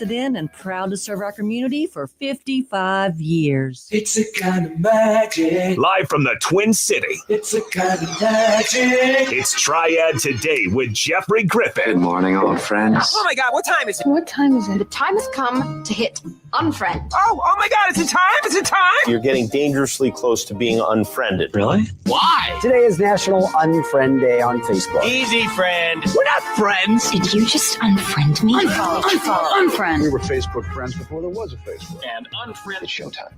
In and proud to serve our community for 55 years. It's a kind of magic. Live from the Twin City. It's a kind of magic. It's Triad Tday with Jeffrey Griffin. Good morning, old friends. Oh my God, what time is it? What time is it? The time has come to hit unfriend. Oh my God, is it time? Is it time? You're getting dangerously close to being unfriended. Really? Why? Today is National Unfriend Day on Facebook. Easy, friend. We're not friends. Did you just unfriend me? Unfollow. Unfriend. We were Facebook friends before there was a Facebook. And unfriend. It's showtime.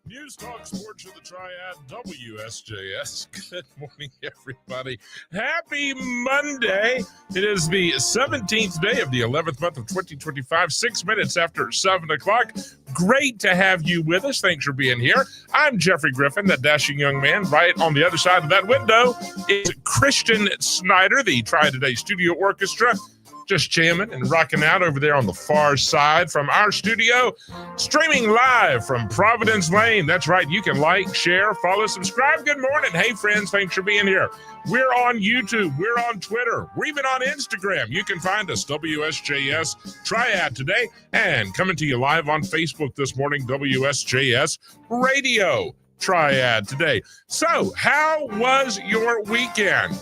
News Talk Sports of the Triad WSJS. Good morning, everybody. Happy Monday. It is the 17th day of the 11th month of 2025, 6 minutes after 7 o'clock. Great to have you with us. Thanks for being here. I'm Jeffrey Griffin, that dashing young man. Right on the other side of that window is Christian Snyder, the Triad Tday Studio Orchestra. Just jamming and rocking out over there on the far side from our studio, streaming live from Providence Lane. That's right. You can like, share, follow, subscribe. Good morning. Hey, friends. Thanks for being here. We're on YouTube. We're on Twitter. We're even on Instagram. You can find us, WSJS Triad Tday, and coming to you live on Facebook this morning, WSJS Radio Triad Tday. So, how was your weekend?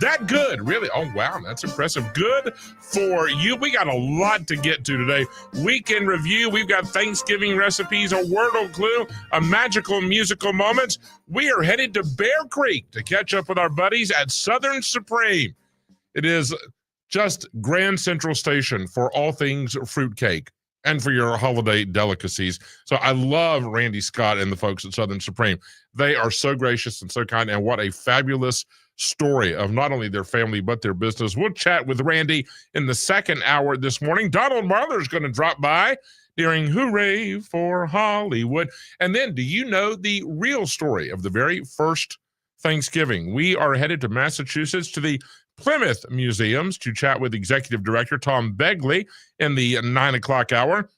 That good, really? Oh, wow, that's impressive. Good for you. We got a lot to get to today. Weekend review. We've got Thanksgiving recipes, a Wordle clue, a magical musical moment. We are headed to Bear Creek to catch up with our buddies at Southern Supreme. It is just Grand Central Station for all things fruitcake and for your holiday delicacies. So I love Randy Scott and the folks at Southern Supreme. They are so gracious and so kind, and what a fabulous story of not only their family but their business. We'll chat with Randy in the second hour this morning. Donald Marler is going to drop by during Hooray for Hollywood. And then, do you know the real story of the very first Thanksgiving? We are headed to Massachusetts to the Plymouth Museums to chat with Executive Director Tom Begley in the 9 o'clock hour.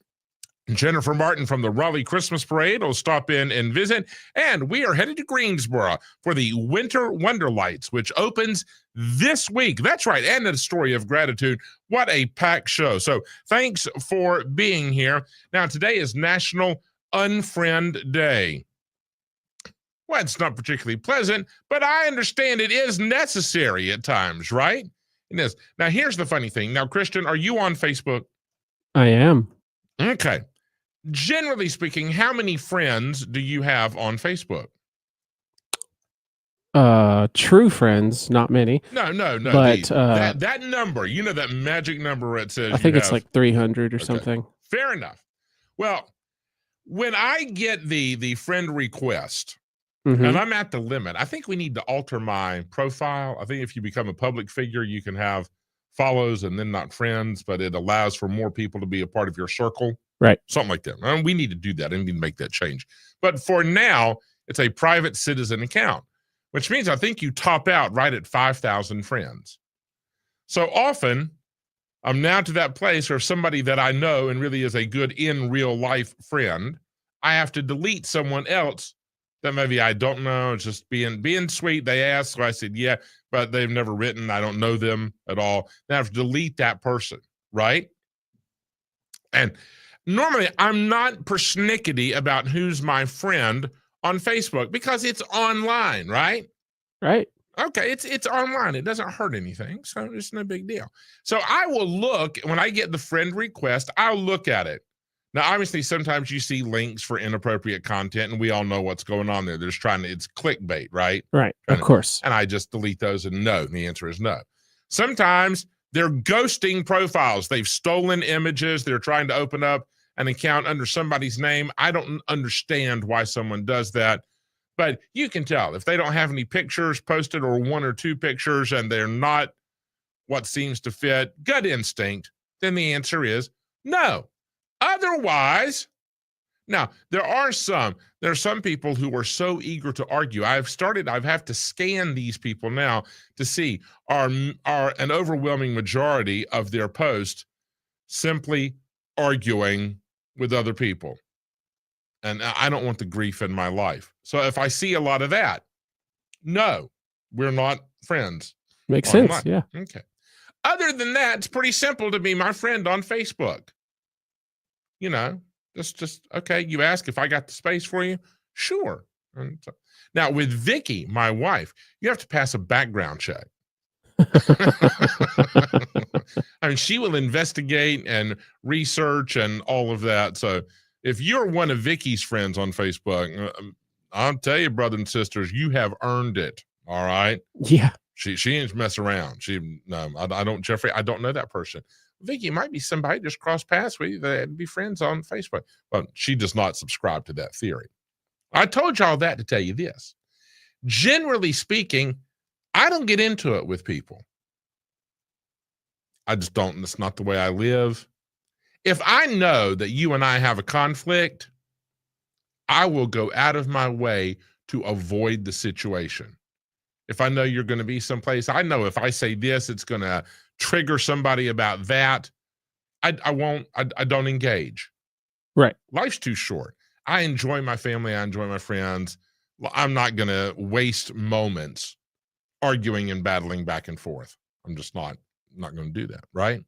Jennifer Martin from the Raleigh Christmas Parade will stop in and visit. And we are headed to Greensboro for the Winter Wonder Lights, which opens this week. That's right. And a story of gratitude. What a packed show. So thanks for being here. Now, today is National Unfriend Day. Well, it's not particularly pleasant, but I understand it is necessary at times, right? It is. Now, here's the funny thing. Now, Christian, are you on Facebook? I am. Okay. Generally speaking, how many friends do you have on Facebook? True friends, not many. No. But that number, you know, that magic number where it says I think it's like 300 or something. Fair enough. Well, when I get the friend request, and I'm at the limit, I think we need to alter my profile. I think if you become a public figure, you can have follows and then not friends, but it allows for more people to be a part of your circle. Right. Something like that. And we need to do that. I need to make that change. But for now, it's a private citizen account, which means I think you top out right at 5,000 friends. So often, I'm now to that place where somebody that I know and really is a good in real life friend, I have to delete someone else that maybe I don't know, just being sweet. They asked, so I said, yeah, but they've never written. I don't know them at all. Then I have to delete that person, right? And normally, I'm not persnickety about who's my friend on Facebook because it's online, right? Right. Okay, it's online. It doesn't hurt anything, so it's no big deal. So I will look, when I get the friend request, I'll look at it. Now, obviously, sometimes you see links for inappropriate content, and we all know what's going on there. They're just it's clickbait, right? Right, of course. And I just delete those and no. And the answer is no. Sometimes they're ghosting profiles. They've stolen images. They're trying to open up an account under somebody's name. I don't understand why someone does that, but you can tell if they don't have any pictures posted or one or two pictures and they're not what seems to fit gut instinct, then the answer is no. Otherwise, now there are some people who are so eager to argue. I've had to scan these people now to see are an overwhelming majority of their posts simply arguing with other people. And I don't want the grief in my life. So if I see a lot of that, no, we're not friends. Makes online. sense, yeah. Okay. Other than that, it's pretty simple to be my friend on Facebook. You know, just okay. You ask if I got the space for you. Sure. And so, now with Vicky, my wife, you have to pass a background check. I mean, she will investigate and research and all of that. So if you're one of Vicky's friends on Facebook, I'll tell you, brothers and sisters, you have earned it. All right. Yeah. She ain't mess around. I don't, Jeffrey, I don't know that person. Vicky might be somebody just cross paths with you that'd be friends on Facebook. But she does not subscribe to that theory. I told y'all that to tell you this. Generally speaking, I don't get into it with people. I just don't. That's not the way I live. If I know that you and I have a conflict, I will go out of my way to avoid the situation. If I know you're going to be someplace, I know if I say this, it's going to trigger somebody about that. I don't engage. Right. Life's too short. I enjoy my family. I enjoy my friends. I'm not going to waste moments arguing and battling back and forth. I'm just not going to do that. Right.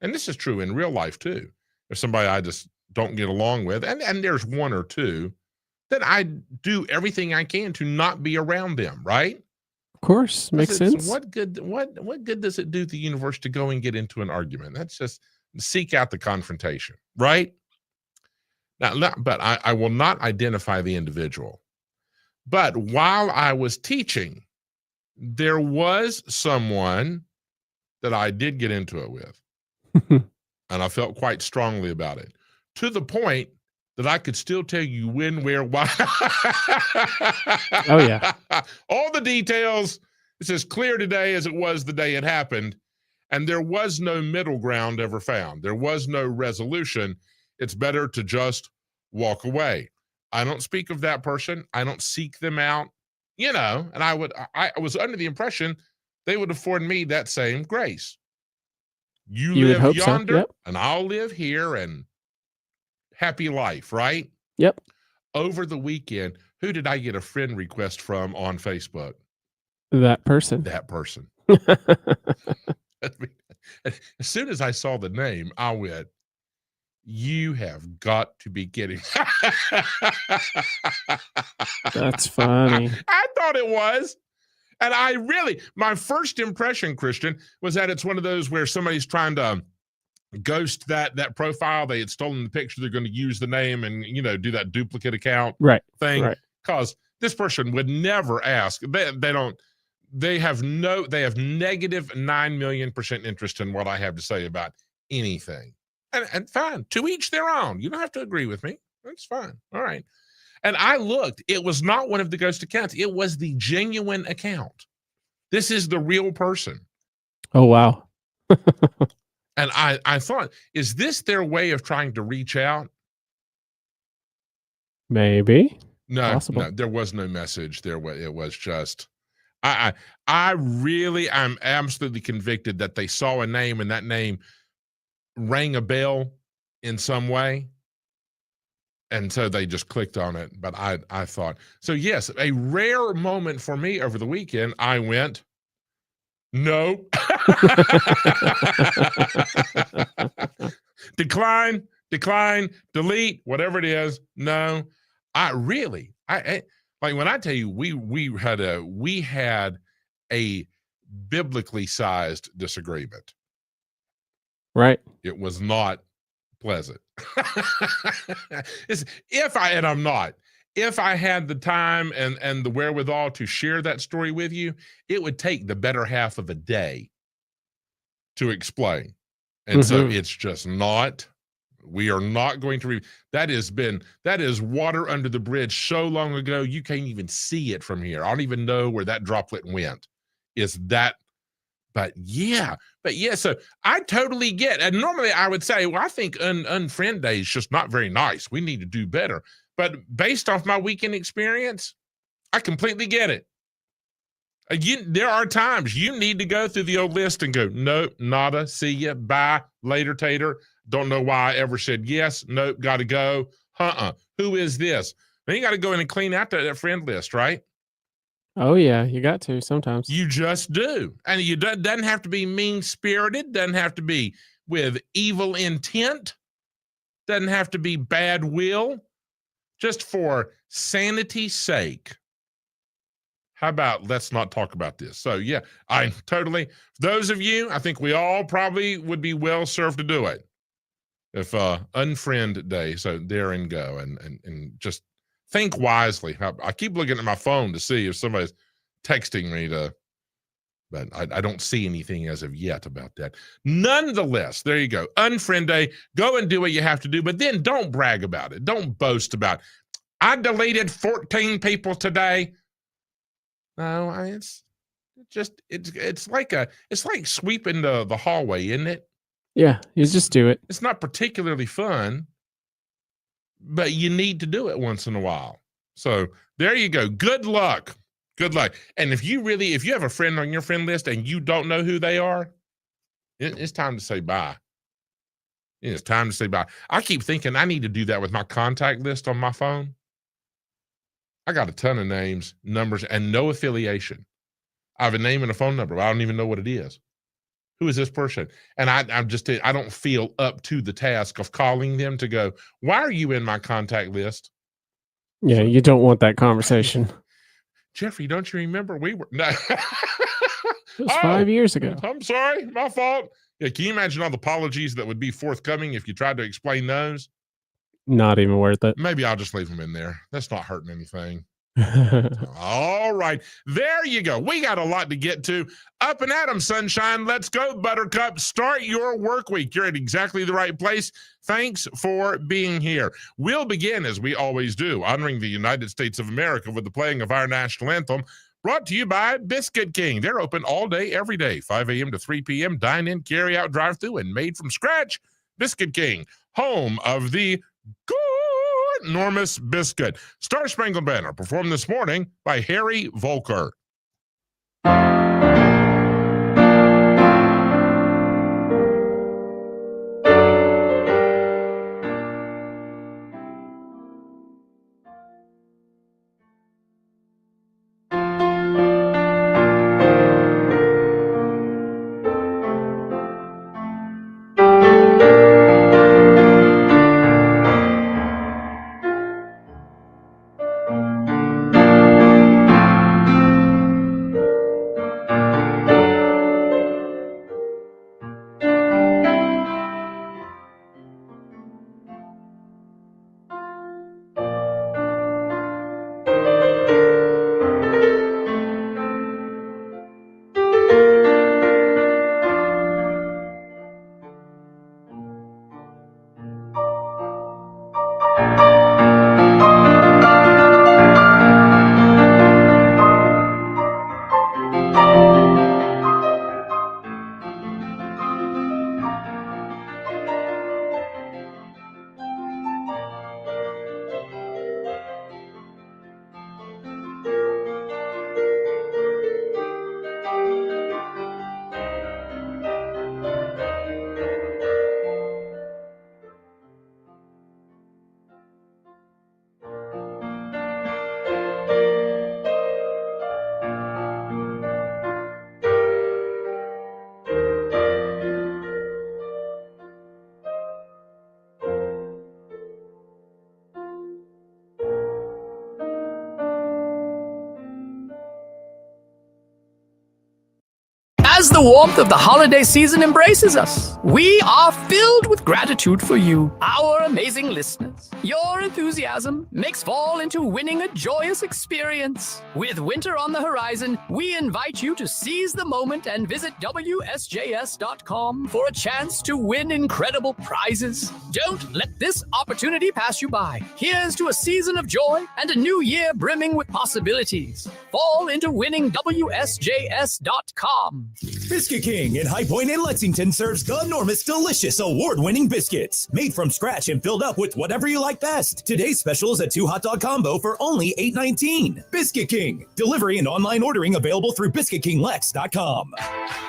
And this is true in real life too. If somebody I just don't get along with, and there's one or two, then I do everything I can to not be around them. Right. Of course. Makes sense. What good does it do the universe to go and get into an argument? That's just seek out the confrontation. Right. Now, but I will not identify the individual. But while I was teaching, there was someone that I did get into it with. And I felt quite strongly about it, to the point that I could still tell you when, where, why. Oh, yeah. All the details. It's as clear today as it was the day it happened. And there was no middle ground ever found. There was no resolution. It's better to just walk away. I don't speak of that person. I don't seek them out, you know, and I was under the impression they would afford me that same grace. You live yonder, Yep. and I'll live here, and happy life, right? Yep. Over the weekend, who did I get a friend request from on Facebook? That person. That person. As soon as I saw the name, I went, you have got to be kidding. That's funny. I thought it was. And my first impression, Christian, was that it's one of those where somebody's trying to ghost that profile. They had stolen the picture. They're going to use the name and, you know, do that duplicate account thing. Right. Because this person would never ask. They have negative 9 million% interest in what I have to say about anything. And fine, to each their own. You don't have to agree with me. That's fine. All right. And I looked. It was not one of the ghost accounts. It was the genuine account. This is the real person. Oh, wow. And I thought, is this their way of trying to reach out? Maybe. No, Possible. no, there was no message. It was just, I'm absolutely convicted that they saw a name and that name rang a bell in some way. And so they just clicked on it. But I thought, so yes, a rare moment for me over the weekend, I went, no. Decline, delete, whatever it is. No, I like when I tell you, we had a biblically sized disagreement. Right. It was not pleasant. If I had the time and the wherewithal to share that story with you, it would take the better half of a day to explain. And so it's just not, we are not going to that is water under the bridge so long ago, you can't even see it from here. I don't even know where that droplet went. But yeah, so I totally get, and normally I would say, well, I think Unfriend Day is just not very nice. We need to do better. But based off my weekend experience, I completely get it. There are times you need to go through the old list and go, nope, nada, see ya, bye, later, tater. Don't know why I ever said yes, nope, got to go. Who is this? Then you got to go in and clean out that friend list, right? Oh, yeah. You got to sometimes. You just do. And you doesn't have to be mean-spirited, doesn't have to be with evil intent, doesn't have to be bad will, just for sanity's sake. How about let's not talk about this? So, yeah, I totally, those of you, I think we all probably would be well served to do it. If unfriend day, so there and go, and just think wisely. I keep looking at my phone to see if somebody's texting me but I don't see anything as of yet about that. Nonetheless, there you go. Unfriend day, go and do what you have to do, but then don't brag about it. Don't boast about it. I deleted 14 people today. No, it's like sweeping the hallway, isn't it? Yeah, you just do it. It's not particularly fun, but you need to do it once in a while. So there you go. Good luck. Good luck. And if you have a friend on your friend list and you don't know who they are, it's time to say bye. It's time to say bye. I keep thinking I need to do that with my contact list on my phone. I got a ton of names, numbers, and no affiliation. I have a name and a phone number, but I don't even know what it is. Who is this person? And I don't feel up to the task of calling them to go, why are you in my contact list? Yeah, you don't want that conversation. Jeffrey, don't you remember we were? No. It was 5 years ago. I'm sorry, my fault. Yeah, can you imagine all the apologies that would be forthcoming if you tried to explain those? Not even worth it. Maybe I'll just leave them in there. That's not hurting anything. All right. There you go. We got a lot to get to. Up and at 'em, sunshine. Let's go, Buttercup. Start your work week. You're at exactly the right place. Thanks for being here. We'll begin, as we always do, honoring the United States of America with the playing of our national anthem, brought to you by Biscuit King. They're open all day, every day, 5 a.m. to 3 p.m. Dine in, carry out, drive through, and made from scratch. Biscuit King, home of the enormous biscuit. Star Spangled Banner, performed this morning by Harry Volker. As the warmth of the holiday season embraces us, we are filled with gratitude for you, our amazing listeners. Your enthusiasm makes fall into winning a joyous experience. With winter on the horizon, we invite you to seize the moment and visit WSJS.com for a chance to win incredible prizes. Don't let this opportunity pass you by. Here's to a season of joy and a new year brimming with possibilities. Fall into winning WSJS.com. Biscuit King in High Point and Lexington serves the enormous, delicious, award-winning biscuits. Made from scratch and filled up with whatever you like best. Today's special is a 2 hot dog combo for only $8.19. Biscuit King. Delivery and online ordering available through BiscuitKingLex.com.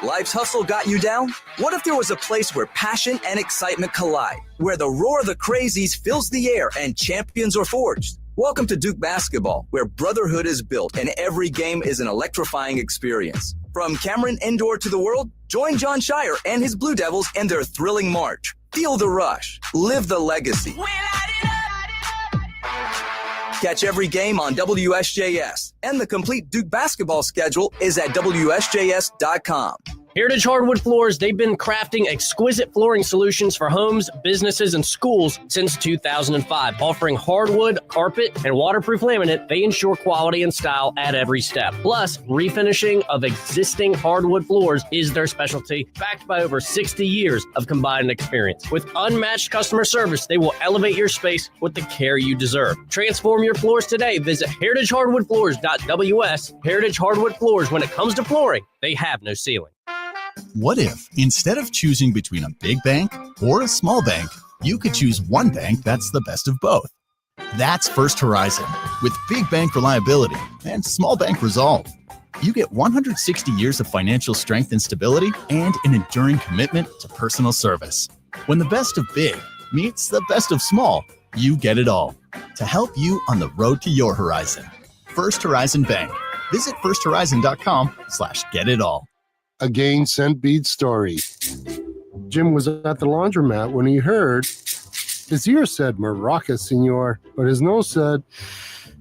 Life's hustle got you down? What if there was a place where passion and excitement collide? Where the roar of the crazies fills the air and champions are forged? Welcome to Duke Basketball, where brotherhood is built and every game is an electrifying experience. From Cameron Indoor to the World, join John Shire and his Blue Devils in their thrilling march. Feel the rush. Live the legacy. Catch every game on WSJS, and the complete Duke basketball schedule is at WSJS.com. Heritage Hardwood Floors, they've been crafting exquisite flooring solutions for homes, businesses, and schools since 2005. Offering hardwood, carpet, and waterproof laminate, they ensure quality and style at every step. Plus, refinishing of existing hardwood floors is their specialty, backed by over 60 years of combined experience. With unmatched customer service, they will elevate your space with the care you deserve. Transform your floors today. Visit heritagehardwoodfloors.ws. Heritage Hardwood Floors, when it comes to flooring, they have no ceiling. What if, instead of choosing between a big bank or a small bank, you could choose one bank that's the best of both? That's First Horizon, with big bank reliability and small bank resolve. You get 160 years of financial strength and stability and an enduring commitment to personal service. When the best of big meets the best of small, you get it all. To help you on the road to your horizon. First Horizon Bank. Visit firsthorizon.com/getitall. A Gain Scent Bead story. Jim was at the laundromat when he heard his ear said Maraca, senor, but his nose said,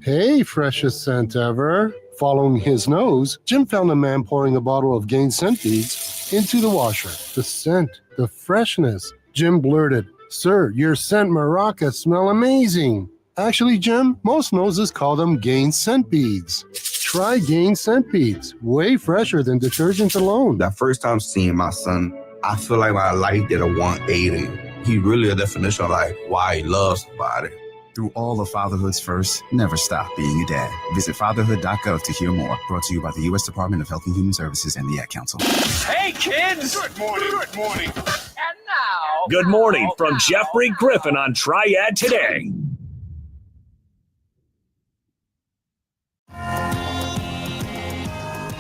hey, freshest scent ever. Following his nose, Jim found a man pouring a bottle of Gain Scent Beads into the washer. The scent, the freshness. Jim blurted, sir, your scent Maraca smell amazing. Actually, Jim, most noses call them Gain Scent Beads. Try Gain Scent Beads, way fresher than detergents alone. That first time seeing my son, I feel like my life did a 180. He really a definition of like why he loves somebody. Through all of fatherhood's first, never stop being a dad. Visit fatherhood.gov to hear more. Brought to you by the U.S. Department of Health and Human Services and the Ad Council. Hey, kids! Good morning. Good morning. And now... Good morning from Jeffrey Griffin on Triad Tday.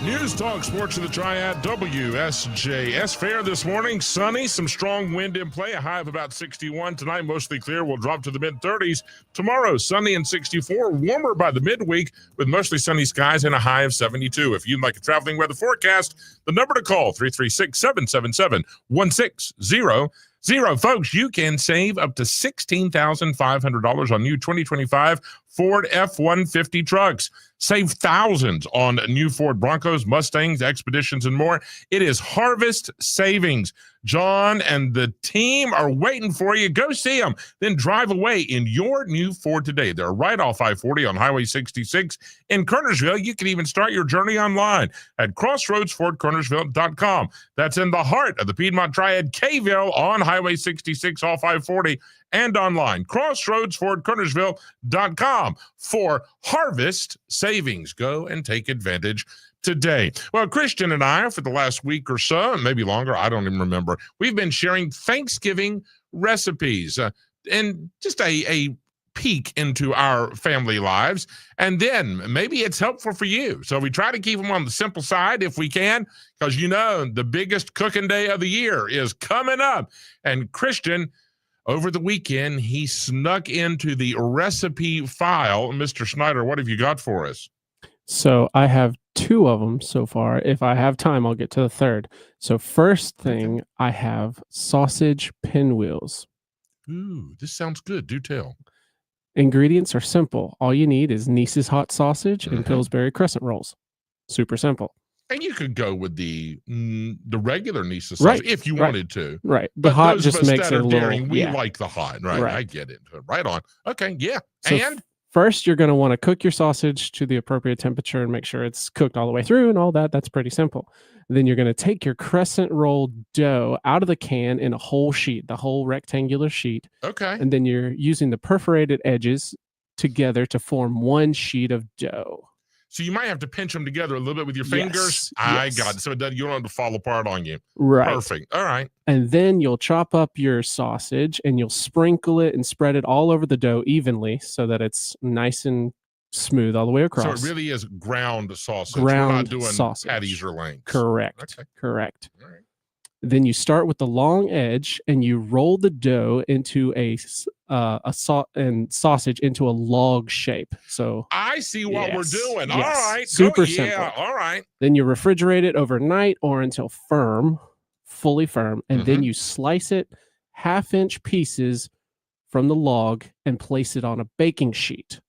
News Talk Sports of the Triad WSJS. Fair this morning. Sunny, some strong wind in play. A high of about 61. Tonight, mostly clear. We'll drop to the mid-30s. Tomorrow, sunny and 64. Warmer by the midweek with mostly sunny skies and a high of 72. If you'd like a traveling weather forecast, the number to call, 336-777-1600. Folks, you can save up to $16,500 on new 2025 Ford F-150 trucks. Save thousands on new Ford Broncos, Mustangs, Expeditions, and more. It is Harvest Savings. John and the team are waiting for you. Go see them. Then drive away in your new Ford today. They're right off I-40 on Highway 66 in Kernersville. You can even start your journey online at crossroadsfordkernersville.com. That's in the heart of the Piedmont Triad, Kville on Highway 66 off I-40 and online. crossroadsfordkernersville.com for Harvest Savings. Go and take advantage today. Well, Christian and I, for the last week or so, maybe longer, I don't even remember, we've been sharing Thanksgiving recipes and just a peek into our family lives. And then maybe it's helpful for you. So we try to keep them on the simple side if we can, because you know the biggest cooking day of the year is coming up. And Christian, over the weekend, he snuck into the recipe file. Mr. Schneider, what have you got for us? So I have two of them so far. If I have time, I'll get to the third. So first thing, I have sausage pinwheels. Ooh, this sounds good. Do tell. Ingredients are simple. All you need is Nice's hot sausage and Pillsbury crescent rolls. Super simple. And you could go with the regular Nice's sausage if you wanted to. Right. The hot just makes it a little... daring, we like the hot. Right. I get it. Right on. Okay. Yeah. So and... First, you're going to want to cook your sausage to the appropriate temperature and make sure it's cooked all the way through and all that. That's pretty simple. Then you're going to take your crescent roll dough out of the can in a whole sheet, the whole rectangular sheet. Okay. And then you're using the perforated edges together to form one sheet of dough. So you might have to pinch them together a little bit with your fingers. I got it. So you don't have to fall apart on you. Right. Perfect. All right. And then you'll chop up your sausage and you'll sprinkle it and spread it all over the dough evenly so that it's nice and smooth all the way across. So it really is ground sausage. Ground We're not doing sausage. patties or lengths. Correct. Okay. Correct. All right. Then you start with the long edge and you roll the dough into sausage into a log shape. So I see what we're doing. Yes. All right. Super Yeah, simple. all right. Then you refrigerate it overnight or until firm, fully firm, and then you slice it 1/2-inch pieces from the log and place it on a baking sheet.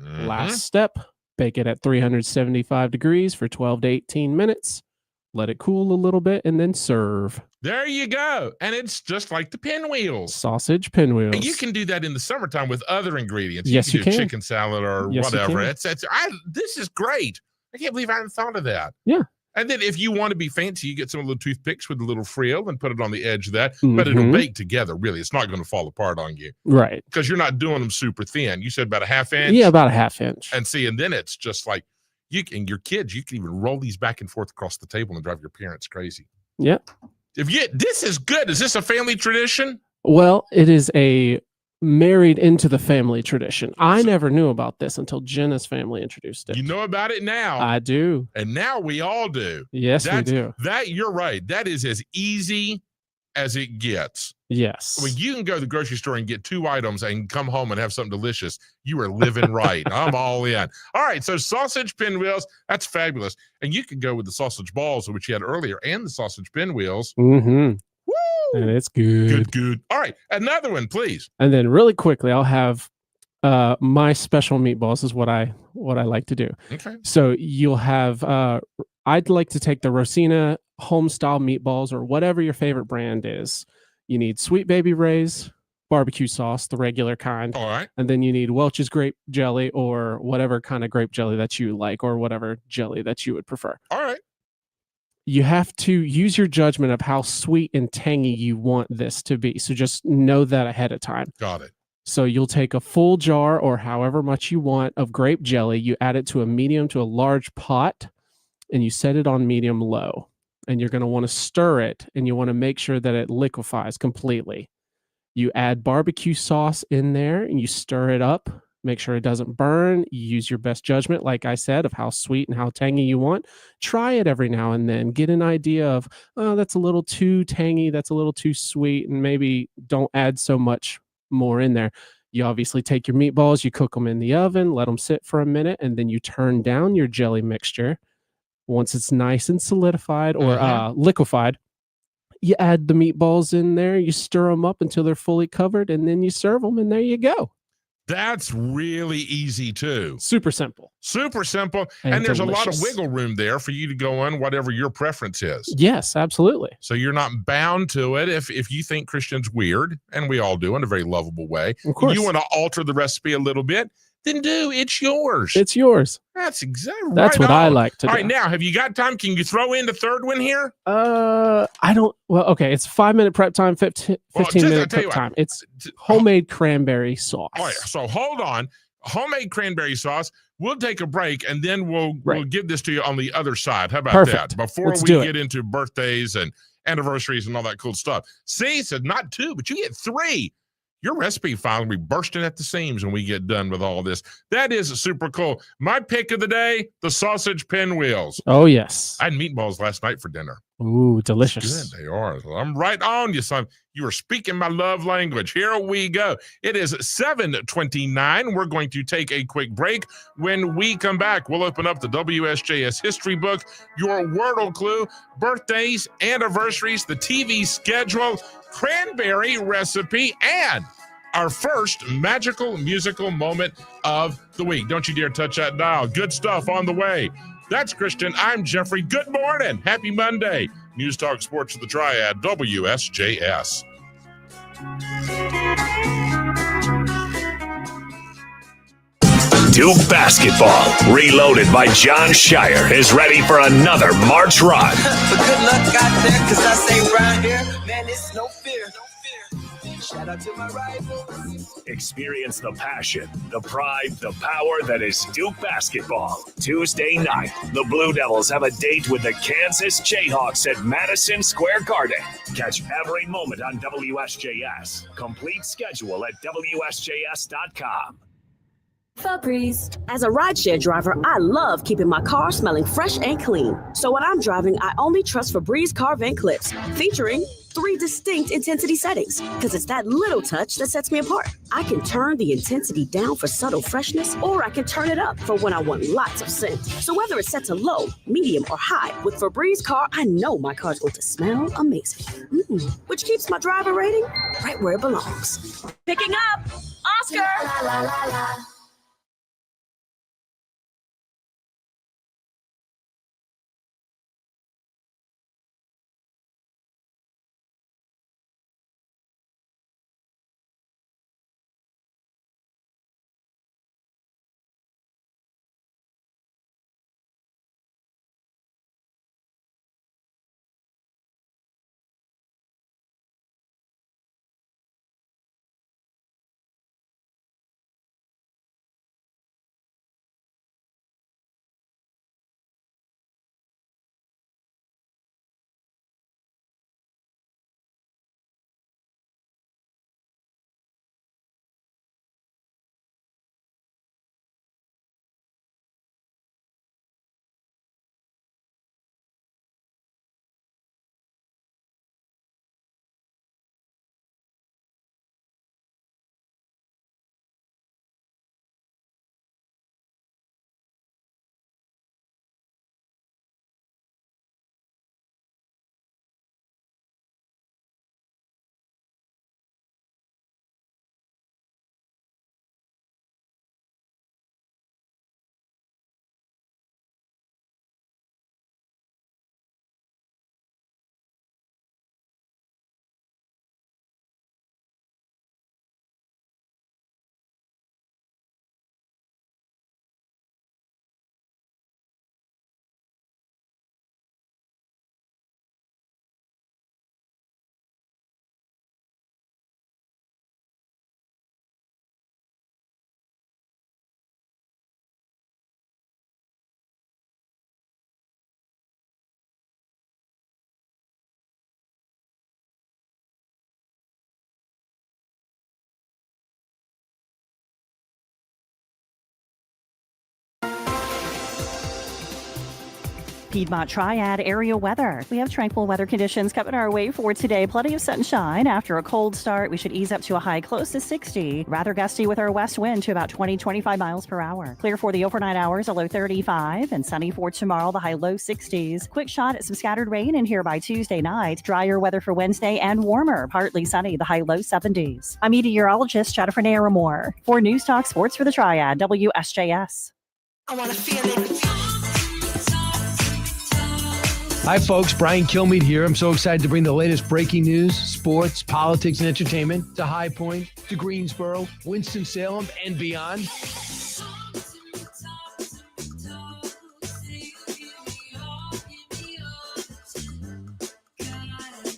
Last step, bake it at 375 degrees for 12 to 18 minutes. Let it cool a little bit and then serve. There you go. And it's just like the pinwheels. Sausage pinwheels. And you can do that in the summertime with other ingredients. Yes, you you can do can. chicken salad or Yes, you whatever. can. This is great. I can't believe I hadn't thought of that. Yeah. And then if you want to be fancy, you get some little toothpicks with a little frill and put it on the edge of that. But it'll bake together, really. It's not going to fall apart on you. Right. Because you're not doing them super thin. You said about a 1/2 inch? Yeah, about a 1/2 inch. And then it's just like, your kids, you can even roll these back and forth across the table and drive your parents crazy. Yeah. This is good. Is this a family tradition? Well, it is a married into the family tradition. I never knew about this until Jenna's family introduced it. You know about it now. I do. And now we all do. Yes, we do. You're right. That is as easy as it gets. Yes. When you can go to the grocery store and get 2 items and come home and have something delicious, you are living right. I'm all in. All right, so sausage pinwheels, that's fabulous. And you can go with the sausage balls, which you had earlier, and the sausage pinwheels. Mm-hmm. Woo! And it's good. Good. All right, another one, please. And then really quickly, I'll have my special meatballs is what I like to do. Okay. So you'll have I'd like to take the Rosina home style meatballs or whatever your favorite brand is. You need Sweet Baby Ray's barbecue sauce, the regular kind. All right. And then you need Welch's grape jelly or whatever kind of grape jelly that you like or whatever jelly that you would prefer. All right. You have to use your judgment of how sweet and tangy you want this to be. So just know that ahead of time. Got it. So you'll take a full jar or however much you want of grape jelly. You add it to a medium to a large pot and you set it on medium low. And you're going to want to stir it and you want to make sure that it liquefies completely. You add barbecue sauce in there and you stir it up. Make sure it doesn't burn. You use your best judgment, like I said, of how sweet and how tangy you want. Try it every now and then. Get an idea of, oh, that's a little too tangy. That's a little too sweet. And maybe don't add so much more in there. You obviously take your meatballs, you cook them in the oven, let them sit for a minute, and then you turn down your jelly mixture. Once it's nice and solidified or liquefied, you add the meatballs in there, you stir them up until they're fully covered, and then you serve them, and there you go. That's really easy, too. Super simple. Super simple. And there's delicious. a lot of wiggle room there for you to go on whatever your preference is. Yes, absolutely. So you're not bound to it if you think Christian's weird, and we all do in a very lovable way. Of course. You want to alter the recipe a little bit, then do. It's yours. It's yours. That's exactly That's right what I on. like to All do. right, now, have you got time? Can you throw in the third one here? I don't. Well, okay. It's 5-minute prep time, 15 minute prep time. It's homemade cranberry sauce. All right, so hold on. Homemade cranberry sauce. We'll take a break, and then we'll give this to you on the other side. How about Perfect. that? Before Let's we do it. get into birthdays and anniversaries and all that cool stuff. See, said not 2, but you get 3. Your recipe file will be bursting at the seams when we get done with all this. That is super cool. My pick of the day, the sausage pinwheels. Oh, yes. I had meatballs last night for dinner. Ooh, delicious. Good, they are. I'm right on you, son. You are speaking my love language. Here we go. It is 7:29. We're going to take a quick break. When we come back, we'll open up the WSJS history book, your Wordle clue, birthdays, anniversaries, the TV schedule, cranberry recipe, and our first magical musical moment of the week. Don't you dare touch that dial. Good stuff on the way. That's Christian. I'm Jeffrey. Good morning. Happy Monday. News Talk Sports of the Triad, WSJS. Duke basketball, reloaded by John Shire, is ready for another March run. But good luck out there, cause I say round here, man, it's no fear. Shout out to my rivals. Experience the passion, the pride, the power that is Duke basketball. Tuesday night, the Blue Devils have a date with the Kansas Jayhawks at Madison Square Garden. Catch every moment on WSJS. Complete schedule at WSJS.com. Febreze. As a rideshare driver, I love keeping my car smelling fresh and clean. So when I'm driving, I only trust Febreze car vent clips, featuring 3 distinct intensity settings, because it's that little touch that sets me apart. I can turn the intensity down for subtle freshness, or I can turn it up for when I want lots of scent. So whether it's set to low, medium, or high, with Febreze car, I know my car's going to smell amazing. Which keeps my driver rating right where it belongs. Picking up, Oscar! La, la, la, la. Piedmont Triad area weather. We have tranquil weather conditions coming our way for today. Plenty of sunshine. After a cold start, we should ease up to a high close to 60. Rather gusty with our west wind to about 20-25 miles per hour. Clear for the overnight hours, a low 35. And sunny for tomorrow, the high low 60s. Quick shot at some scattered rain in here by Tuesday night. Drier weather for Wednesday and warmer. Partly sunny, the high low 70s. I'm meteorologist Jennifer Naramore. For News Talk Sports for the Triad, WSJS. I want to feel it. Hi, folks. Brian Kilmeade here. I'm so excited to bring the latest breaking news, sports, politics, and entertainment to High Point, to Greensboro, Winston-Salem, and beyond.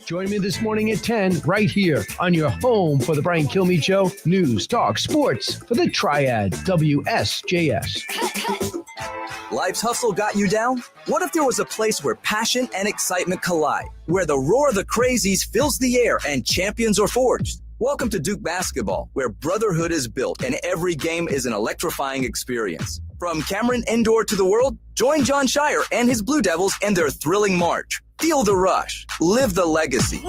Join me this morning at 10 right here on your home for the Brian Kilmeade Show. News, talk, sports for the Triad, WSJS. Life's hustle got you down? What if there was a place where passion and excitement collide, where the roar of the crazies fills the air and champions are forged? Welcome to Duke Basketball, where brotherhood is built and every game is an electrifying experience. From Cameron Indoor to the World, join John Shire and his Blue Devils in their thrilling march. Feel the rush. Live the legacy.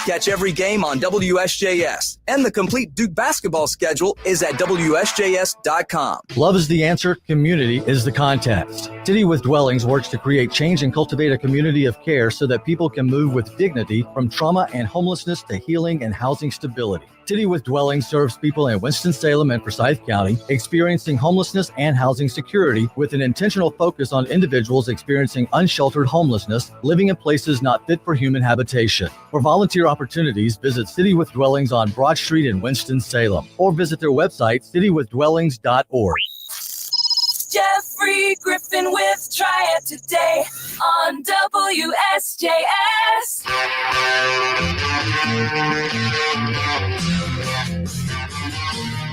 Catch every game on WSJS, and the complete Duke basketball schedule is at WSJS.com. Love is the answer, community is the context. City with Dwellings works to create change and cultivate a community of care so that people can move with dignity from trauma and homelessness to healing and housing stability. City with Dwellings serves people in Winston-Salem and Forsyth County experiencing homelessness and housing security with an intentional focus on individuals experiencing unsheltered homelessness, living in places not fit for human habitation. For volunteer opportunities, visit City with Dwellings on Broad Street in Winston-Salem or visit their website, citywithdwellings.org. Jeffrey Griffin with Triad Tday on WSJS.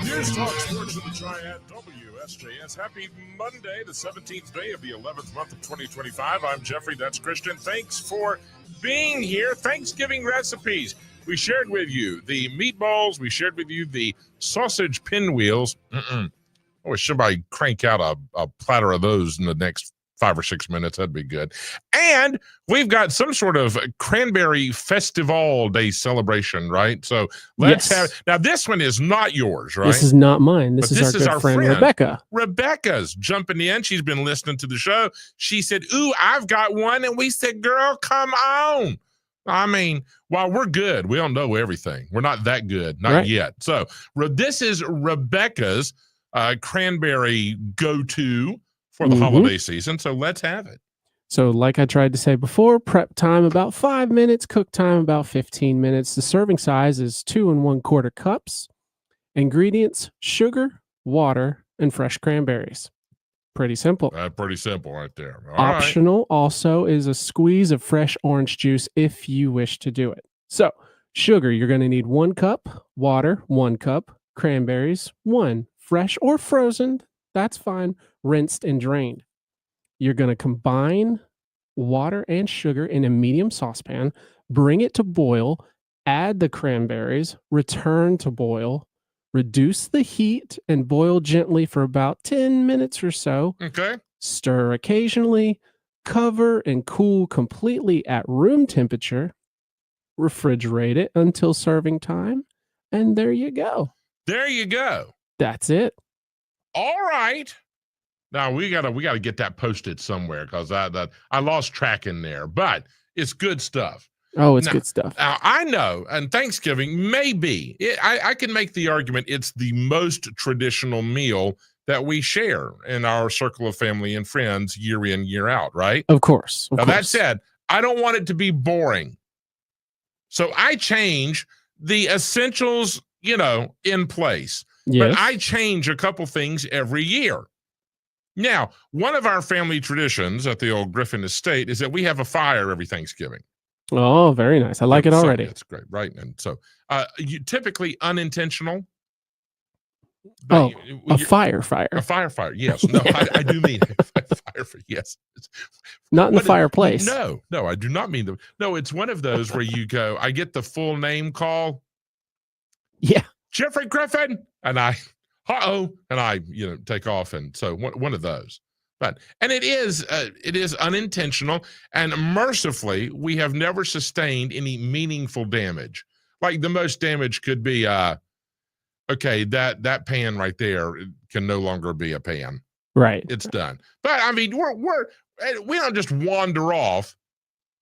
News Talk Sports of the Triad, WSJS. Happy Monday, the 17th day of the 11th month of 2025. I'm Jeffrey, that's Christian. Thanks for being here. Thanksgiving recipes. We shared with you the meatballs. We shared with you the sausage pinwheels. I wish somebody crank out a platter of those in the next 5 or 6 minutes. That'd be good. And we've got some sort of cranberry festival day celebration, right? So let's have. Now, this one is not yours, right? This is not mine. This But is our good friend Rebecca. Rebecca's jumping in. She's been listening to the show. She said, "Ooh, I've got one." And we said, "Girl, come on." I mean, while we're good, we don't know everything. We're not that good, not yet. So this is Rebecca's cranberry go-to for the holiday season. So let's have it. So like I tried to say before, prep time about 5 minutes, cook time about 15 minutes. The serving size is 2 1/4 cups. Ingredients: sugar, water, and fresh cranberries. Pretty simple. Pretty simple right there. All Optional also is a squeeze of fresh orange juice if you wish to do it. So sugar, you're going to need 1 cup. Water, 1 cup. Cranberries, 1. Fresh or frozen, that's fine. Rinsed and drained. You're going to combine water and sugar in a medium saucepan, bring it to boil, add the cranberries, return to boil, reduce the heat, and boil gently for about 10 minutes or so. Okay. Stir occasionally, cover and cool completely at room temperature. Refrigerate it until serving time, and there you go. There you go. That's it. All right. Now we gotta get that posted somewhere because I lost track in there, but it's good stuff. Oh, it's good stuff. Now I know, and Thanksgiving maybe I can make the argument it's the most traditional meal that we share in our circle of family and friends year in, year out, right? Of course. Now that said, I don't want it to be boring, so I change the essentials, in place. Yes. But I change a couple things every year. Now, one of our family traditions at the old Griffin estate is that we have a fire every Thanksgiving. Oh, very nice. I like it already. That's great, right? And so you typically unintentional. Oh, a fire. A fire, yes. No, I do mean a fire, yes. Not in the fireplace. No, I do not mean the. No, it's one of those where you go, I get the full name call. Yeah. Jeffrey Griffin. And I take off. And so one of those. And it is unintentional, and mercifully we have never sustained any meaningful damage. Like the most damage could be okay, that pan right there can no longer be a pan. Right. It's done. But I mean, we don't just wander off.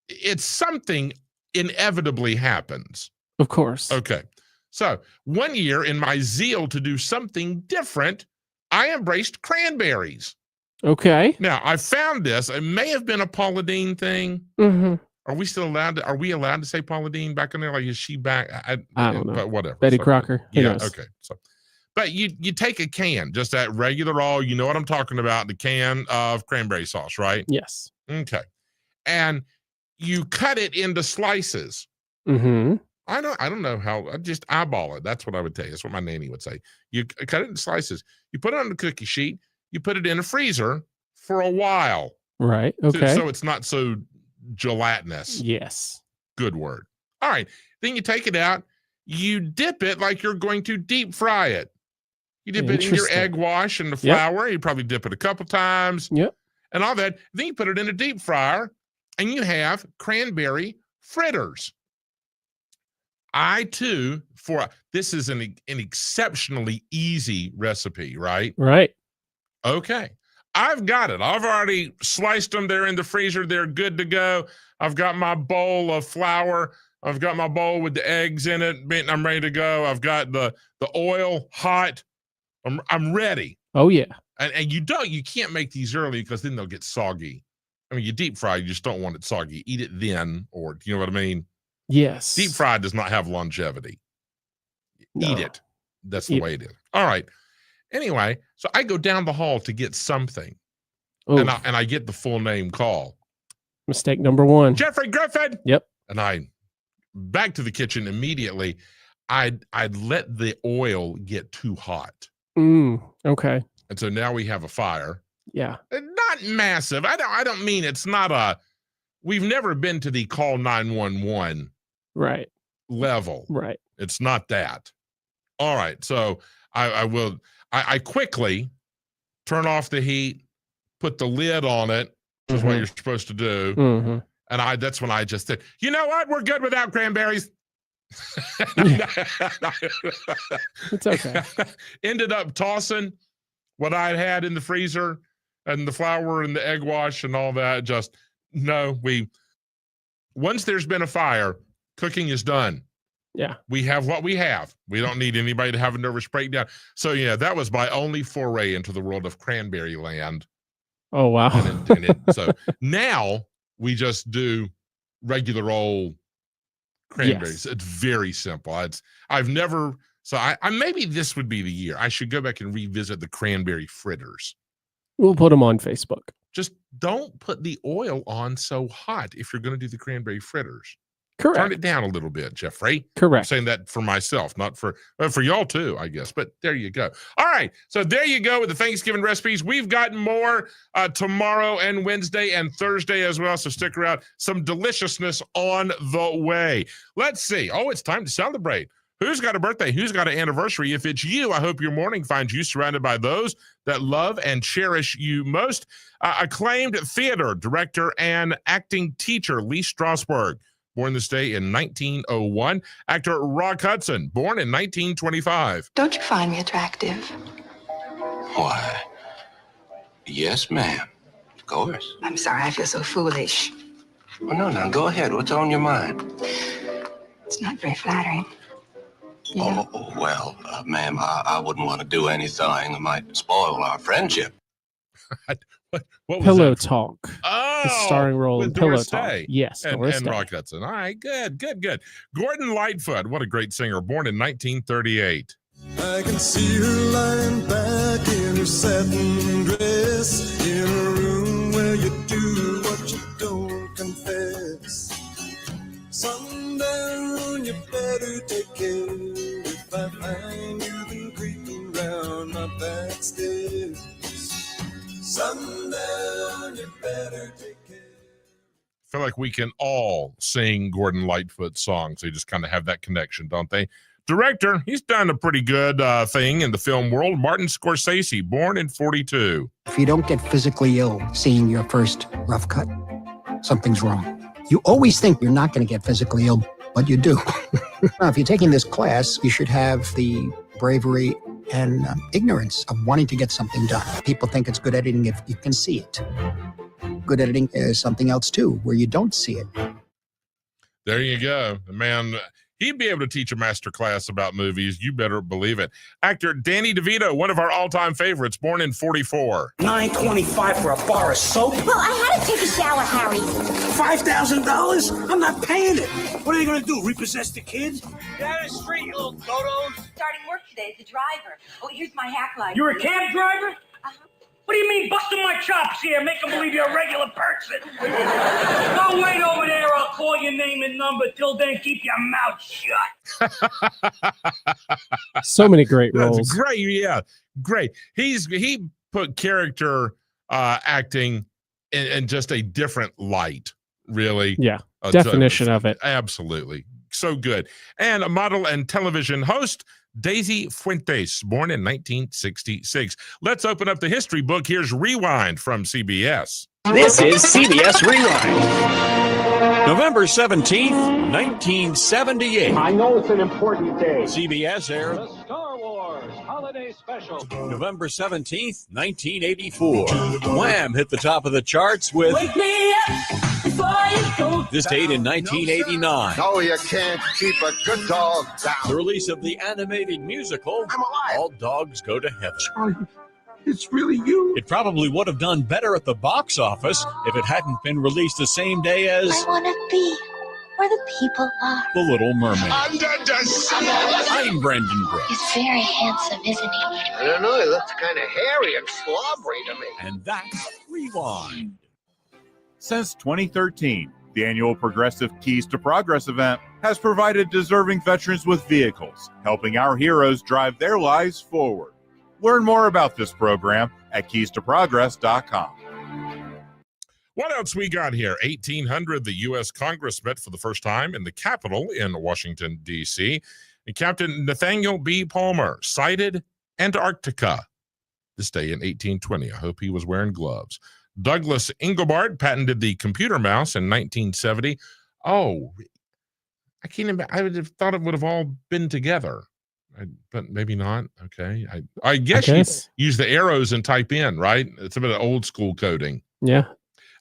It's something inevitably happens. Of course. Okay. So one year, in my zeal to do something different, I embraced cranberries. Okay. Now, I found this. It may have been a Paula Deen thing. Mm-hmm. Are we still allowed to? Are we allowed to say Paula Deen back in there? Like, is she back? I don't know. But whatever. Betty Crocker. Yeah. Okay. So, but you take a can, just that regular old. You know what I'm talking about? The can of cranberry sauce, right? Yes. Okay. And you cut it into slices. Mm-hmm. I don't know how. I just eyeball it. That's what I would tell you. That's what my nanny would say. You cut it in slices. You put it on the cookie sheet. You put it in a freezer for a while. Right. Okay. So it's not so gelatinous. Yes. Good word. All right. Then you take it out. You dip it like you're going to deep fry it. You dip it in your egg wash and the flour. Yep. You probably dip it a couple times. Yep. And all that. Then you put it in a deep fryer, and you have cranberry fritters. I too, this is an exceptionally easy recipe, right? Right. Okay. I've got it. I've already sliced them. They're in the freezer. They're good to go. I've got my bowl of flour. I've got my bowl with the eggs in it. I'm ready to go. I've got the oil hot. I'm ready. Oh yeah. And you can't make these early because then they'll get soggy. I mean, you deep fry, you just don't want it soggy. Eat it then, or you know what I mean? Yes. Deep fried does not have longevity. No. Eat it. That's the way it is. All right. Anyway, so I go down the hall to get something. And I get the full name call. Mistake number 1. Jeffrey Griffin. Yep. And I back to the kitchen immediately. I'd let the oil get too hot. Okay. And so now we have a fire. Yeah. Not massive. I don't mean it's not we've never been to the call 911. Right. level. Right. It's not that. All right. So I quickly turn off the heat, put the lid on it, which is what you're supposed to do. Mm-hmm. And that's when I just said, you know what? We're good without cranberries. It's okay. Ended up tossing what I'd had in the freezer and the flour and the egg wash and all that. Just, no, once there's been a fire, cooking is done. Yeah. We have what we have. We don't need anybody to have a nervous breakdown. So, yeah, that was my only foray into the world of cranberry land. Oh, wow. So now we just do regular old cranberries. Yes. It's very simple. I've never, so I maybe this would be the year. I should go back and revisit the cranberry fritters. We'll put them on Facebook. Just don't put the oil on so hot if you're going to do the cranberry fritters. Correct. Turn it down a little bit, Jeffrey. Correct. I'm saying that for myself, not for y'all too, I guess. But there you go. All right. So there you go with the Thanksgiving recipes. We've got more tomorrow and Wednesday and Thursday as well. So stick around. Some deliciousness on the way. Let's see. Oh, it's time to celebrate. Who's got a birthday? Who's got an anniversary? If it's you, I hope your morning finds you surrounded by those that love and cherish you most. Acclaimed theater director and acting teacher Lee Strasberg, born this day in 1901. Actor Rock Hudson, born in 1925. Don't you find me attractive? Why, yes, ma'am. Of course. I'm sorry, I feel so foolish. Well, no, go ahead. What's on your mind? It's not very flattering. Oh, well, ma'am, I wouldn't want to do anything that might spoil our friendship. What was Pillow that? Talk. Oh, The starring role in with Pillow Doris Talk. Day. Yes, and Doris Day. Rock Hudson. All right, good. Gordon Lightfoot, what a great singer, born in 1938. I can see her lying back in her satin dress in a room where you do what you don't confess. Sundown, you better take care. If I find you been creeping round my back stairs. Sundown, you better take care. I feel like we can all sing Gordon Lightfoot songs. They just kind of have that connection, don't they? Director, he's done a pretty good thing in the film world. Martin Scorsese, born in 1942. If you don't get physically ill seeing your first rough cut, something's wrong. You always think you're not going to get physically ill, but you do. Now, if you're taking this class, you should have the bravery and ignorance of wanting to get something done. People think it's good editing if you can see it. Good editing is something else too, where you don't see it. There you go. The man, he'd be able to teach a master class about movies. You better believe it. Actor Danny DeVito, one of our all-time favorites, born in 1944. $9.25 for a bar of soap? Well, I had to take a shower, Harry. $5,000? I'm not paying it. What are they going to do, repossess the kids? Down the street, you little dodos. Starting work today as a driver. Oh, here's my hack light. You're a cab driver? What do you mean busting my chops here, making believe you're a regular person? Go wait over there, I'll call your name and number. Till then, keep your mouth shut. So many great roles. That's great, yeah, great. He put character acting in just a different light, really. Yeah, definition of it. Absolutely. So good. And a model and television host, Daisy Fuentes, born in 1966. Let's open up the history book. Here's Rewind from CBS. This is CBS Rewind. November 17th, 1978. I know it's an important day. CBS aired The Star Wars Holiday Special. November 17th, 1984. Wham! Hit the top of the charts with Wake me up before you go. this date in 1989. No, you can't keep a good dog down. The release of the animated musical, I'm alive. All Dogs Go to Heaven. Charlie, it's really you. It probably would have done better at the box office if it hadn't been released the same day as I want to be where the people are. The Little Mermaid. Under the sea. I'm Brendan Britt. He's very handsome, isn't he? I don't know, he looks kind of hairy and slobbery to me. And that's Rewind. Since 2013, the annual Progressive Keys to Progress event has provided deserving veterans with vehicles, helping our heroes drive their lives forward. Learn more about this program at keystoprogress.com. What else we got here? 1800, the U.S. Congress met for the first time in the Capitol in Washington, D.C. And Captain Nathaniel B. Palmer sighted Antarctica this day in 1820. I hope he was wearing gloves. Douglas Engelbart patented the computer mouse in 1970. Oh, I can't even, I would have thought it would have all been together, but maybe not. Okay. I guess you use the arrows and type in, right? It's a bit of old school coding. Yeah.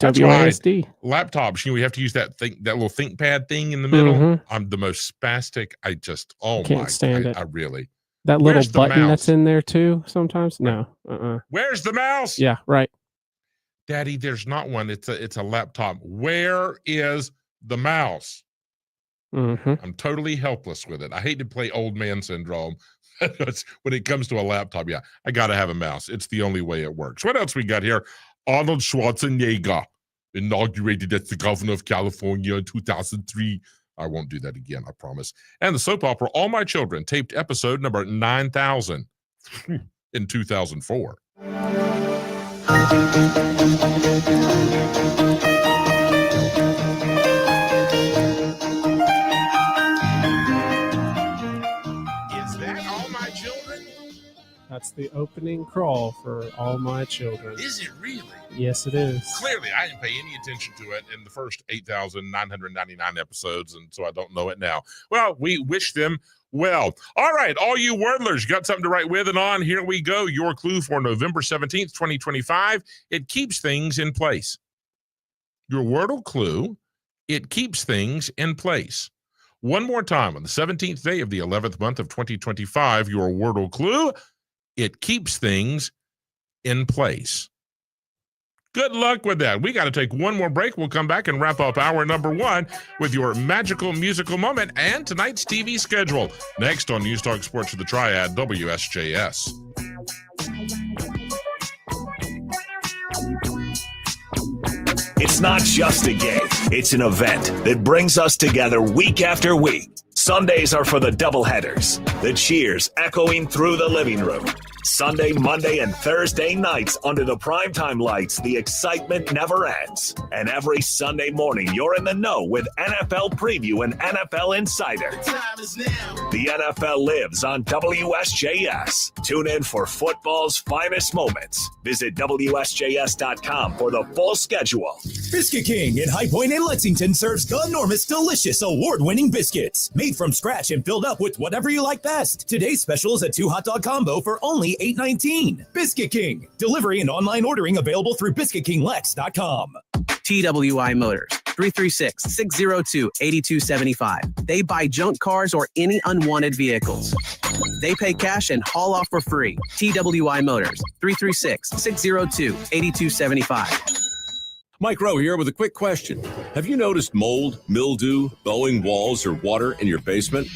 That's WASD. why laptops, we have to use that little ThinkPad thing in the middle. I'm the most spastic. I just, Can't stand it. I really. That little Where's the button mouse? that's in there too sometimes? No. Where's the mouse? Yeah, right. Daddy, there's not one. It's a laptop. Where is the mouse? I'm totally helpless with it. I hate to play old man syndrome. When it comes to a laptop, yeah, I got to have a mouse. It's the only way it works. What else we got here? Arnold Schwarzenegger inaugurated as the governor of California in 2003. I won't do that again, I promise. And the soap opera All My Children taped episode number 9,000 in 2004. Is that All My Children? That's the opening crawl for All My Children. Is it really? Yes, it is. Clearly, I didn't pay any attention to it in the first 8,999 episodes, and so I don't know it now. Well, we wish them well. All right, all you wordlers, got something to write with and on. Here we go. Your clue for November 17th, 2025. It keeps things in place. Your Wordle clue, it keeps things in place. One more time, on the 17th day of the 11th month of 2025, your Wordle clue, it keeps things in place. Good luck with that. We got to take one more break. We'll come back and wrap up hour number 1 with your magical musical moment and tonight's TV schedule. Next on News Talk Sports for the Triad, WSJS. It's not just a game. It's an event that brings us together week after week. Sundays are for the doubleheaders, the cheers echoing through the living room. Sunday, Monday, and Thursday nights under the primetime lights, the excitement never ends. And every Sunday morning, you're in the know with NFL Preview and NFL Insider. The NFL lives on WSJS. Tune in for football's finest moments. Visit WSJS.com for the full schedule. Biscuit King in High Point and Lexington serves enormous, delicious, award-winning biscuits. Made from scratch and filled up with whatever you like best. Today's special is a 2 hot dog combo for only $8.19. Biscuit King. Delivery and online ordering available through BiscuitKingLex.com. TWI Motors, 336-602-8275. They buy junk cars or any unwanted vehicles. They pay cash and haul off for free. TWI Motors, 336-602-8275. Mike Rowe here with a quick question. Have you noticed mold, mildew, bowing walls, or water in your basement?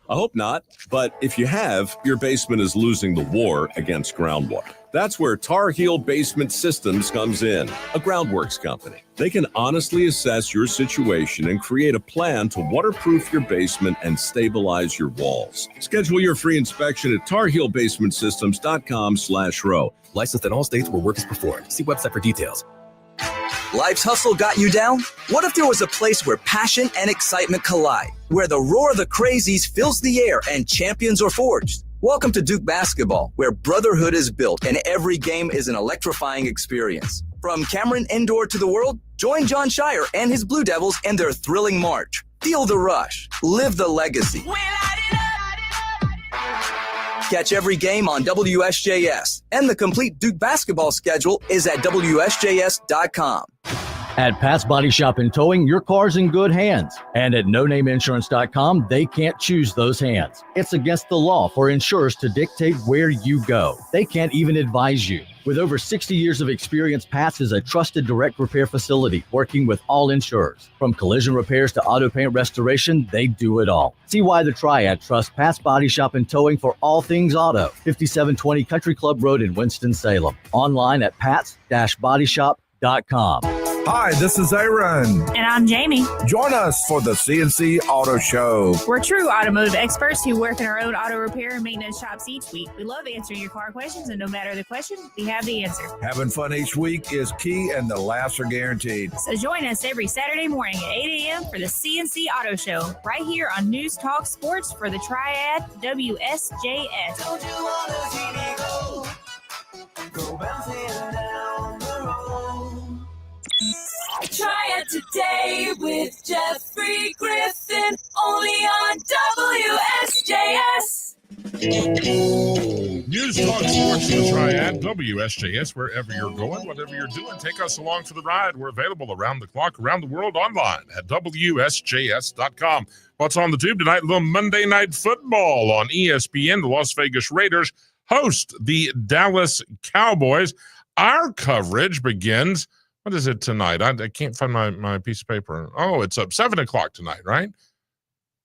I hope not, but if you have, your basement is losing the war against groundwater. That's where Tar Heel Basement Systems comes in, a groundworks company. They can honestly assess your situation and create a plan to waterproof your basement and stabilize your walls. Schedule your free inspection at tarheelbasementsystems.com/row. Licensed in all states where work is performed. See website for details. Life's hustle got you down? What if there was a place where passion and excitement collide, where the roar of the crazies fills the air and champions are forged? Welcome to Duke Basketball, where brotherhood is built and every game is an electrifying experience. From Cameron Indoor to the World, join John Shire and his Blue Devils in their thrilling march. Feel the rush. Live the legacy. Catch every game on WSJS, and the complete Duke basketball schedule is at WSJS.com. At Pat's Body Shop and Towing, your car's in good hands. And at NoNameInsurance.com, they can't choose those hands. It's against the law for insurers to dictate where you go. They can't even advise you. With over 60 years of experience, Pat's is a trusted direct repair facility working with all insurers. From collision repairs to auto paint restoration, they do it all. See why the Triad trusts Pat's Body Shop and Towing for all things auto. 5720 Country Club Road in Winston-Salem. Online at pats-bodyshop.com. Hi, this is Aaron. And I'm Jamie. Join us for the CNC Auto Show. We're true automotive experts who work in our own auto repair and maintenance shops each week. We love answering your car questions, and no matter the question, we have the answer. Having fun each week is key, and the laughs are guaranteed. So join us every Saturday morning at 8 a.m. for the CNC Auto Show, right here on News Talk Sports for the Triad WSJS. Don't you wanna see me go? Go bouncing down the road. Triad Tday with Jeffrey Griffin, only on WSJS. News Talk Sports for the Triad, WSJS, wherever you're going, whatever you're doing, take us along for the ride. We're available around the clock, around the world, online at WSJS.com. What's on the tube tonight? The Monday Night Football on ESPN. The Las Vegas Raiders host the Dallas Cowboys. Our coverage begins, what is it tonight? I can't find my piece of paper. Oh, it's up 7 o'clock tonight, right?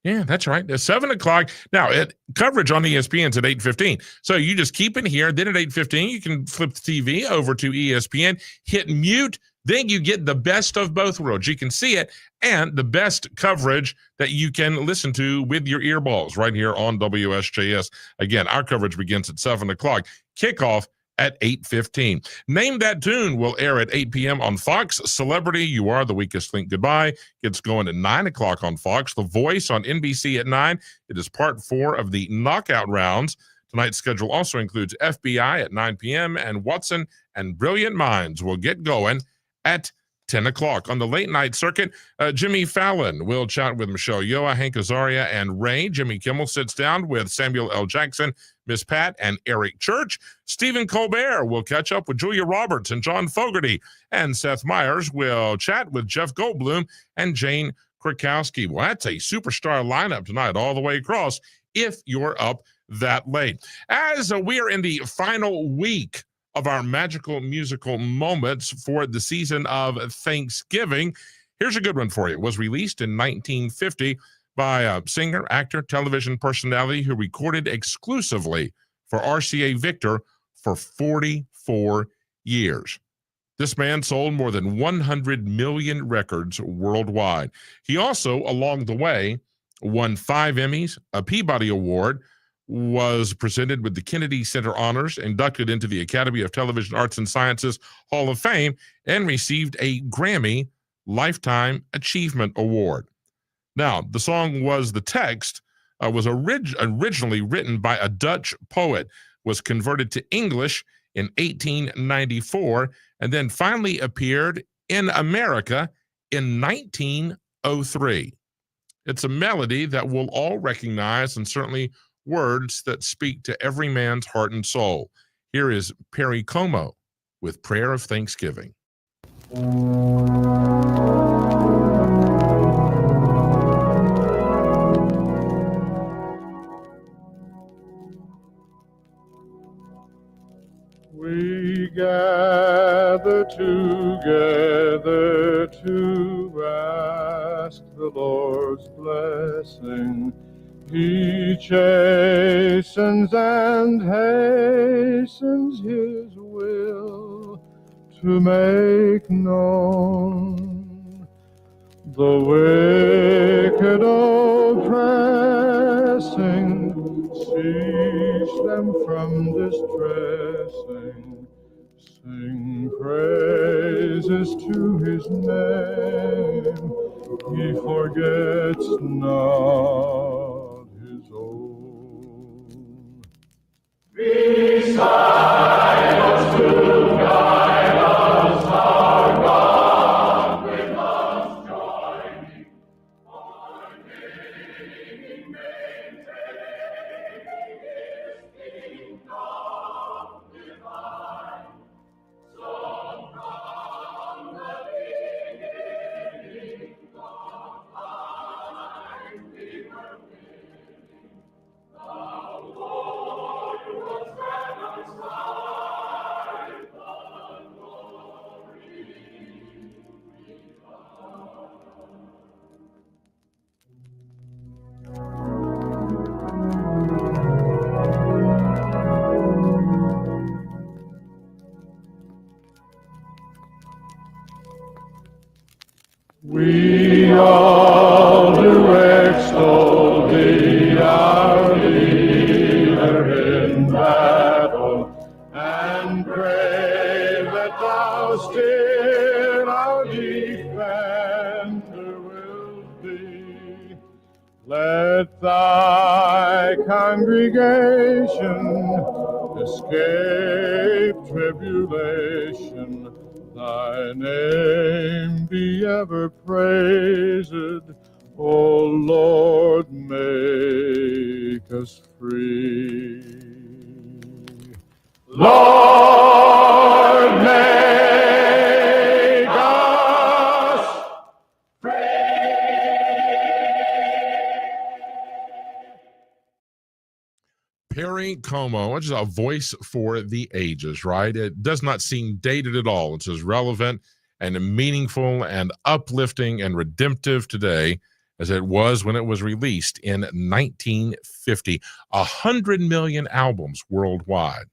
Yeah, that's right. It's 7 o'clock. Now, coverage on ESPN's at 8:15. So you just keep it here. Then at 8:15, you can flip the TV over to ESPN, hit mute. Then you get the best of both worlds. You can see it and the best coverage that you can listen to with your earballs right here on WSJS. Again, our coverage begins at 7 o'clock. Kickoff at 8:15. Name That Tune will air at 8 p.m. on Fox. Celebrity, You Are the Weakest Link Goodbye gets going at 9 o'clock on Fox. The Voice on NBC at 9. It is part 4 of the knockout rounds. Tonight's schedule also includes FBI at 9 p.m. and Watson and Brilliant Minds will get going at 10 o'clock. On the late night circuit, Jimmy Fallon will chat with Michelle Yeoh, Hank Azaria, and Ray. Jimmy Kimmel sits down with Samuel L. Jackson, Miss Pat, and Eric Church. Stephen Colbert will catch up with Julia Roberts and John Fogerty. And Seth Meyers will chat with Jeff Goldblum and Jane Krakowski. Well, that's a superstar lineup tonight all the way across if you're up that late. As we are in the final week of our magical musical moments for the season of Thanksgiving, here's a good one for you. It was released in 1950 by a singer, actor, television personality who recorded exclusively for RCA Victor for 44 years. This man sold more than 100 million records worldwide. He also, along the way, won 5 Emmys, a Peabody Award, was presented with the Kennedy Center Honors, inducted into the Academy of Television Arts and Sciences Hall of Fame, and received a Grammy Lifetime Achievement Award. Now, the song was originally written by a Dutch poet, was converted to English in 1894, and then finally appeared in America in 1903. It's a melody that we'll all recognize, and certainly words that speak to every man's heart and soul. Here is Perry Como with Prayer of Thanksgiving. We gather together to ask the Lord's blessing. He chastens and hastens his will to make known. The wicked oppressing, cease them from distressing. Sing praises to his name, he forgets not. Beside us to guide us, our God, we must join in our King, maintaining his kingdom divine. So from the beginning of time we were winning. The Lord was at our side. all do extol thee, our leader in battle, and pray that thou still our defender will be. Let thy congregation escape tribulation. Thy name be ever praised. O Lord, make us free. Lord, make us Perry Como, which is a voice for the ages, right? It does not seem dated at all. It's as relevant and meaningful and uplifting and redemptive today as it was when it was released in 1950. 100 million albums worldwide.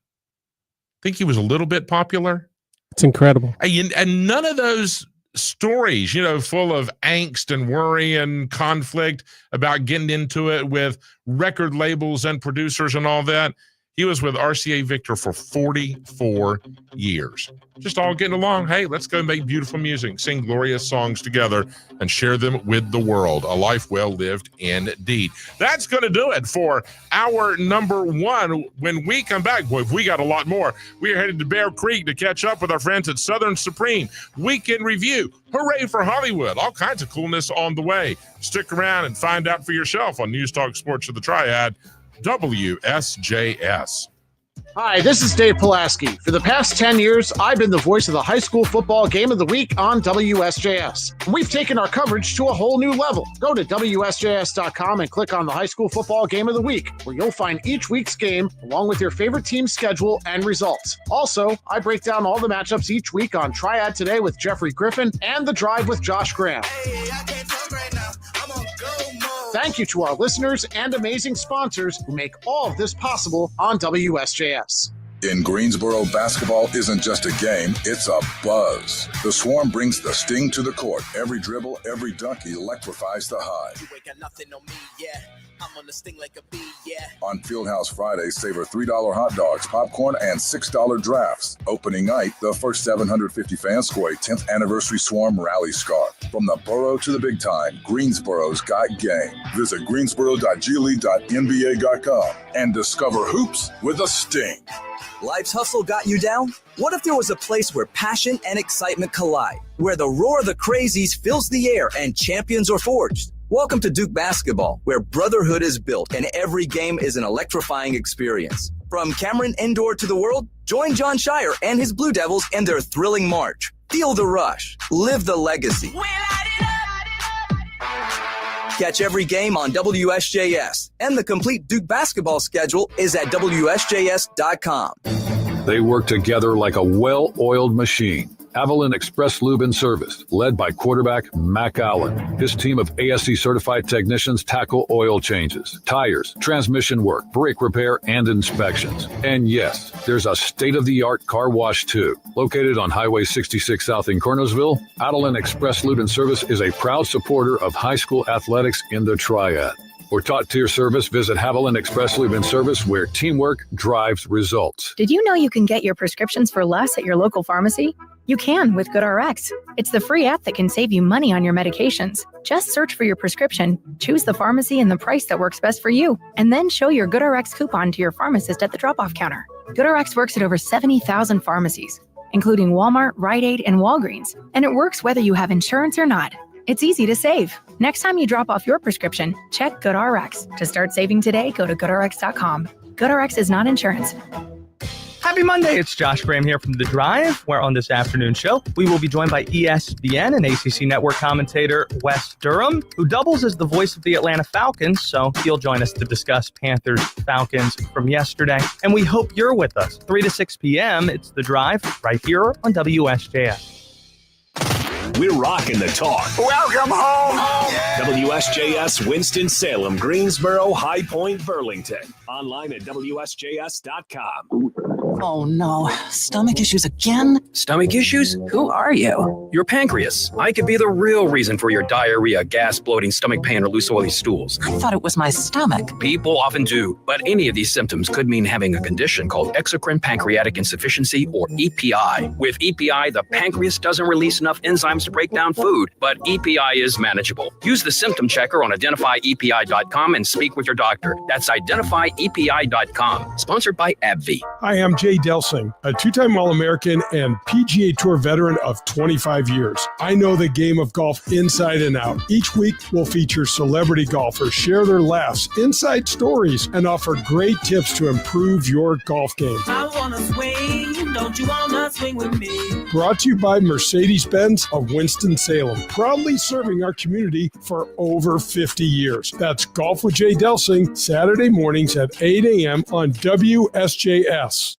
Think he was a little bit popular? It's incredible. And none of those stories, full of angst and worry and conflict about getting into it with record labels and producers and all that. He was with RCA Victor for 44 years. Just all getting along. Hey, let's go make beautiful music, sing glorious songs together, and share them with the world. A life well lived indeed. That's going to do it for our number one. When we come back, boy, we got a lot more. We are headed to Bear Creek to catch up with our friends at Southern Supreme. Weekend review. Hooray for Hollywood. All kinds of coolness on the way. Stick around and find out for yourself on News Talk Sports of the Triad, WSJS. Hi, this is Dave Pulaski. For the past 10 years, I've been the voice of the high school football game of the week on WSJS. We've taken our coverage to a whole new level. Go to WSJS.com and click on the high school football game of the week, where you'll find each week's game along with your favorite team's schedule and results. Also, I break down all the matchups each week on Triad Tday with Jeffrey Griffin and The Drive with Josh Graham. Thank you to our listeners and amazing sponsors who make all of this possible on WSJS. In Greensboro, basketball isn't just a game, it's a buzz. The Swarm brings the sting to the court. Every dribble, every dunk electrifies the Hive. You ain't got nothing on me, yeah. I'm on the sting like a bee, yeah. On Fieldhouse Fridays, savor $3 hot dogs, popcorn, and $6 drafts. Opening night, the first 750 fans score a 10th anniversary Swarm rally scarf. From the borough to the big time, Greensboro's got game. Visit greensboro.gleague.nba.com and discover hoops with a sting. Life's hustle got you down? What if there was a place where passion and excitement collide, where the roar of the crazies fills the air and champions are forged? Welcome to Duke Basketball, where brotherhood is built and every game is an electrifying experience. From Cameron Indoor to the World, join John Shire and his Blue Devils in their thrilling march. Feel the rush. Live the legacy. Catch every game on WSJS, and the complete Duke basketball schedule is at WSJS.com. They work together like a well-oiled machine. Avalon Express Lube and Service, led by quarterback Mac Allen. His team of ASE-certified technicians tackle oil changes, tires, transmission work, brake repair, and inspections. And yes, there's a state-of-the-art car wash, too. Located on Highway 66 South in Kernersville, Avalon Express Lube and Service is a proud supporter of high school athletics in the Triad. For top-tier service, visit Haviland Express Lube and Service, where teamwork drives results. Did you know you can get your prescriptions for less at your local pharmacy? You can with GoodRx. It's the free app that can save you money on your medications. Just search for your prescription, choose the pharmacy and the price that works best for you, and then show your GoodRx coupon to your pharmacist at the drop-off counter. GoodRx works at over 70,000 pharmacies, including Walmart, Rite Aid, and Walgreens, and it works whether you have insurance or not. It's easy to save. Next time you drop off your prescription, check GoodRx. To start saving today, go to GoodRx.com. GoodRx is not insurance. Happy Monday. It's Josh Graham here from The Drive, where on this afternoon show, we will be joined by ESPN and ACC Network commentator Wes Durham, who doubles as the voice of the Atlanta Falcons, so he'll join us to discuss Panthers-Falcons from yesterday. And we hope you're with us. 3 to 6 p.m., it's The Drive, right here on WSJS. We're rocking the talk. Welcome home. WSJS Winston-Salem, Greensboro, High Point, Burlington. Online at WSJS.com. Oh no, stomach issues again? Stomach issues? Who are you? Your pancreas. I could be the real reason for your diarrhea, gas, bloating, stomach pain, or loose oily stools. I thought it was my stomach. People often do, but any of these symptoms could mean having a condition called exocrine pancreatic insufficiency, or EPI. With EPI, the pancreas doesn't release enough enzymes to break down food, but EPI is manageable. Use the symptom checker on identifyepi.com and speak with your doctor. That's identifyepi.com. Sponsored by AbbVie. Hi, I'm Jay Delsing, a two-time All-American and PGA Tour veteran of 25 years. I know the game of golf inside and out. Each week, we'll feature celebrity golfers, share their laughs, inside stories, and offer great tips to improve your golf game. I wanna swing, don't you wanna swing with me? Brought to you by Mercedes-Benz of Winston-Salem, proudly serving our community for over 50 years. That's Golf with Jay Delsing, Saturday mornings at 8 a.m. on WSJS.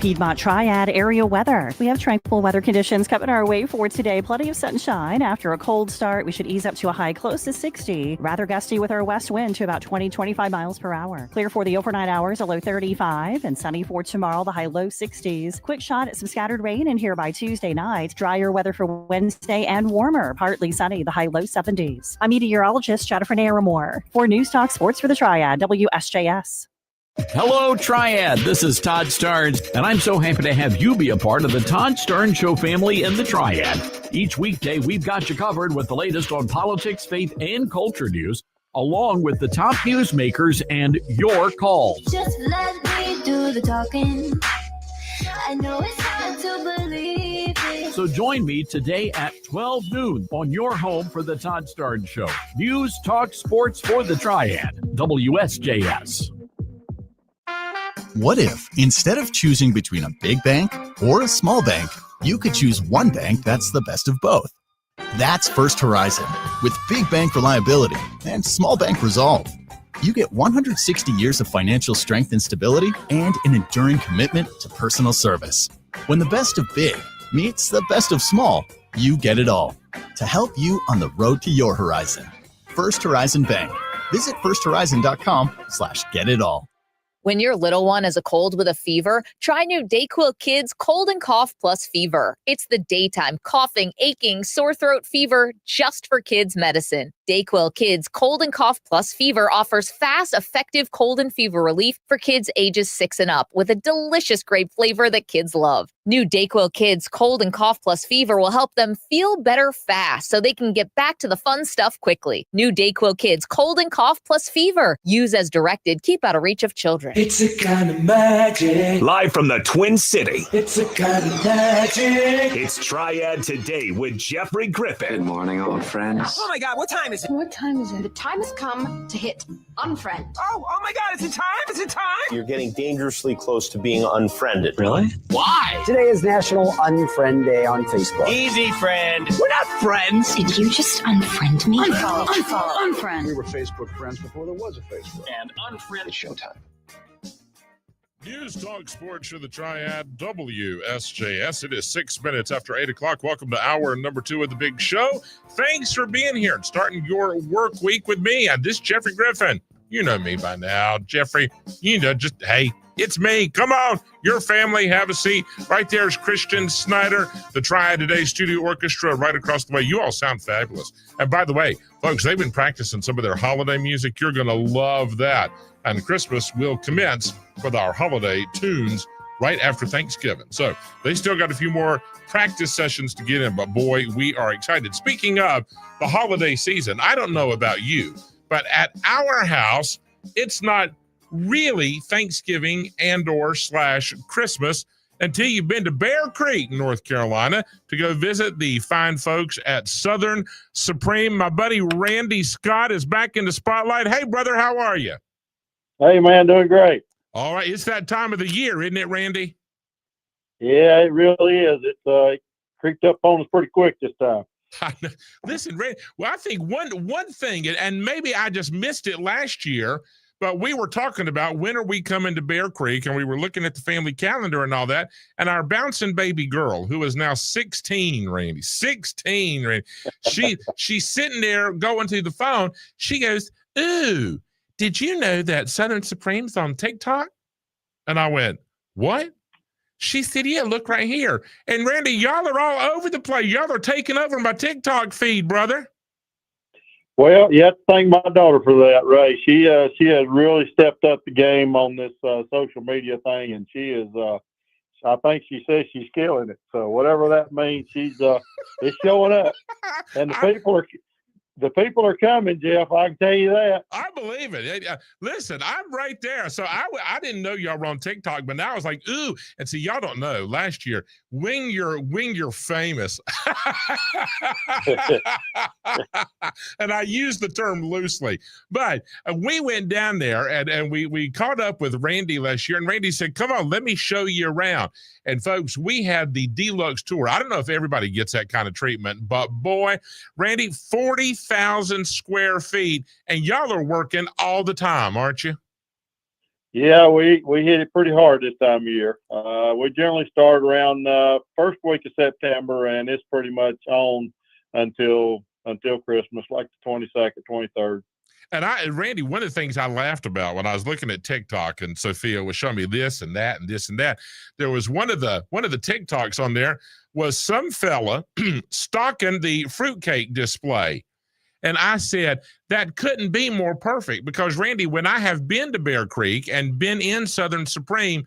Piedmont Triad area weather. We have tranquil weather conditions coming our way for today. Plenty of sunshine. After a cold start, we should ease up to a high close to 60. Rather gusty with our west wind to about 20-25 miles per hour. Clear for the overnight hours, a low 35. And sunny for tomorrow, the high low 60s. Quick shot at some scattered rain in here by Tuesday night. Drier weather for Wednesday and warmer. Partly sunny, the high low 70s. I'm meteorologist Jennifer Naramore for News Talk Sports for the Triad, WSJS. Hello, Triad. This is Todd Starnes, and I'm so happy to have you be a part of the Todd Starnes Show family in the Triad. Each weekday, we've got you covered with the latest on politics, faith, and culture news, along with the top newsmakers and your calls. Just let me do the talking. I know it's hard to believe it. So join me today at 12 noon on your home for the Todd Starnes Show. News, talk, sports for the Triad. WSJS. What if, instead of choosing between a big bank or a small bank, you could choose one bank that's the best of both? That's First Horizon, with big bank reliability and small bank resolve. You get 160 years of financial strength and stability and an enduring commitment to personal service. When the best of big meets the best of small, you get it all. To help you on the road to your horizon. First Horizon Bank. Visit firsthorizon.com/getitall. When your little one has a cold with a fever, try new DayQuil Kids Cold and Cough Plus Fever. It's the daytime coughing, aching, sore throat fever just for kids medicine. DayQuil Kids Cold and Cough Plus Fever offers fast, effective cold and fever relief for kids ages 6 and up with a delicious grape flavor that kids love. New DayQuil Kids Cold and Cough Plus Fever will help them feel better fast so they can get back to the fun stuff quickly. New DayQuil Kids Cold and Cough Plus Fever. Use as directed. Keep out of reach of children. It's a kind of magic. Live from the Twin City, It's a kind of magic. it's Triad Today with Jeffrey Griffin. Good morning, old friends. Oh my God, what time is it? What time is it? The time has come to hit unfriend. Oh my God, is it time? Is it time? You're getting dangerously close to being unfriended. Really? Why? Today is National Unfriend Day on Facebook. Easy, friend. We're not friends. Did you just unfriend me? Unfollow, unfollow, unfriend. We were Facebook friends before there was a Facebook. And unfriend. It's showtime. News Talk Sports for the Triad WSJS. It is 6 minutes after 8 o'clock. Welcome to hour number 2 of the big show. Thanks for being here and starting your work week with me. And this Jeffrey Griffin. You know me by now, Jeffrey. You know, just, hey, it's me. Come on. Your family, have a seat. Right there is Christian Snyder, the Triad Tday Studio Orchestra right across the way. You all sound fabulous. And by the way, folks, they've been practicing some of their holiday music. You're going to love that. And Christmas will commence with our holiday tunes right after Thanksgiving. So they still got a few more practice sessions to get in, but boy, we are excited. Speaking of the holiday season, I don't know about you, but at our house, it's not really Thanksgiving and/or / Christmas until you've been to Bear Creek, North Carolina, to go visit the fine folks at Southern Supreme. My buddy Randy Scott is back in the spotlight. Hey, brother, how are you? Hey, man, doing great. All right, it's that time of the year, isn't it, Randy? Yeah, it really is. It creeped up on us pretty quick this time. Listen, Randy, well, I think one thing, and maybe I just missed it last year, but we were talking about when are we coming to Bear Creek, and we were looking at the family calendar and all that, and our bouncing baby girl, who is now 16, Randy, 16, Randy, she's sitting there going to the phone. She goes, ooh, did you know that Southern Supreme's on TikTok? And I went, what? She said, yeah, look right here. And Randy, y'all are all over the place. Y'all are taking over my TikTok feed, brother. Well, you have to thank my daughter for that, Ray. She has really stepped up the game on this social media thing, and she is. I think she says she's killing it. So whatever that means, she's it's showing up, and the people are coming, Jeff. I can tell you that. I believe it. Listen, I'm right there. So I didn't know y'all were on TikTok, but now I was like, ooh. And see, y'all don't know. Last year, when you're famous, and I use the term loosely, but we went down there and we caught up with Randy last year, and Randy said, come on, let me show you around. And folks, we had the deluxe tour. I don't know if everybody gets that kind of treatment, but boy, Randy, 40,000 square feet, and y'all are working all the time, aren't you? Yeah, we hit it pretty hard this time of year. We generally start around first week of September, and it's pretty much on until Christmas, like the 22nd, 23rd. And Randy, one of the things I laughed about when I was looking at TikTok, and Sophia was showing me this and that and this and that, there was one of the TikToks on there was some fella stalking the fruitcake display. And I said, that couldn't be more perfect because, Randy, when I have been to Bear Creek and been in Southern Supreme,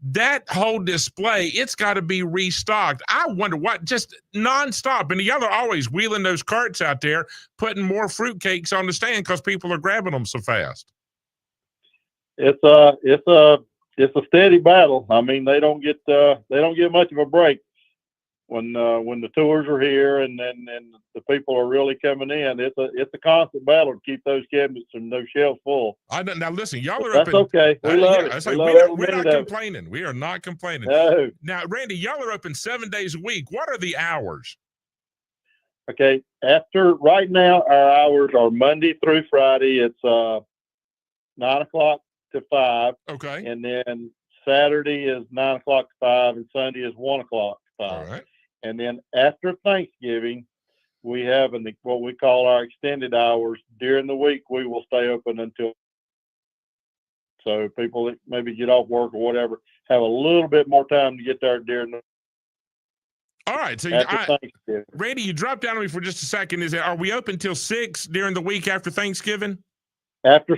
that whole display, it's got to be restocked. I wonder what, just nonstop. And y'all are always wheeling those carts out there, putting more fruitcakes on the stand because people are grabbing them so fast. It's a steady battle. I mean, they don't get much of a break. when the tours are here and the people are really coming in. It's a constant battle to keep those cabinets and those shelves full. Now listen, y'all are That's open. okay. We love it. We love every we're minute not of it. complaining. We are not complaining. No. Now, Randy, y'all are open 7 days a week. What are the hours? Okay. Right now, our hours are Monday through Friday. It's 9 o'clock to 5. Okay. And then Saturday is 9 o'clock to 5, and Sunday is 1 o'clock to 5. All right. And then after Thanksgiving, we have what we call our extended hours. During the week, we will stay open until, so people that maybe get off work or whatever have a little bit more time to get there during the. All right. So, Randy, you dropped down on me for just a second. Are we open till 6 during the week after Thanksgiving? After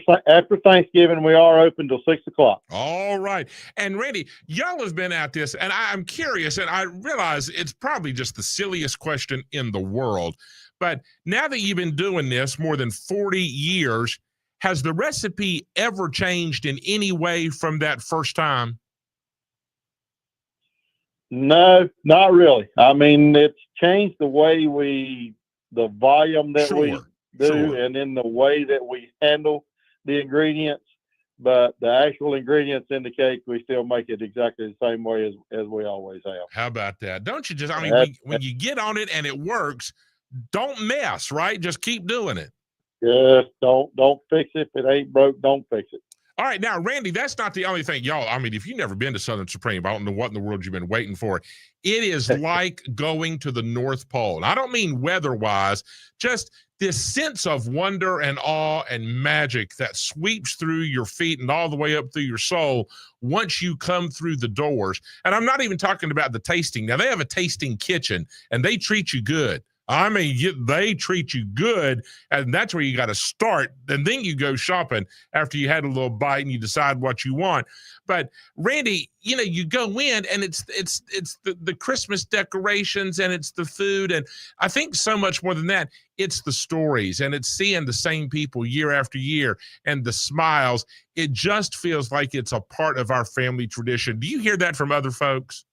Thanksgiving, we are open till 6 o'clock. All right. And Randy, y'all have been at this, and I'm curious, and I realize it's probably just the silliest question in the world. But now that you've been doing this more than 40 years, has the recipe ever changed in any way from that first time? No, not really. I mean, it's changed the way the volume that we do, and in the way that we handle the ingredients, but the actual ingredients in the cake, we still make it exactly the same way as we always have. How about that? Don't you just, I mean, when you get on it and it works, don't mess, right? Just keep doing it. Just don't fix it. If it ain't broke, don't fix it. All right, now, Randy, that's not the only thing. Y'all, I mean, if you've never been to Southern Supreme, I don't know what in the world you've been waiting for. It is like going to the North Pole. And I don't mean weather-wise, just this sense of wonder and awe and magic that sweeps through your feet and all the way up through your soul once you come through the doors. And I'm not even talking about the tasting. Now, they have a tasting kitchen, and they treat you good. I mean, they treat you good, and that's where you got to start. And then you go shopping after you had a little bite and you decide what you want. But Randy, you go in and it's the Christmas decorations and it's the food. And I think so much more than that, it's the stories and it's seeing the same people year after year and the smiles. It just feels like it's a part of our family tradition. Do you hear that from other folks?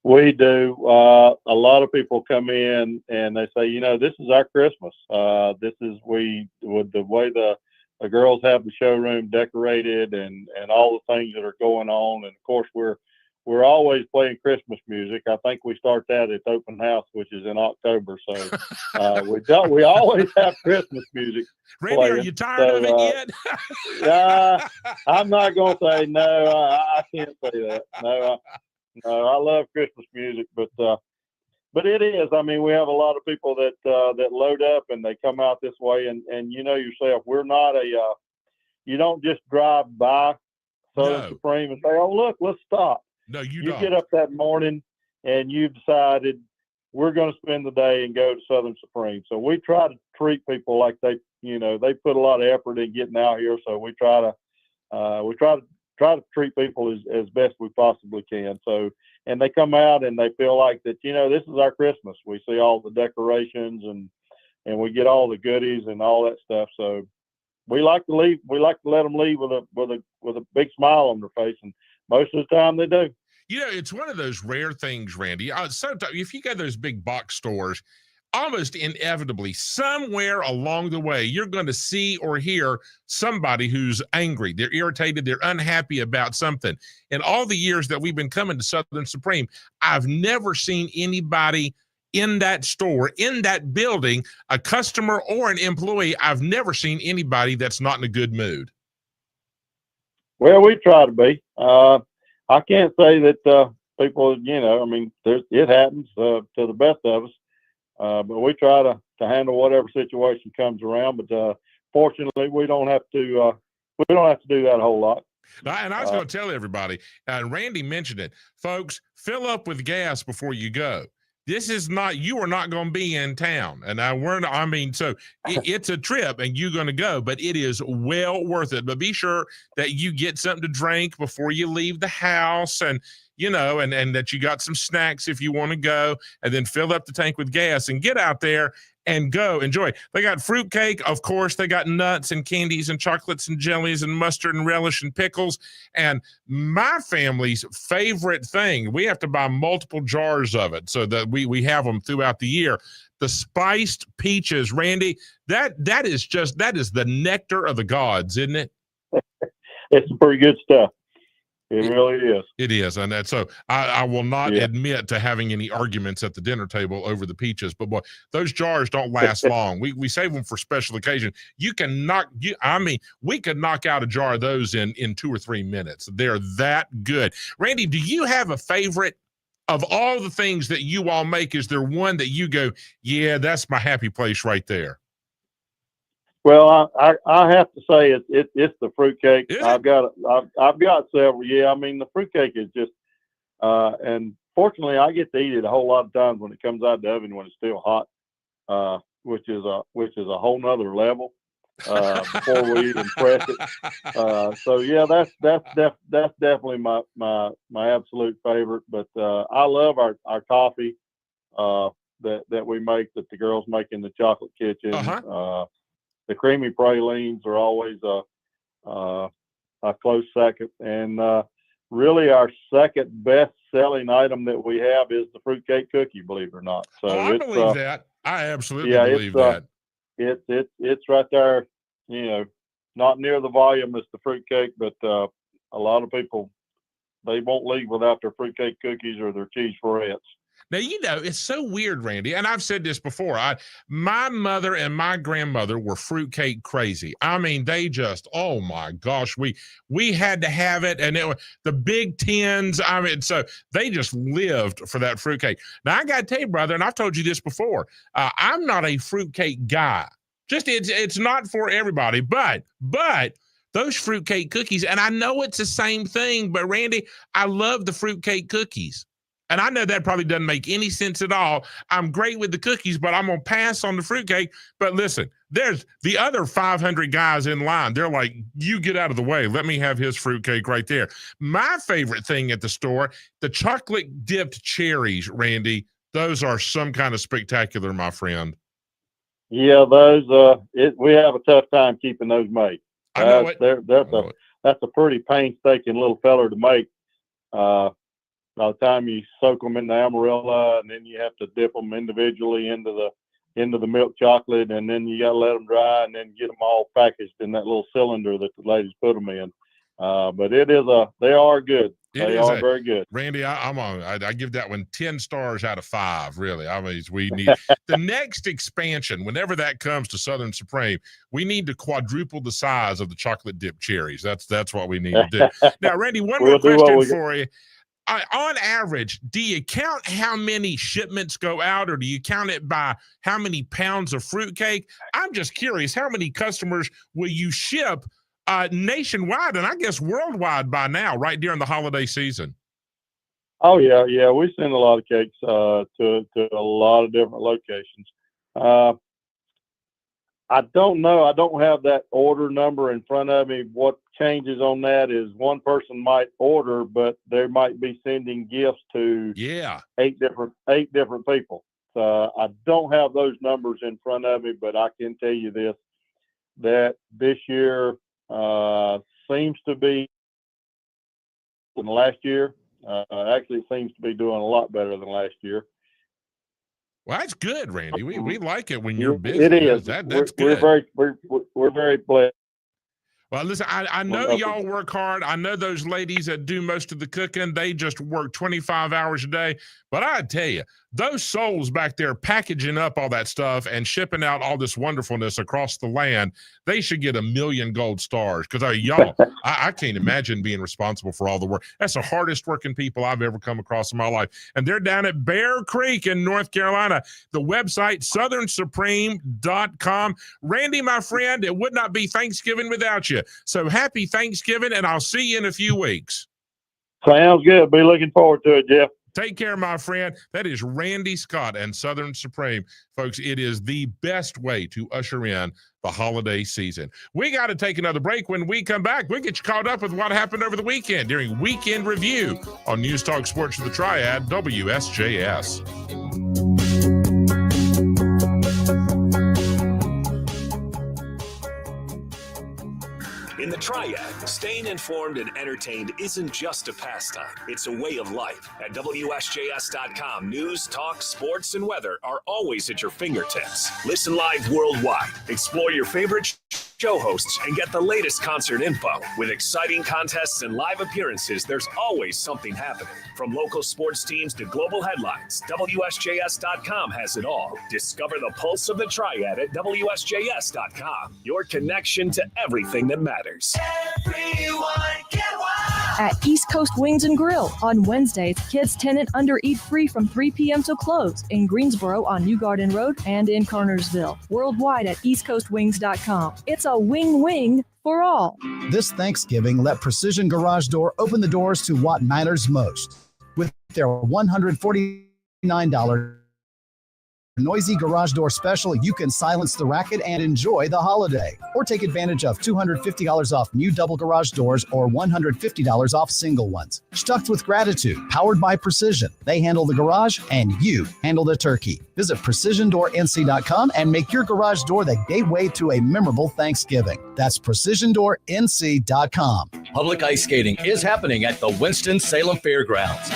We do. A lot of people come in and they say, this is our Christmas. This is with the way the girls have the showroom decorated and all the things that are going on. And of course, we're always playing Christmas music. I think we start that at the open house, which is in October. So we always have Christmas music. Randy, playing. are you tired of it yet? I'm not going to say no. I can't say that. No, I love Christmas music, but it is. I mean, we have a lot of people that load up and they come out this way, and you know yourself, we're not you don't just drive by Southern Supreme and say, "Oh, look, let's stop." No, you don't. You get up that morning and you've decided we're going to spend the day and go to Southern Supreme. So we try to treat people like they put a lot of effort in getting out here. So we try to treat people as best we possibly can. So, and they come out and they feel like that, this is our Christmas. We see all the decorations and we get all the goodies and all that stuff. So we like to let them leave with a big smile on their face. And most of the time they do. It's one of those rare things, Randy. Sometimes if you go to those big box stores, almost inevitably, somewhere along the way, you're going to see or hear somebody who's angry. They're irritated. They're unhappy about something. In all the years that we've been coming to Southern Supreme, I've never seen anybody in that store, in that building, a customer or an employee, I've never seen anybody that's not in a good mood. Well, we try to be. I can't say that people, it happens to the best of us. But we try to handle whatever situation comes around. But fortunately, we don't have to do that a whole lot. And I was going to tell everybody, and Randy mentioned it, folks, fill up with gas before you go. This is not, you are not going to be in town. And it's a trip and you're going to go, but it is well worth it. But be sure that you get something to drink before you leave the house and that you got some snacks if you want to go, and then fill up the tank with gas and get out there and go enjoy. They got fruitcake, of course. They got nuts and candies and chocolates and jellies and mustard and relish and pickles. And my family's favorite thing, we have to buy multiple jars of it so that we have them throughout the year. The spiced peaches, Randy, that is the nectar of the gods, isn't it? It's pretty good stuff. It really is. It is. And that, so I will not admit to having any arguments at the dinner table over the peaches, but boy, those jars don't last long. We save them for special occasion. We could knock out a jar of those in 2 or 3 minutes. They're that good. Randy, do you have a favorite of all the things that you all make? Is there one that you go, yeah, that's my happy place right there? Well, I have to say it's the fruitcake. I've got several. Yeah, I mean the fruitcake is just, and fortunately I get to eat it a whole lot of times when it comes out of the oven when it's still hot, which is a whole nother level before we even press it. So yeah, that's definitely my absolute favorite. But I love our coffee that we make, that the girls make in the chocolate kitchen. The creamy pralines are always a close second. And really our second best selling item that we have is the fruitcake cookie, believe it or not. So I believe that. I absolutely believe that. It's right there, you know, not near the volume as the fruitcake, but a lot of people, they won't leave without their fruitcake cookies or their cheese florets. Now, you know, it's so weird, Randy, and I've said this before. My mother and my grandmother were fruitcake crazy. I mean, they just, oh my gosh, we had to have it, and it was the big tins. I mean, so they just lived for that fruitcake. Now, I got to tell you, brother, and I've told you this before, I'm not a fruitcake guy. Just it's not for everybody, but those fruitcake cookies, and I know it's the same thing, but Randy, I love the fruitcake cookies. And I know that probably doesn't make any sense at all. I'm great with the cookies, but I'm going to pass on the fruitcake. But listen, there's the other 500 guys in line. They're like, you get out of the way. Let me have his fruitcake right there. My favorite thing at the store, the chocolate dipped cherries, Randy. Those are some kind of spectacular, my friend. Yeah, those, we have a tough time keeping those made. I know it. That's a pretty painstaking little feller to make. By the time you soak them in the Amarilla, and then you have to dip them individually into the milk chocolate, and then you got to let them dry, and then get them all packaged in that little cylinder that the ladies put them in. But they are good. They are very good. Randy, I give that one 10 stars out of 5, really. I mean, we need the next expansion, whenever that comes to Southern Supreme, we need to quadruple the size of the chocolate dip cherries. That's what we need to do. Now, Randy, one more question for you. On average, do you count how many shipments go out, or do you count it by how many pounds of fruitcake? I'm just curious, how many customers will you ship nationwide, and I guess worldwide by now, right during the holiday season? Oh, yeah. We send a lot of cakes to a lot of different locations. I don't know. I don't have that order number in front of me. What changes on that is one person might order, but they might be sending gifts to 8 different people. I don't have those numbers in front of me, but I can tell you that this year seems to be than last year. Actually, it seems to be doing a lot better than last year. Well, that's good, Randy. We like it when you're busy. It is. That's good. We're very blessed. Well, listen, I know y'all work hard. I know those ladies that do most of the cooking, they just work 25 hours a day. But I tell you, those souls back there packaging up all that stuff and shipping out all this wonderfulness across the land, they should get 1 million gold stars. Because y'all, I can't imagine being responsible for all the work. That's the hardest working people I've ever come across in my life. And they're down at Bear Creek in North Carolina. The website, southernsupreme.com. Randy, my friend, it would not be Thanksgiving without you. So happy Thanksgiving, and I'll see you in a few weeks. Sounds good. Be looking forward to it, Jeff. Take care, my friend. That is Randy Scott and Southern Supreme. Folks, it is the best way to usher in the holiday season. We got to take another break. When we come back, we'll get you caught up with what happened over the weekend during Weekend Review on News Talk Sports of the Triad, WSJS. In the Triad, staying informed and entertained isn't just a pastime, it's a way of life. At WSJS.com, news, talk, sports, and weather are always at your fingertips. Listen live worldwide. Explore your favorite show hosts and get the latest concert info. With exciting contests and live appearances, there's always something happening. From local sports teams to global headlines, WSJS.com has it all. Discover the pulse of the Triad at WSJS.com. Your connection to everything that matters. Everyone get wild! At East Coast Wings and Grill on Wednesdays, kids 10 and under eat free from 3 p.m. till close in Greensboro on New Garden Road and in Carnersville. Worldwide at eastcoastwings.com. It's a wing-wing for all. This Thanksgiving, let Precision Garage Door open the doors to what matters most. With their $149 noisy garage door special, you can silence the racket and enjoy the holiday. Or take advantage of $250 off new double garage doors or $150 off single ones. Stuffed with gratitude, powered by Precision. They handle the garage and you handle the turkey. Visit PrecisionDoorNC.com and make your garage door the gateway to a memorable Thanksgiving. That's PrecisionDoorNC.com. Public ice skating is happening at the Winston-Salem Fairgrounds.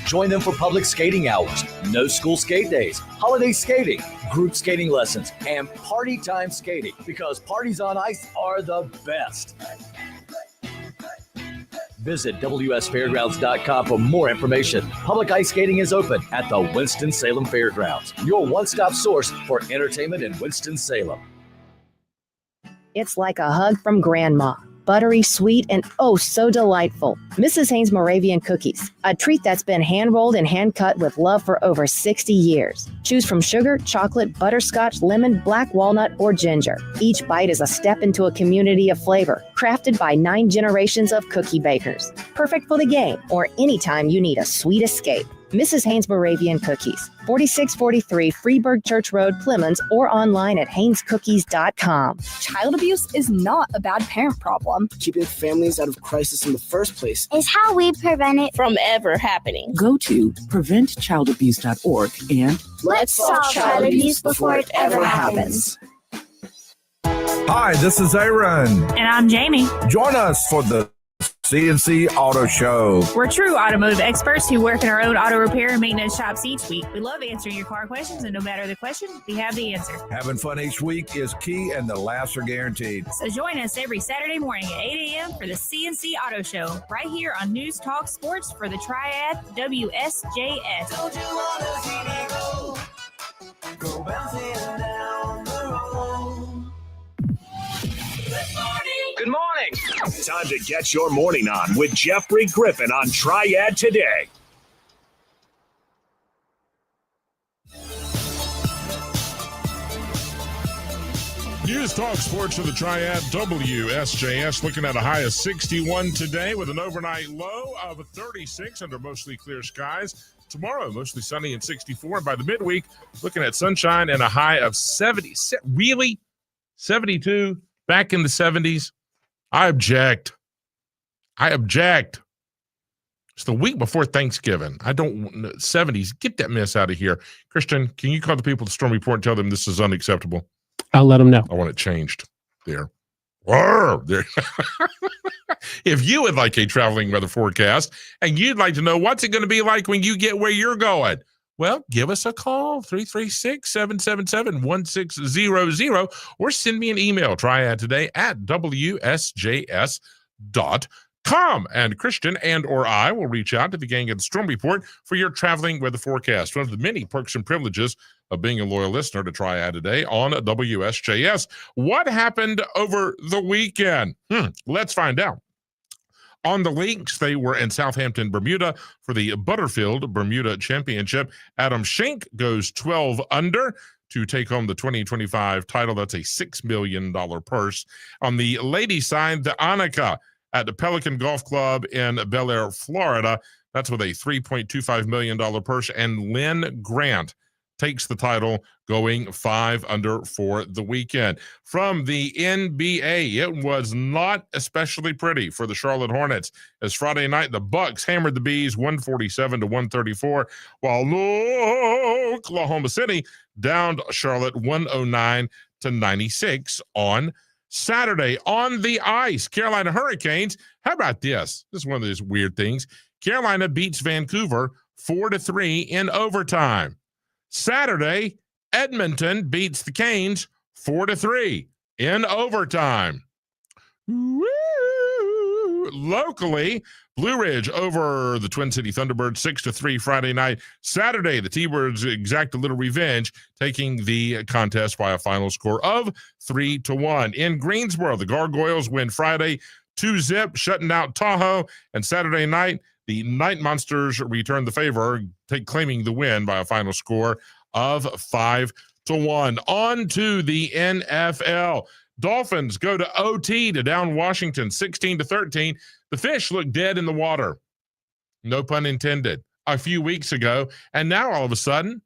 Join them for public skating hours, no school skate days, holiday skating, group skating lessons, and party time skating, because parties on ice are the best. Visit WSFairgrounds.com for more information. Public ice skating is open at the Winston-Salem Fairgrounds, your one-stop source for entertainment in Winston-Salem. It's like a hug from Grandma. Buttery, sweet, and oh so delightful. Mrs. Haynes Moravian Cookies, a treat that's been hand-rolled and hand-cut with love for over 60 years. Choose from sugar, chocolate, butterscotch, lemon, black walnut, or ginger. Each bite is a step into a community of flavor, crafted by 9 generations of cookie bakers. Perfect for the game or anytime you need a sweet escape. Mrs. Haynes Moravian Cookies, 4643 Freeburg Church Road, Plymouth, or online at haynescookies.com. Child abuse is not a bad parent problem. Keeping families out of crisis in the first place is how we prevent it from ever happening. Go to preventchildabuse.org and let's stop child abuse before it ever happens. Hi, this is Aaron. And I'm Jamie. Join us for the CNC Auto Show. We're true automotive experts who work in our own auto repair and maintenance shops each week. We love answering your car questions, and no matter the question, we have the answer. Having fun each week is key, and the laughs are guaranteed. So join us every Saturday morning at 8 a.m. for the CNC Auto Show, right here on News Talk Sports for the Triad WSJS. Don't you wanna see me go? Go bouncing down the road. Good morning. Time to get your morning on with Jeffrey Griffin on Triad Today. News Talk Sports for the Triad WSJS, looking at a high of 61 today with an overnight low of 36 under mostly clear skies. Tomorrow, mostly sunny and 64. And by the midweek, looking at sunshine and a high of 70. Really? 72? Back in the 70s? I object. It's the week before Thanksgiving. 70s. Get that mess out of here. Christian, can you call the people at the Storm Report and tell them this is unacceptable? I'll let them know. I want it changed there. There. If you would like a traveling weather forecast and you'd like to know what's it going to be like when you get where you're going, well, give us a call, 336-777-1600, or send me an email, triadtoday@WSJS.com. And Christian and or I will reach out to the gang at the Storm Report for your traveling weather forecast. One of the many perks and privileges of being a loyal listener to Triad Today on WSJS. What happened over the weekend? Let's find out. On the links, they were in Southampton, Bermuda for the Butterfield Bermuda Championship. Adam Schenk goes 12 under to take home the 2025 title. That's a $6 million purse. On the ladies' side, the Annika at the Pelican Golf Club in Bel Air, Florida. That's with a $3.25 million purse. And Lynn Grant takes the title, going 5 under for the weekend. From the NBA, it was not especially pretty for the Charlotte Hornets, as Friday night the Bucks hammered the Bees 147-134, while Oklahoma City downed Charlotte 109-96 on Saturday on the ice, Carolina Hurricanes. How about this? This is one of those weird things. Carolina beats Vancouver 4-3 in overtime. Saturday, Edmonton beats the Canes 4-3 in overtime. Woo! Locally, Blue Ridge over the Twin City Thunderbirds 6-3 Friday night. Saturday, the T-Birds exact a little revenge, taking the contest by a final score of 3-1. In Greensboro, the Gargoyles win Friday 2-0, shutting out Tahoe. And Saturday night, the Night Monsters return the favor, claiming the win by a final score of 5-1. On to the NFL. Dolphins go to OT to down Washington 16-13. The fish look dead in the water. No pun intended. A few weeks ago. And now all of a sudden,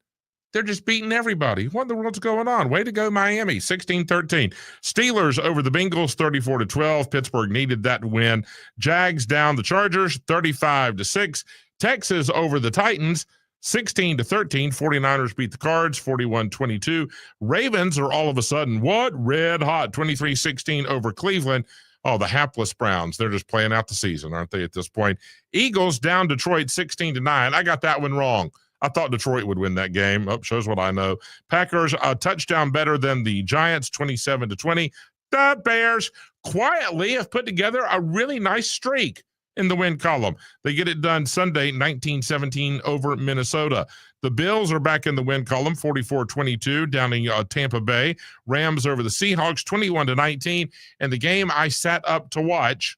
they're just beating everybody. What in the world's going on? Way to go, Miami, 16-13. Steelers over the Bengals 34-12. Pittsburgh needed that win. Jags down the Chargers 35-6. Texas over the Titans 16-13. 49ers beat the Cards 41-22. Ravens are all of a sudden red hot 23-16 over Cleveland. Oh, the hapless Browns. They're just playing out the season, aren't they, at this point? Eagles down Detroit 16-9. I got that one wrong. I thought Detroit would win that game. Oh, shows what I know. Packers a touchdown better than the Giants 27-20. The Bears quietly have put together a really nice streak in the win column. They get it done Sunday, 19-17 over Minnesota. The Bills are back in the win column, 44-22 down in Tampa Bay. Rams over the Seahawks, 21-19. And the game I sat up to watch.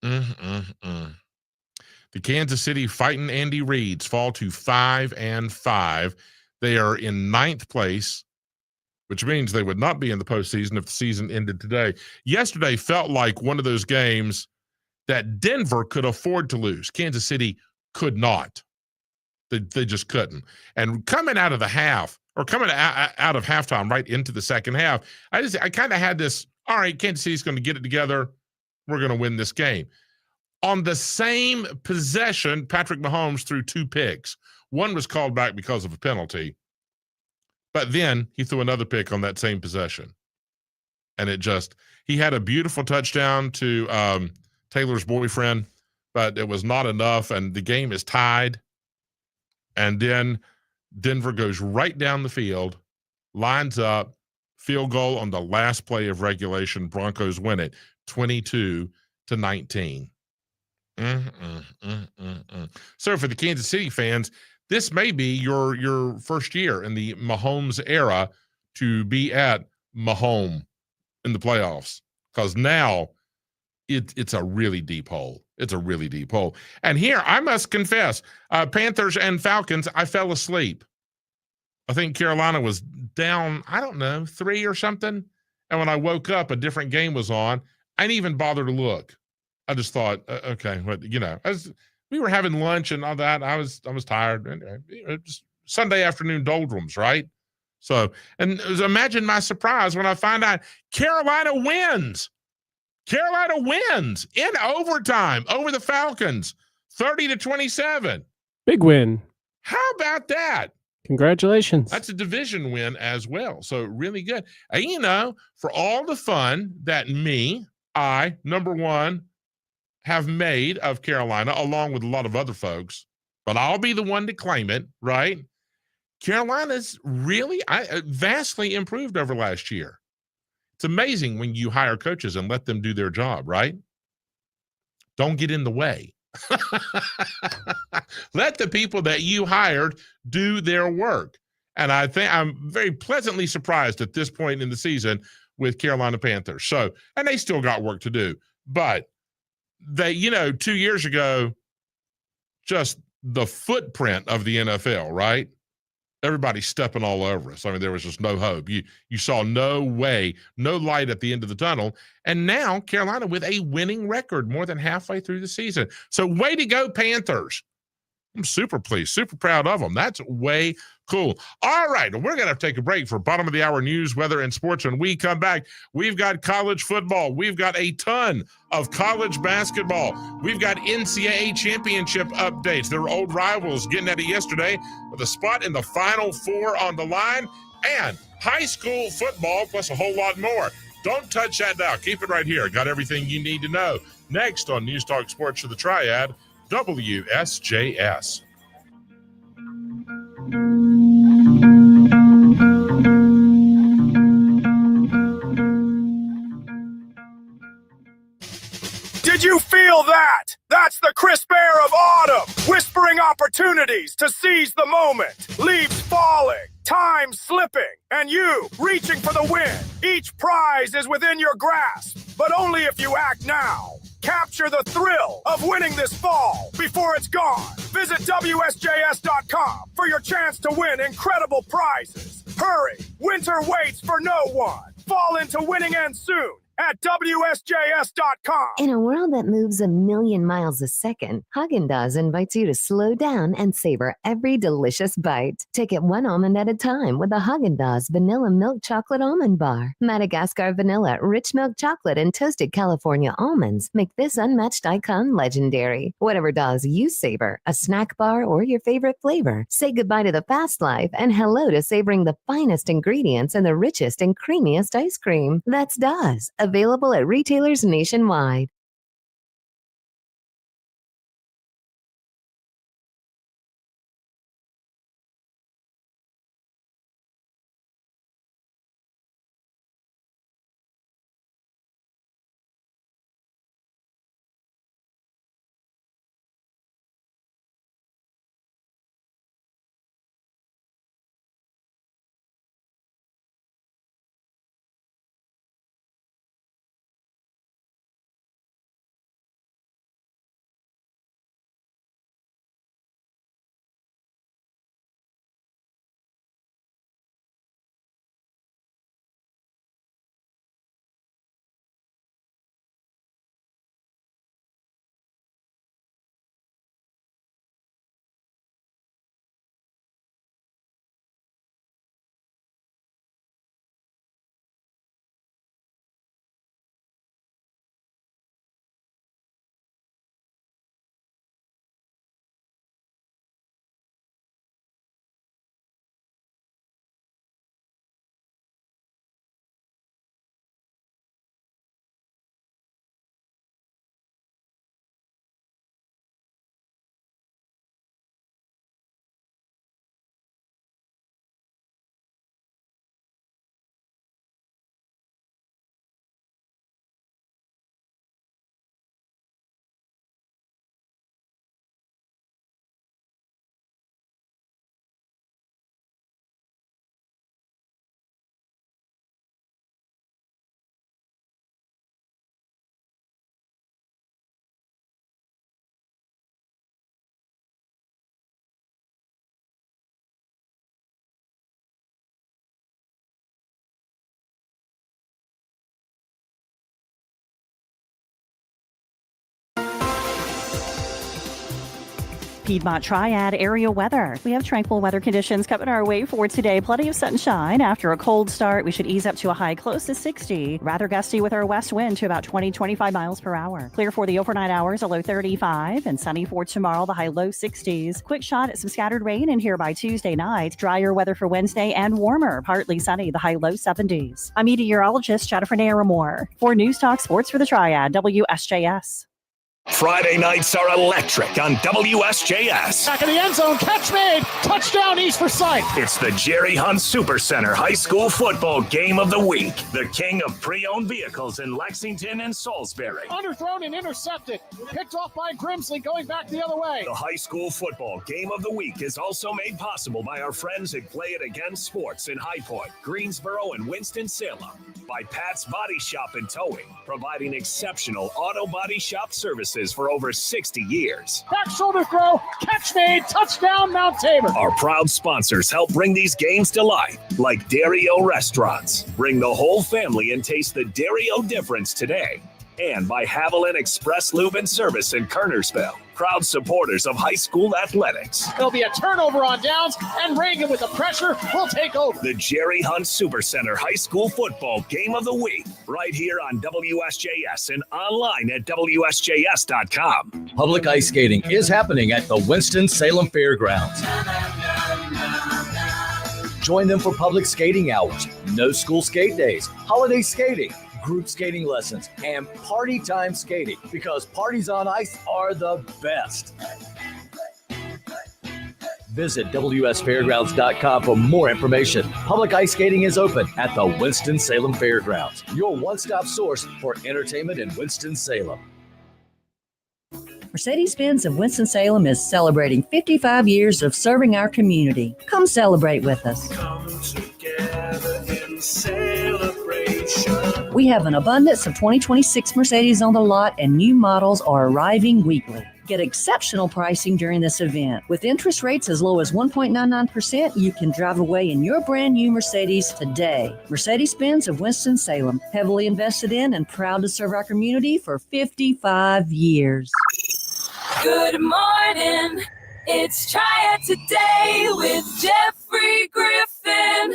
The Kansas City Fighting Andy Reids fall to 5-5. They are in 9th place, which means they would not be in the postseason if the season ended today. Yesterday felt like one of those games that Denver could afford to lose. Kansas City could not. They just couldn't. And coming out of the half, or coming out of halftime right into the second half, I kind of had this, all right, Kansas City's going to get it together. We're going to win this game. On the same possession, Patrick Mahomes threw 2 picks. One was called back because of a penalty. But then he threw another pick on that same possession. And he had a beautiful touchdown to Taylor's boyfriend, but it was not enough. And the game is tied. And then Denver goes right down the field, lines up, field goal on the last play of regulation. Broncos win it 22-19. So for the Kansas City fans, this may be your first year in the Mahomes era to be at Mahomes in the playoffs, because now it's a really deep hole. It's a really deep hole. And here, I must confess, Panthers and Falcons, I fell asleep. I think Carolina was down, 3 or something. And when I woke up, a different game was on. I didn't even bother to look. I just thought, okay, we were having lunch and all that. I was tired. Just Sunday afternoon doldrums, right? So, and imagine my surprise when I find out Carolina wins. Carolina wins in overtime over the Falcons, 30-27. Big win. How about that? Congratulations. That's a division win as well. So really good. And, for all the fun that I, number one, have made of Carolina, along with a lot of other folks, but I'll be the one to claim it, right? Carolina's really vastly improved over last year. It's amazing when you hire coaches and let them do their job, right? Don't get in the way. Let the people that you hired do their work. And I think I'm very pleasantly surprised at this point in the season with Carolina Panthers. So, and they still got work to do, but they, 2 years ago, just the footprint of the NFL, right? Everybody stepping all over us. I mean, there was just no hope. You saw no way, no light at the end of the tunnel. And now Carolina with a winning record more than halfway through the season. So way to go, Panthers. I'm super pleased, super proud of them. That's way cool. All right, we're going to take a break for bottom of the hour news, weather, and sports. When we come back, we've got college football. We've got a ton of college basketball. We've got NCAA championship updates. Their old rivals getting at it yesterday with a spot in the Final Four on the line. And high school football, plus a whole lot more. Don't touch that dial. Keep it right here. Got everything you need to know. Next on News Talk Sports for the Triad, WSJS. Did you feel that? That's the crisp air of autumn, whispering opportunities to seize the moment. Leaves falling, time slipping, and you reaching for the win. Each prize is within your grasp, but only if you act now. Capture the thrill of winning this fall before it's gone. Visit WSJS.com for your chance to win incredible prizes. Hurry, winter waits for no one. Fall into winning ends soon at WSJS.com. In a world that moves a million miles a second, Haagen-Dazs invites you to slow down and savor every delicious bite. Take it one almond at a time with the Haagen-Dazs Vanilla Milk Chocolate Almond Bar. Madagascar vanilla, rich milk chocolate, and toasted California almonds make this unmatched icon legendary. Whatever Dazs you savor, a snack bar or your favorite flavor, say goodbye to the fast life and hello to savoring the finest ingredients and the richest and creamiest ice cream. That's Dazs. Available at retailers nationwide. Piedmont Triad area weather. We have tranquil weather conditions coming our way for today. Plenty of sunshine. After a cold start, we should ease up to a high close to 60. Rather gusty with our west wind to about 20-25 miles per hour. Clear for the overnight hours, a low 35. And sunny for tomorrow, the high low 60s. Quick shot at some scattered rain in here by Tuesday night. Drier weather for Wednesday and warmer. Partly sunny, the high low 70s. I'm meteorologist Jennifer Naramore. For News Talk Sports for the Triad, WSJS. Friday nights are electric on WSJS. Back in the end zone, catch made, touchdown East for Sight. It's the Jerry Hunt Supercenter High School Football Game of the Week. The king of pre-owned vehicles in Lexington and Salisbury. Underthrown and intercepted, picked off by Grimsley, going back the other way. The High School Football Game of the Week is also made possible by our friends at Play It Again Sports in High Point, Greensboro, and Winston-Salem. By Pat's Body Shop and Towing, providing exceptional auto body shop services for over 60 years. Back shoulder throw, catch made, touchdown Mount Tabor. Our proud sponsors help bring these games to life, like Dario Restaurants. Bring the whole family and taste the Dario difference today. And by Haviland Express Lube and Service in Kernersville, proud supporters of high school athletics. There'll be a turnover on downs, and Reagan with the pressure will take over. The Jerry Hunt Supercenter High School Football Game of the Week, right here on WSJS and online at WSJS.com. Public ice skating is happening at the Winston-Salem Fairgrounds. Join them for public skating hours, no school skate days, holiday skating, group skating lessons, and party time skating, because parties on ice are the best. Visit WSFairgrounds.com for more information. Public ice skating is open at the Winston-Salem Fairgrounds, your one-stop source for entertainment in Winston-Salem. Mercedes-Benz of Winston-Salem is celebrating 55 years of serving our community. Come celebrate with us. Come together in celebration. We have an abundance of 2026 Mercedes on the lot, and new models are arriving weekly. Get exceptional pricing during this event. With interest rates as low as 1.99%, you can drive away in your brand new Mercedes today. Mercedes-Benz of Winston-Salem, heavily invested in and proud to serve our community for 55 years. Good morning. It's Triad Tday with Jeffrey Griffin.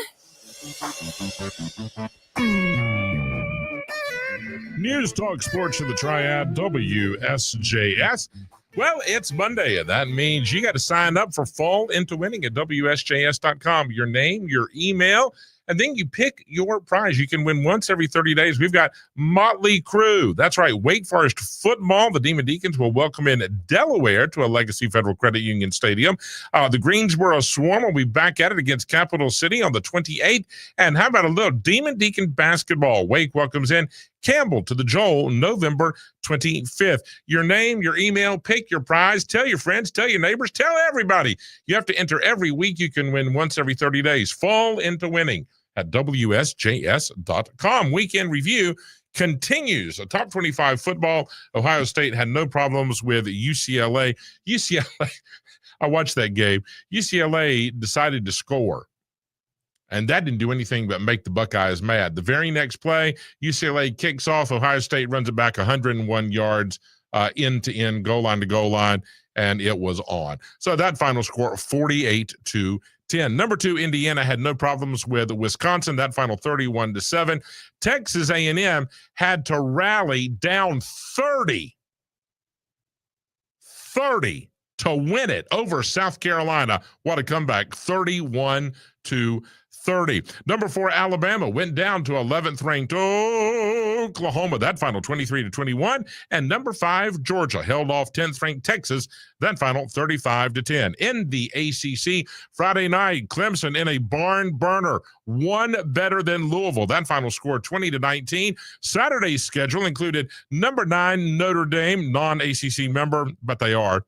News Talk Sports of the Triad WSJS. Well, it's Monday, and that means you got to sign up for Fall Into Winning at WSJS.com. Your name, your email, and then you pick your prize. You can win once every 30 days. We've got Motley Crue. That's right, Wake Forest football. The Demon Deacons will welcome in Delaware to a Legacy Federal Credit Union Stadium. The Greensboro Swarm will be back at it against Capital City on the 28th. And how about a little Demon Deacon basketball? Wake welcomes in Campbell to the Joel November 25th. Your name, your email, pick your prize, tell your friends, tell your neighbors, tell everybody. You have to enter every week. You can win once every 30 days. Fall Into Winning at WSJS.com. Weekend review continues. A top 25 football. Ohio State had no problems with UCLA. I watched that game. UCLA decided to score. And that didn't do anything but make the Buckeyes mad. The very next play, UCLA kicks off. Ohio State runs it back 101 yards end to end, goal line to goal line, and it was on. So that final score, 48-10. Number 2, Indiana had no problems with Wisconsin. That final 31-7. Texas A&M had to rally down 30 to win it over South Carolina. What a comeback, 31-30. Number 4, Alabama went down to 11th ranked Oklahoma. That final 23-21. And number 5, Georgia held off 10th ranked Texas. That final 35-10. In the ACC, Friday night, Clemson in a barn burner, one better than Louisville. That final score 20-19. Saturday's schedule included number 9 Notre Dame, non-ACC member, but they are.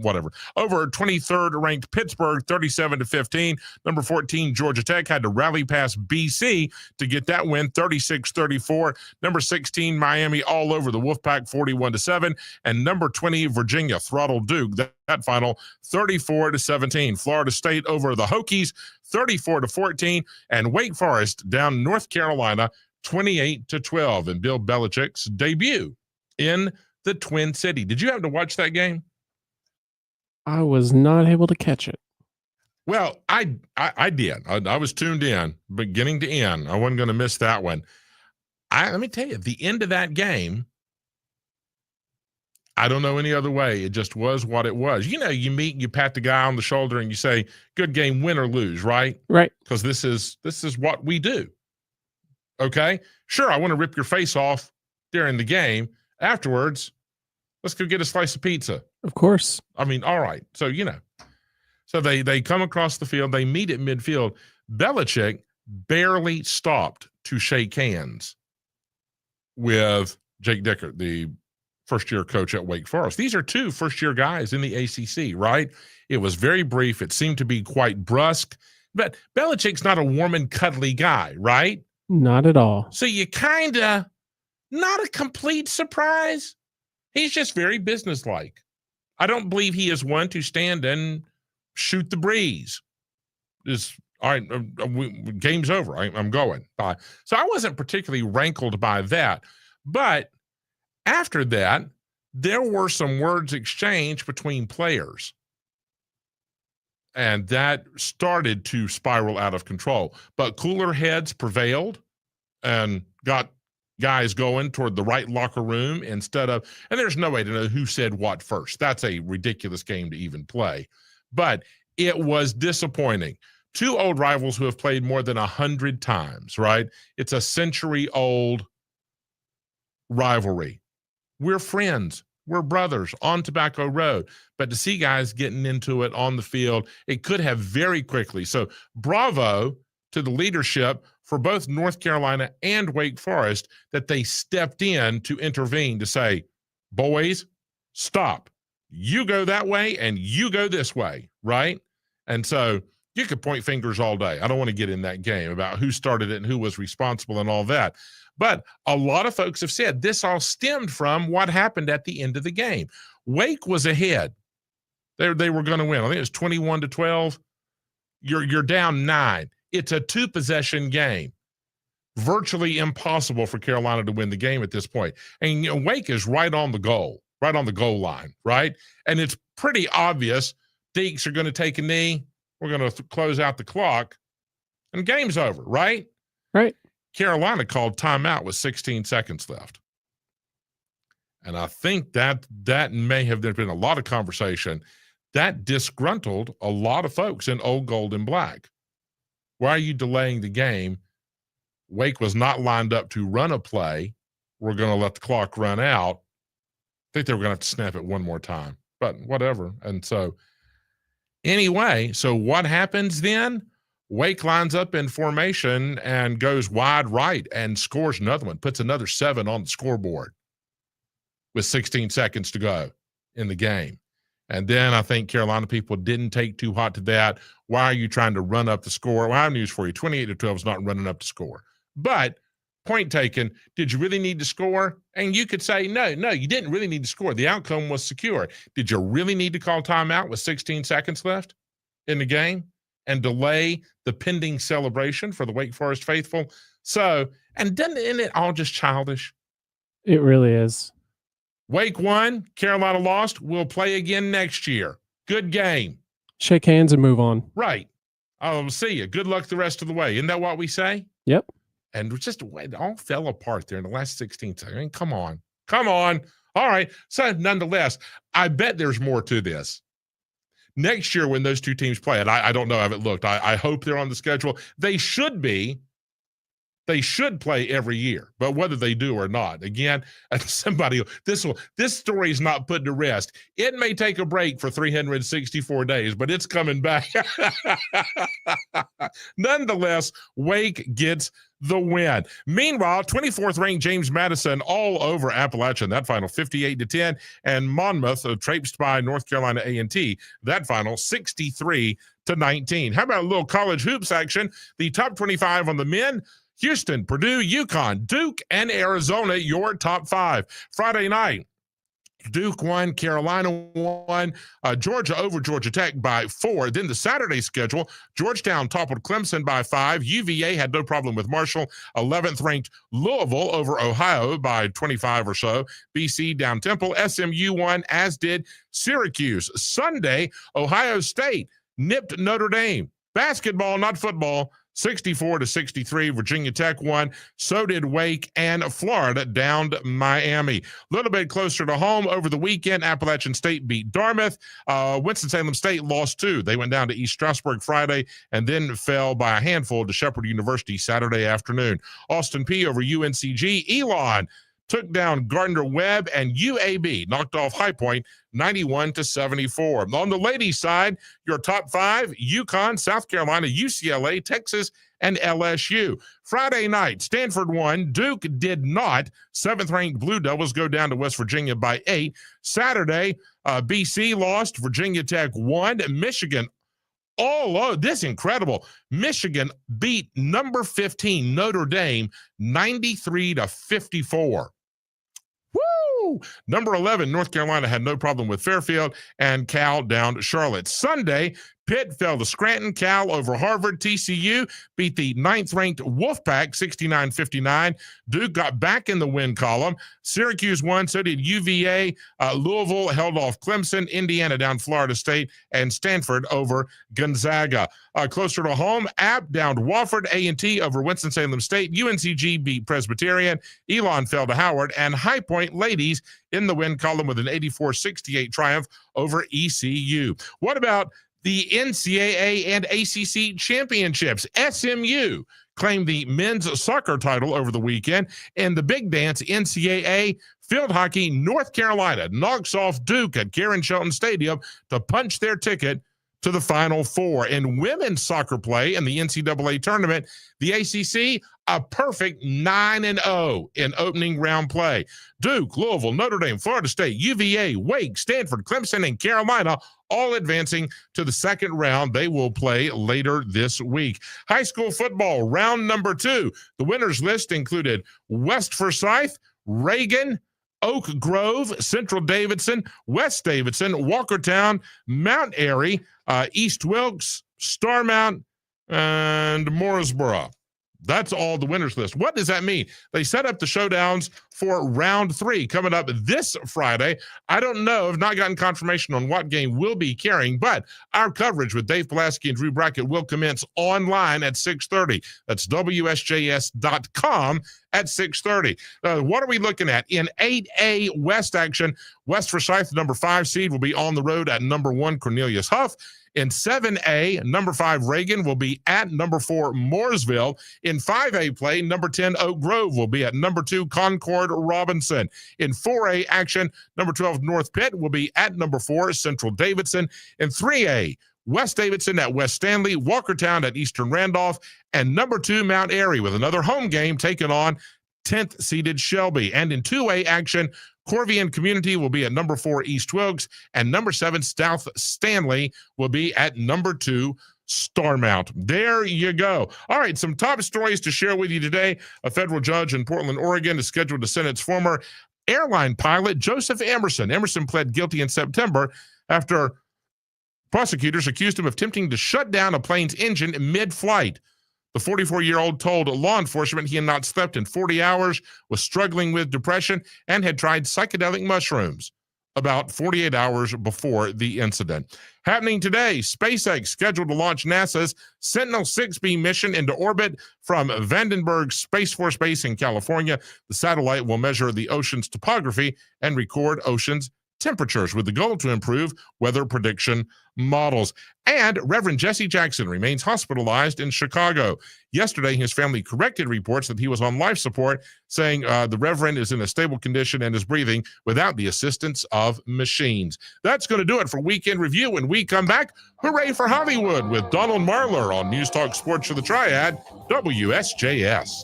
Whatever. Over 23rd ranked Pittsburgh, 37-15. Number 14, Georgia Tech had to rally past BC to get that win, 36-34. Number 16, Miami all over the Wolfpack, 41-7. And number 20, Virginia throttled Duke. That final, 34-17. Florida State over the Hokies, 34-14. And Wake Forest down North Carolina, 28-12. And Bill Belichick's debut in the Twin City. Did you have to watch that game? I was not able to catch it. Well, I did. I was tuned in, beginning to end. I wasn't going to miss that one. Let me tell you, the end of that game, I don't know any other way. It just was what it was. You know, you meet, you pat the guy on the shoulder, and you say, "Good game, win or lose," right? Right. Because this is what we do. Okay? Sure, I want to rip your face off during the game. Afterwards, let's go get a slice of pizza. Of course. I mean, all right. So, so they come across the field. They meet at midfield. Belichick barely stopped to shake hands with Jake Dickert, the first-year coach at Wake Forest. These are 2 first-year guys in the ACC, right? It was very brief. It seemed to be quite brusque. But Belichick's not a warm and cuddly guy, right? Not at all. So you kind of, not a complete surprise. He's just very businesslike. I don't believe he is one to stand and shoot the breeze. All right, game's over. I'm going. So I wasn't particularly rankled by that. But after that, there were some words exchanged between players. And that started to spiral out of control. But cooler heads prevailed and got guys going toward the right locker room instead of, and there's no way to know who said what first. That's a ridiculous game to even play. But it was disappointing two old rivals who have played more than 100 times, right? It's a century-old rivalry. We're friends. We're brothers on Tobacco Road. But to see guys getting into it on the field, it could have very quickly. So bravo to the leadership for both North Carolina and Wake Forest that they stepped in to intervene to say, boys, stop. You go that way and you go this way, right? And so you could point fingers all day. I don't want to get in that game about who started it and who was responsible and all that. But a lot of folks have said this all stemmed from what happened at the end of the game. Wake was ahead. They were going to win. I think it was 21-12. You're down 9. It's a 2-possession game. Virtually impossible for Carolina to win the game at this point. And Wake is right on the goal line, right? And it's pretty obvious Deeks are going to take a knee. We're going to close out the clock, and game's over, right? Right. Carolina called timeout with 16 seconds left. And I think that may have been a lot of conversation. That disgruntled a lot of folks in Old Gold and Black. Why are you delaying the game? Wake was not lined up to run a play. We're going to let the clock run out. I think they were going to have to snap it one more time, but whatever. And so anyway, so what happens then? Wake lines up in formation and goes wide right and scores another one, puts another 7 on the scoreboard with 16 seconds to go in the game. And then I think Carolina people didn't take too hot to that. Why are you trying to run up the score? Well, I have news for you. 28-12 is not running up the score. But point taken, did you really need to score? And you could say, no, you didn't really need to score. The outcome was secure. Did you really need to call timeout with 16 seconds left in the game and delay the pending celebration for the Wake Forest faithful? So, and isn't it all just childish? It really is. Wake won, Carolina lost. We'll play again next year. Good game. Shake hands and move on. Right. I'll see you. Good luck the rest of the way. Isn't that what we say? Yep. And it all fell apart there in the last 16 seconds. I mean, come on. All right. So nonetheless, I bet there's more to this. Next year when those two teams play, and I don't know how it looked. I hope they're on the schedule. They should be. They should play every year, but whether they do or not, again, this story is not put to rest. It may take a break for 364 days, but it's coming back. Nonetheless, Wake gets the win. Meanwhile, 24th ranked James Madison all over Appalachian. That final 58-10, and Monmouth traipsed by North Carolina A&T. That final 63-19. How about a little college hoops action? The top 25 on the men. Houston, Purdue, UConn, Duke, and Arizona, your top 5. Friday night, Duke won, Carolina won, Georgia over Georgia Tech by 4. Then the Saturday schedule, Georgetown toppled Clemson by 5. UVA had no problem with Marshall. 11th ranked Louisville over Ohio by 25 or so. BC down Temple. SMU won, as did Syracuse. Sunday, Ohio State nipped Notre Dame. Basketball, not football. 64-63, Virginia Tech won. So did Wake, and Florida downed Miami. A little bit closer to home over the weekend, Appalachian State beat Dartmouth. Winston-Salem State lost 2. They went down to East Stroudsburg Friday and then fell by a handful to Shepherd University Saturday afternoon. Austin Peay over UNCG. Elon took down Gardner-Webb, and UAB knocked off High Point 91-74. On the ladies' side, your top 5, UConn, South Carolina, UCLA, Texas, and LSU. Friday night, Stanford won. Duke did not. 7th-ranked Blue Devils go down to West Virginia by 8. Saturday, BC lost. Virginia Tech won. Michigan, this incredible. Michigan beat number 15 Notre Dame 93-54. Woo! Number 11 North Carolina had no problem with Fairfield, and Cal down to Charlotte. Sunday, Pitt fell to Scranton. Cal over Harvard. TCU beat the 9th-ranked Wolfpack 69-59. Duke got back in the win column. Syracuse won, so did UVA. Louisville held off Clemson. Indiana down Florida State, and Stanford over Gonzaga. Closer to home, App down to Wofford. A&T over Winston-Salem State. UNCG beat Presbyterian. Elon fell to Howard, and High Point ladies in the win column with an 84-68 triumph over ECU. What about the NCAA and ACC championships. SMU claimed the men's soccer title over the weekend, and the big dance NCAA field hockey, North Carolina knocks off Duke at Karen Shelton Stadium to punch their ticket to the Final Four. In women's soccer play in the NCAA tournament, the ACC, a perfect 9-0 in opening round play. Duke, Louisville, Notre Dame, Florida State, UVA, Wake, Stanford, Clemson, and Carolina all advancing to the second round. They will play later this week. High school football, round number 2. The winners list included West Forsyth, Reagan, Oak Grove, Central Davidson, West Davidson, Walkertown, Mount Airy, East Wilkes, Starmount, and Mooresboro. That's all the winners list. What does that mean? They set up the showdowns for round 3 coming up this Friday. I don't know. I've not gotten confirmation on what game we'll be carrying, but our coverage with Dave Pulaski and Drew Brackett will commence online at 6:30. That's WSJS.com at 6:30. What are we looking at? In 8A West action, West Forsyth, number 5 seed, will be on the road at number 1 Cornelius Huff. In 7A, number 5 Reagan will be at number 4 Mooresville. In 5A play, number 10 Oak Grove will be at number 2 Concord Robinson. In 4A action, number 12 North Pitt will be at number 4 Central Davidson. In 3A, West Davidson at West Stanley, Walkertown at Eastern Randolph, and number 2 Mount Airy with another home game taking on 10th seeded Shelby. And in 2A action, Corvian Community will be at number 4 East Wilkes, and number 7 South Stanley will be at number 2 Starmount. There you go. All right, some top stories to share with you today. A federal judge in Portland, Oregon is scheduled to sentence former airline pilot Joseph Emerson. Emerson pled guilty in September after prosecutors accused him of attempting to shut down a plane's engine mid-flight. The 44-year-old told law enforcement he had not slept in 40 hours, was struggling with depression, and had tried psychedelic mushrooms about 48 hours before the incident. Happening today, SpaceX scheduled to launch NASA's Sentinel-6B mission into orbit from Vandenberg Space Force Base in California. The satellite will measure the ocean's topography and record ocean's temperatures with the goal to improve weather prediction models. And Reverend Jesse Jackson remains hospitalized in Chicago. Yesterday, his family corrected reports that he was on life support, saying the Reverend is in a stable condition and is breathing without the assistance of machines. That's going to do it for Weekend Review. When we come back, hooray for Hollywood with Donald Marler on News Talk Sports for the Triad, WSJS.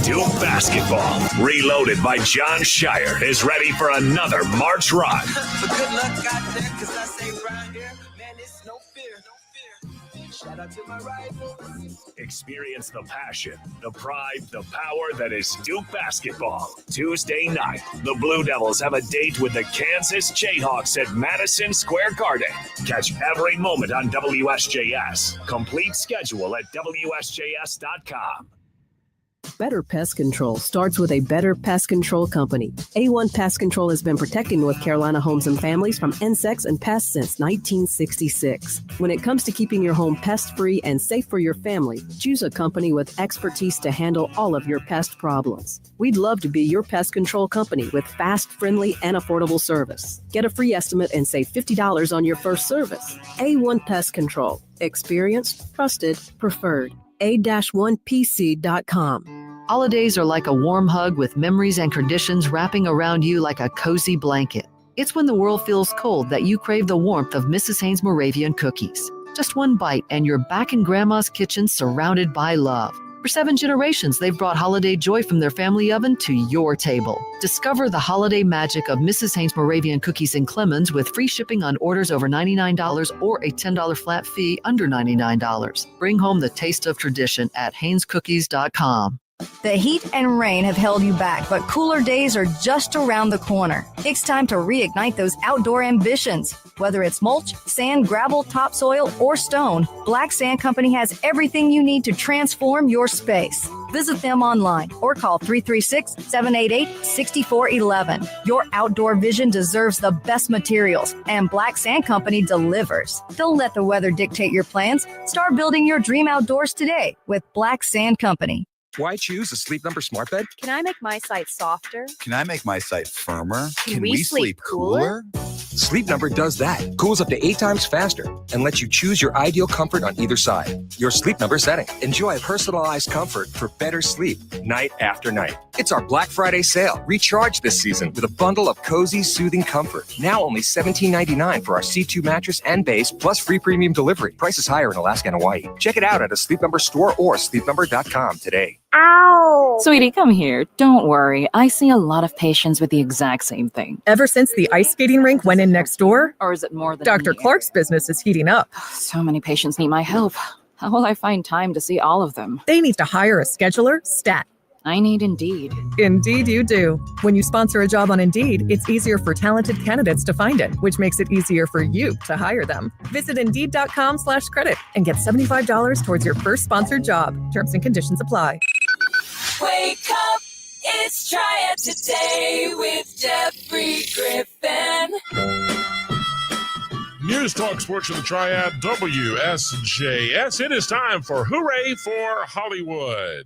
Duke basketball, reloaded by John Shire, is ready for another March run. But good luck out there, cause I say right here, man, it's no fear. Shout out to my rivals. Experience the passion, the pride, the power that is Duke basketball. Tuesday night, the Blue Devils have a date with the Kansas Jayhawks at Madison Square Garden. Catch every moment on WSJS. Complete schedule at WSJS.com. Better pest control starts with a better pest control company. A1 Pest Control has been protecting North Carolina homes and families from insects and pests since 1966. When it comes to keeping your home pest-free and safe for your family, choose a company with expertise to handle all of your pest problems. We'd love to be your pest control company with fast, friendly, and affordable service. Get a free estimate and save $50 on your first service. A1 Pest Control. Experienced, trusted, preferred. A-1PC.com. Holidays are like a warm hug with memories and traditions wrapping around you like a cozy blanket. It's when the world feels cold that you crave the warmth of Mrs. Haynes Moravian cookies. Just one bite and you're back in Grandma's kitchen surrounded by love. For 7 generations, they've brought holiday joy from their family oven to your table. Discover the holiday magic of Mrs. Haynes Moravian cookies in Clemens with free shipping on orders over $99 or a $10 flat fee under $99. Bring home the taste of tradition at HaynesCookies.com. The heat and rain have held you back, but cooler days are just around the corner. It's time to reignite those outdoor ambitions. Whether it's mulch, sand, gravel, topsoil, or stone, Black Sand Company has everything you need to transform your space. Visit them online or call 336-788-6411. Your outdoor vision deserves the best materials, and Black Sand Company delivers. Don't let the weather dictate your plans. Start building your dream outdoors today with Black Sand Company. Why choose a Sleep Number smart bed? Can I make my site softer? Can I make my site firmer? Can we sleep cooler? Sleep Number does that. Cools up to 8 times faster and lets you choose your ideal comfort on either side. Your Sleep Number setting. Enjoy personalized comfort for better sleep night after night. It's our Black Friday sale. Recharge this season with a bundle of cozy, soothing comfort. Now only $17.99 for our C2 mattress and base, plus free premium delivery. Prices higher in Alaska and Hawaii. Check it out at a Sleep Number store or sleepnumber.com today. Ow! Sweetie, come here. Don't worry. I see a lot of patients with the exact same thing. Ever since the ice skating rink went in next door? Or is it more than Dr. Clark's business is heating up. So many patients need my help. How will I find time to see all of them? They need to hire a scheduler, stat. I need Indeed. Indeed you do. When you sponsor a job on Indeed, it's easier for talented candidates to find it, which makes it easier for you to hire them. Visit Indeed.com/credit and get $75 towards your first sponsored job. Terms and conditions apply. Wake up, it's Triad Today with Jeffrey Griffin. News Talk Sports of the Triad WSJS. It is time for Hooray for Hollywood.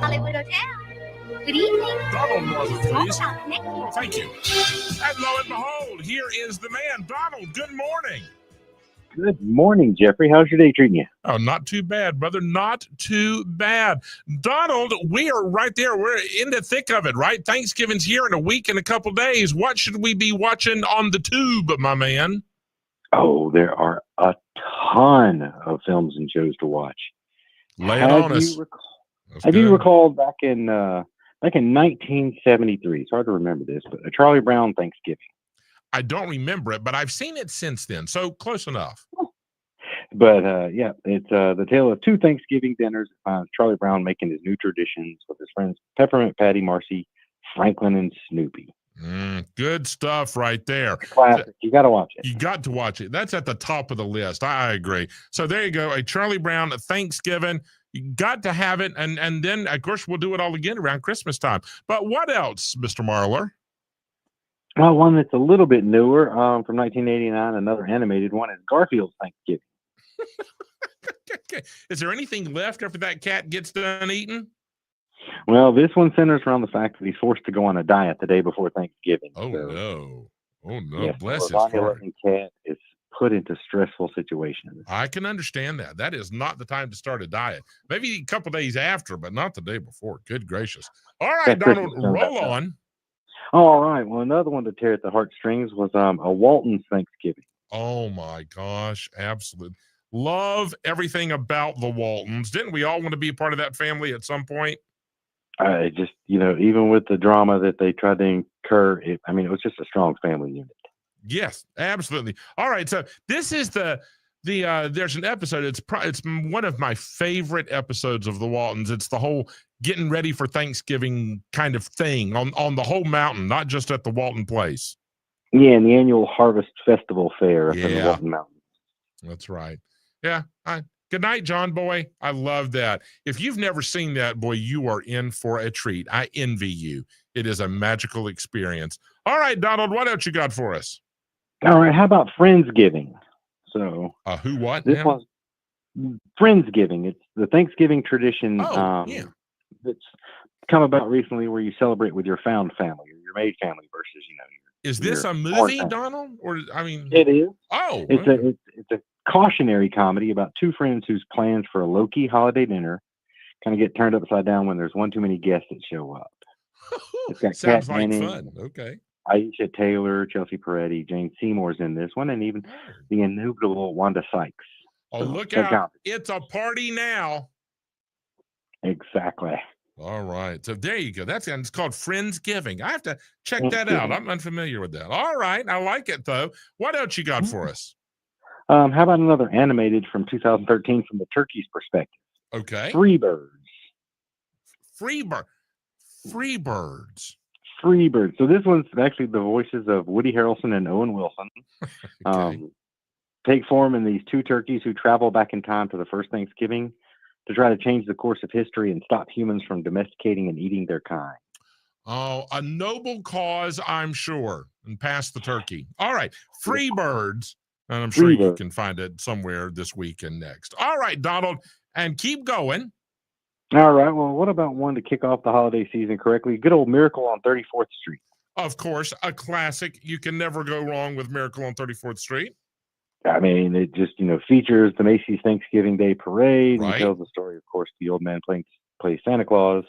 Hollywood Hotel. Good evening. Donald Northern, please. Oh, thank you. And lo and behold, here is the man. Donald, good morning. Good morning, Jeffrey. How's your day treating you? Oh, not too bad, brother. Not too bad. Donald, we are right there. We're in the thick of it, right? Thanksgiving's here in a week and a couple days. What should we be watching on the tube, my man? Oh, there are a ton of films and shows to watch. Lay it on us. Have you recalled back in 1973? It's hard to remember this, but a Charlie Brown Thanksgiving. I don't remember it, but I've seen it since then, so close enough. But yeah, it's the tale of two Thanksgiving dinners. Charlie Brown making his new traditions with his friends Peppermint Patty, Marcy, Franklin, and Snoopy. Good stuff right there. Classic. You got to watch it. You got to watch it. That's at the top of the list. I agree. So there you go. A Charlie Brown Thanksgiving. You got to have it. And then, of course, we'll do it all again around Christmas time. But what else, Mr. Marler? Well, one that's a little bit newer from 1989, another animated one is Garfield's Thanksgiving. Okay. Is there anything left after that cat gets done eating? Well, this one centers around the fact that he's forced to go on a diet the day before Thanksgiving. Oh, so, no. Oh, no. Yeah, Bless his heart. heart. Cat is put into stressful situations. I can understand that. That is not the time to start a diet. Maybe a couple days after, but not the day before. Good gracious. All right, Donald, roll on. All right. Well, another one to tear at the heartstrings was a Walton's Thanksgiving. Oh, my gosh. Absolutely. Love everything about the Waltons. Didn't we all want to be a part of that family at some point? Just, even with the drama that they tried to incur, it was just a strong family unit. Yes, absolutely. All right. So this is there's an episode. It's one of my favorite episodes of the Waltons. It's the whole getting ready for Thanksgiving kind of thing on the whole mountain, not just at the Walton place. Yeah, and the annual Harvest Festival fair up in the Walton Mountains. That's right. Yeah. Good night, John Boy. I love that. If you've never seen that, boy, you are in for a treat. I envy you. It is a magical experience. All right, Donald, what else you got for us? All right. How about Friendsgiving? So, who, what? This one's Friendsgiving. It's the Thanksgiving tradition that's come about recently where you celebrate with your found family or your made family versus, Is this a movie, Donald? Or it is. Oh, it's a cautionary comedy about two friends whose plans for a low-key holiday dinner kind of get turned upside down when there's one too many guests that show up. It's got sounds Kat like Manning, fun. Okay. Aisha Taylor, Chelsea Peretti, Jane Seymour's in this one, and even the innumerable Wanda Sykes. Oh, So, look check out. It's a party now. Exactly. All right. So there you go. It's called Friendsgiving. I have to check that out. I'm unfamiliar with that. All right. I like it, though. What else you got for us? How about another animated from 2013 from the turkey's perspective? Okay. Freebirds. Freebirds. Freebirds. So this one's actually the voices of Woody Harrelson and Owen Wilson. Take form in these two turkeys who travel back in time to the first Thanksgiving to try to change the course of history and stop humans from domesticating and eating their kind. Oh, a noble cause, I'm sure. And pass the turkey. All right. Free birds. And I'm sure you can find it somewhere this week and next. All right, Donald. And keep going. All right. Well, what about one to kick off the holiday season correctly? Good old Miracle on 34th Street. Of course, a classic. You can never go wrong with Miracle on 34th Street. I mean, it just, features the Macy's Thanksgiving Day Parade. Right. And tells the story, of course, the old man plays Santa Claus,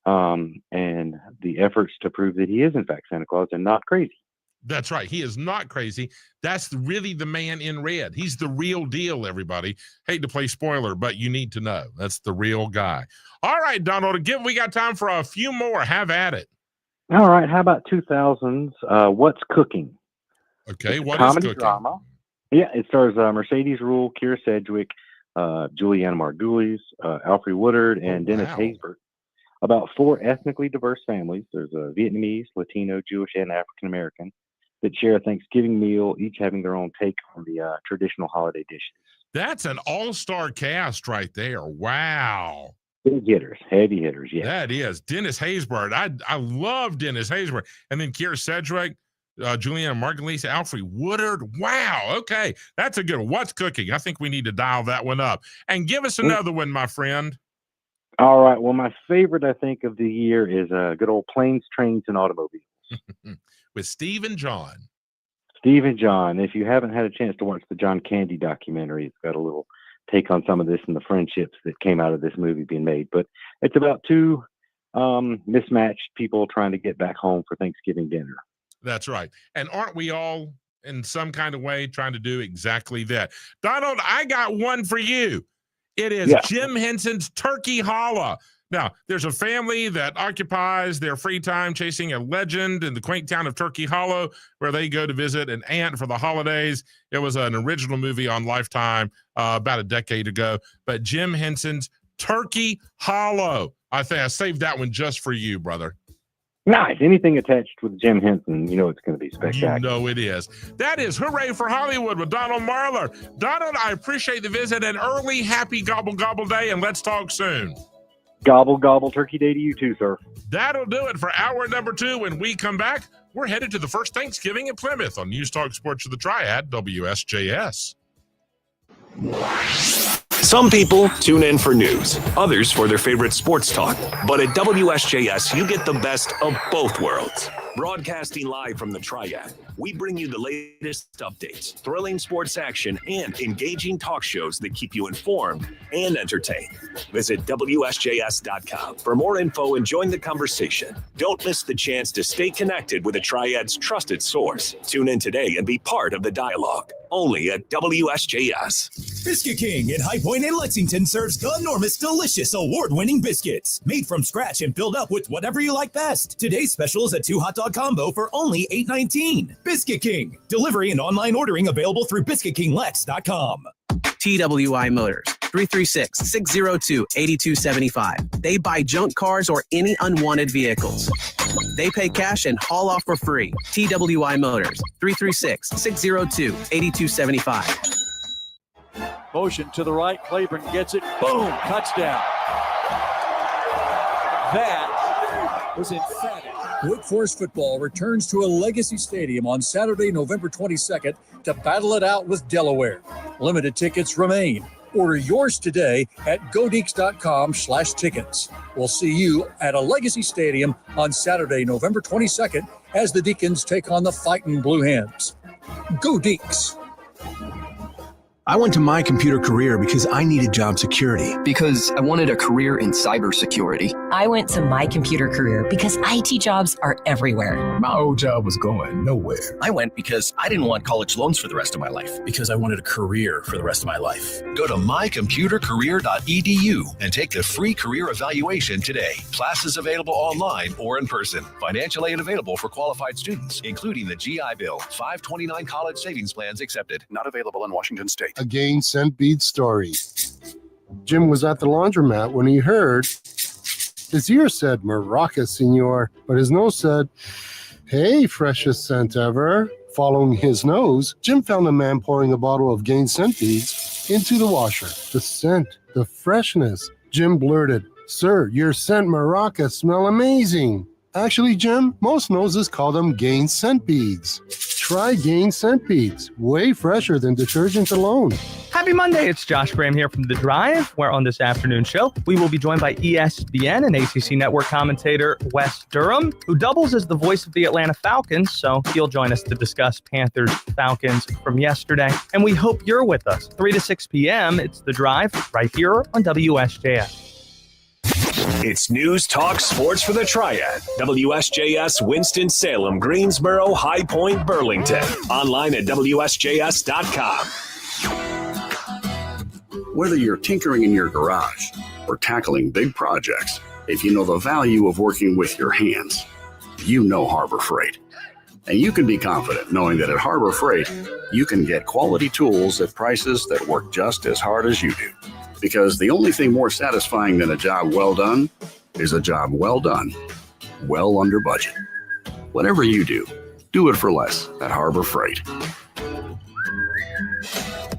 and the efforts to prove that he is, in fact, Santa Claus and not crazy. That's right. He is not crazy. That's really the man in red. He's the real deal, everybody. Hate to play spoiler, but you need to know. That's the real guy. All right, Donald, we got time for a few more. Have at it. All right. How about 2000s? What's Cooking? Okay, It's a what is comedy cooking? drama. Yeah, it stars Mercedes Rule, Keira Sedgwick, Julianne Margulies, Alfre Woodard, and Dennis Haysbert. About 4 ethnically diverse families. There's a Vietnamese, Latino, Jewish, and African American that share a Thanksgiving meal, each having their own take on the traditional holiday dishes. That's an all-star cast right there. Wow. Big hitters, heavy hitters, yeah. That is. Dennis Haysbert. I love Dennis Haysbert. And then Keira Sedgwick, Julianne Margulies, Alfre Woodard. Wow. Okay. That's a good one. What's Cooking? I think we need to dial that one up. And give us another one, my friend. All right. Well, my favorite, I think, of the year is good old Planes, Trains, and Automobiles. With Steve and John. Steve and John. If you haven't had a chance to watch the John Candy documentary, it's got a little take on some of this and the friendships that came out of this movie being made. But it's about 2 mismatched people trying to get back home for Thanksgiving dinner. That's right. And aren't we all in some kind of way trying to do exactly that? Donald, I got one for you. It is Jim Henson's Turkey Hollow. Now, there's a family that occupies their free time chasing a legend in the quaint town of Turkey Hollow, where they go to visit an aunt for the holidays. It was an original movie on Lifetime about a decade ago. But Jim Henson's Turkey Hollow. I think I saved that one just for you, brother. Nice. Anything attached with Jim Henson, it's going to be spectacular. You know it is. That is Hooray for Hollywood with Donald Marler. Donald, I appreciate the visit. An early happy gobble gobble day, and let's talk soon. Gobble, gobble, Turkey Day to you too, sir. That'll do it for hour number 2. When we come back, we're headed to the first Thanksgiving in Plymouth on News Talk Sports of the Triad, WSJS. Some people tune in for news, others for their favorite sports talk. But at WSJS, you get the best of both worlds. Broadcasting live from the Triad, we bring you the latest updates, thrilling sports action, and engaging talk shows that keep you informed and entertained. Visit WSJS.com for more info and join the conversation. Don't miss the chance to stay connected with the Triad's trusted source. Tune in today and be part of the dialogue. Only at WSJS. Biscuit King in High Point and Lexington serves enormous, delicious, award-winning biscuits. Made from scratch and filled up with whatever you like best. Today's special is a 2 hot dog combo for only $8.19. Biscuit King. Delivery and online ordering available through BiscuitKingLex.com. TWI Motors, 336-602-8275. They buy junk cars or any unwanted vehicles. They pay cash and haul off for free. TWI Motors, 336-602-8275. Motion to the right, Claiborne gets it, boom, touchdown. That was emphatic. Wake Forest football returns to a Legacy Stadium on Saturday, November 22nd to battle it out with Delaware. Limited tickets remain. Order yours today at godeeks.com/tickets. We'll see you at a Legacy Stadium on Saturday, November 22nd as the Deacons take on the Fightin' Blue Hens. Go Deeks! I went to My Computer Career because I needed job security. Because I wanted a career in cybersecurity. I went to My Computer Career because IT jobs are everywhere. My old job was going nowhere. I went because I didn't want college loans for the rest of my life. Because I wanted a career for the rest of my life. Go to mycomputercareer.edu and take the free career evaluation today. Classes available online or in person. Financial aid available for qualified students, including the GI Bill. 529 college savings plans accepted. Not available in Washington State. A Gain Sent Bead story. Jim was at the laundromat when he heard his ear said, "Maraca, senor," but his nose said, "Hey, freshest scent ever." Following his nose, Jim found a man pouring a bottle of Gain Scent beads into the washer. The scent, the freshness. Jim blurted, "Sir, your scent Maraca smell amazing." Actually, Jim, most noses call them Gain scent beads. Try Gain scent beads. Way fresher than detergent alone. Happy Monday. It's Josh Graham here from The Drive, where on this afternoon show, we will be joined by ESPN and ACC Network commentator Wes Durham, who doubles as the voice of the Atlanta Falcons. So he'll join us to discuss Panthers-Falcons from yesterday. And we hope you're with us. 3 to 6 p.m. It's The Drive right here on WSJS. It's News Talk Sports for the Triad. WSJS Winston-Salem, Greensboro, High Point, Burlington. Online at WSJS.com. Whether you're tinkering in your garage or tackling big projects, if you know the value of working with your hands, you know Harbor Freight. And you can be confident knowing that at Harbor Freight, you can get quality tools at prices that work just as hard as you do. Because the only thing more satisfying than a job well done is a job well done, well under budget. Whatever you do, do it for less at Harbor Freight.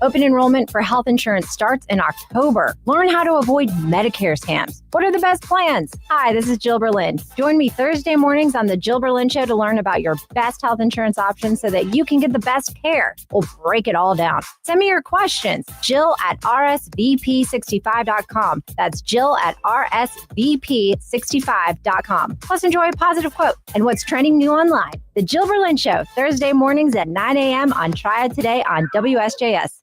Open enrollment for health insurance starts in October. Learn how to avoid Medicare scams. What are the best plans? Hi, this is Jill Berlin. Join me Thursday mornings on the Jill Berlin Show to learn about your best health insurance options so that you can get the best care. We'll break it all down. Send me your questions. Jill at rsvp65.com. That's Jill at rsvp65.com. Plus, enjoy a positive quote and what's trending new online. The Jill Berlin Show, Thursday mornings at 9 a.m. on Triad Tday on WSJS.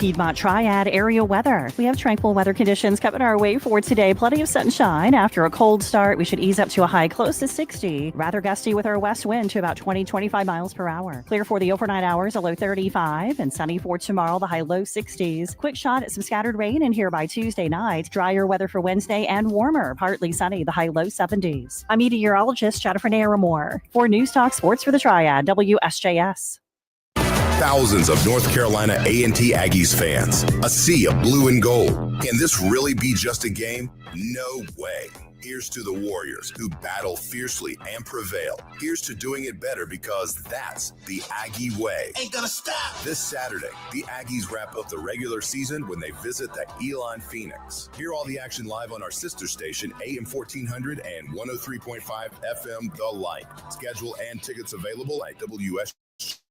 Piedmont Triad area weather. We have tranquil weather conditions coming our way for today. Plenty of sunshine. After a cold start, we should ease up to a high close to 60. Rather gusty with our west wind to about 20-25 miles per hour. Clear for the overnight hours, a low 35. And sunny for tomorrow, the high low 60s. Quick shot at some scattered rain in here by Tuesday night. Drier weather for Wednesday and warmer. Partly sunny, the high low 70s. I'm meteorologist Jennifer Naramore. For News Talk Sports for the Triad, WSJS. Thousands of North Carolina A&T Aggies fans, a sea of blue and gold. Can this really be just a game? No way. Here's to the Warriors who battle fiercely and prevail. Here's to doing it better because that's the Aggie way. Ain't gonna stop. This Saturday, the Aggies wrap up the regular season when they visit the Elon Phoenix. Hear all the action live on our sister station, AM 1400 and 103.5 FM The Light. Schedule and tickets available at WSJS.com.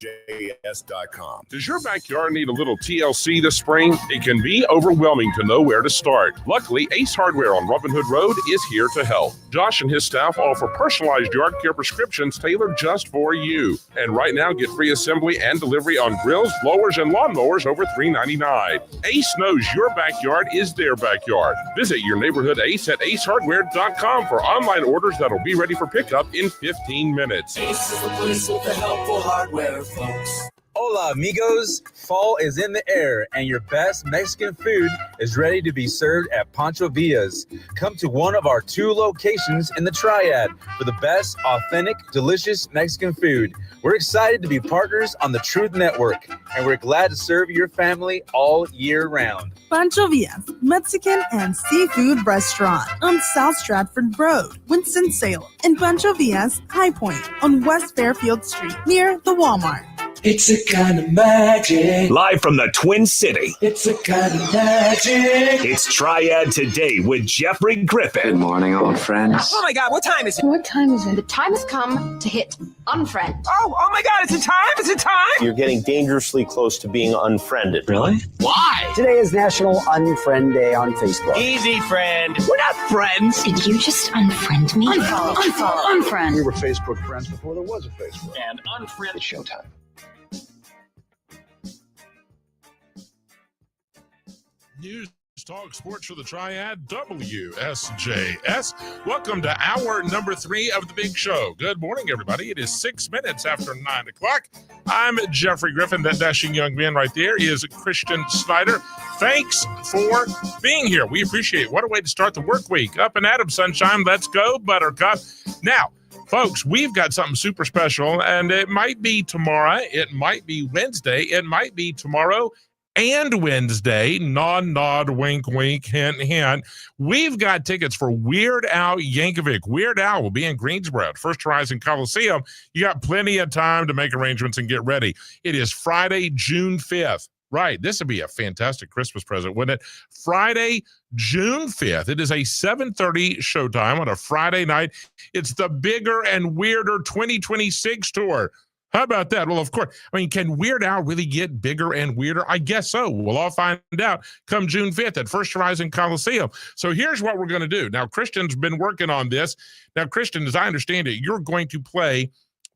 Does your backyard need a little TLC this spring? It can be overwhelming to know where to start. Luckily, Ace Hardware on Robin Hood Road is here to help. Josh and his staff offer personalized yard care prescriptions tailored just for you. And right now, get free assembly and delivery on grills, blowers, and lawnmowers over $3.99. Ace knows your backyard is their backyard. Visit your neighborhood Ace at acehardware.com for online orders that'll be ready for pickup in 15 minutes. Ace is the place with the helpful hardware, folks. Hola, amigos. Fall is in the air, and your best Mexican food is ready to be served at Pancho Villa's. Come to one of our 2 locations in the Triad for the best, authentic, delicious Mexican food. We're excited to be partners on the Truth Network, and we're glad to serve your family all year round. Pancho Villa's, Mexican and seafood restaurant on South Stratford Road, Winston-Salem, and Pancho Villa's High Point on West Fairfield Street near the Walmart. It's a kind of magic. Live from the Twin City. It's a kind of magic. It's Triad Tday with Jeffrey Griffin. Good morning, old friends. Oh my God, what time is it? What time is it? The time has come to hit unfriend. Oh my God, it's a time? It's a time? You're getting dangerously close to being unfriended. Really? Why? Today is National Unfriend Day on Facebook. Easy, friend. We're not friends. Did you just unfriend me? Unfollow. Unfriend. We were Facebook friends before there was a Facebook. And unfriend. It's showtime. News Talk Sports for the Triad, WSJS. Welcome to hour number 3 of the big show. Good morning, everybody. It is 6 minutes after 9 o'clock. I'm Jeffrey Griffin. That dashing young man right there is Christian Snyder. Thanks for being here. We appreciate it. What a way to start the work week. Up and at 'em, sunshine. Let's go, Buttercup. Now, folks, we've got something super special, and it might be tomorrow. It might be Wednesday. It might be tomorrow and Wednesday. Nod, nod, wink, wink, hint, hint. We've got tickets for Weird Al Yankovic. Weird Al will be in Greensboro at First Horizon Coliseum. You got plenty of time to make arrangements and get ready. It is Friday, June 5th. Right. This would be a fantastic Christmas present, wouldn't it? Friday, June 5th. It is a 7:30 showtime on a Friday night. It's the Bigger and Weirder 2026 tour. How about that? Well, of course. I mean, can Weird Al really get bigger and weirder? I guess so. We'll all find out come June 5th at First Horizon Coliseum. So here's what we're going to do. Now, Christian's been working on this. Now, Christian, as I understand it, you're going to play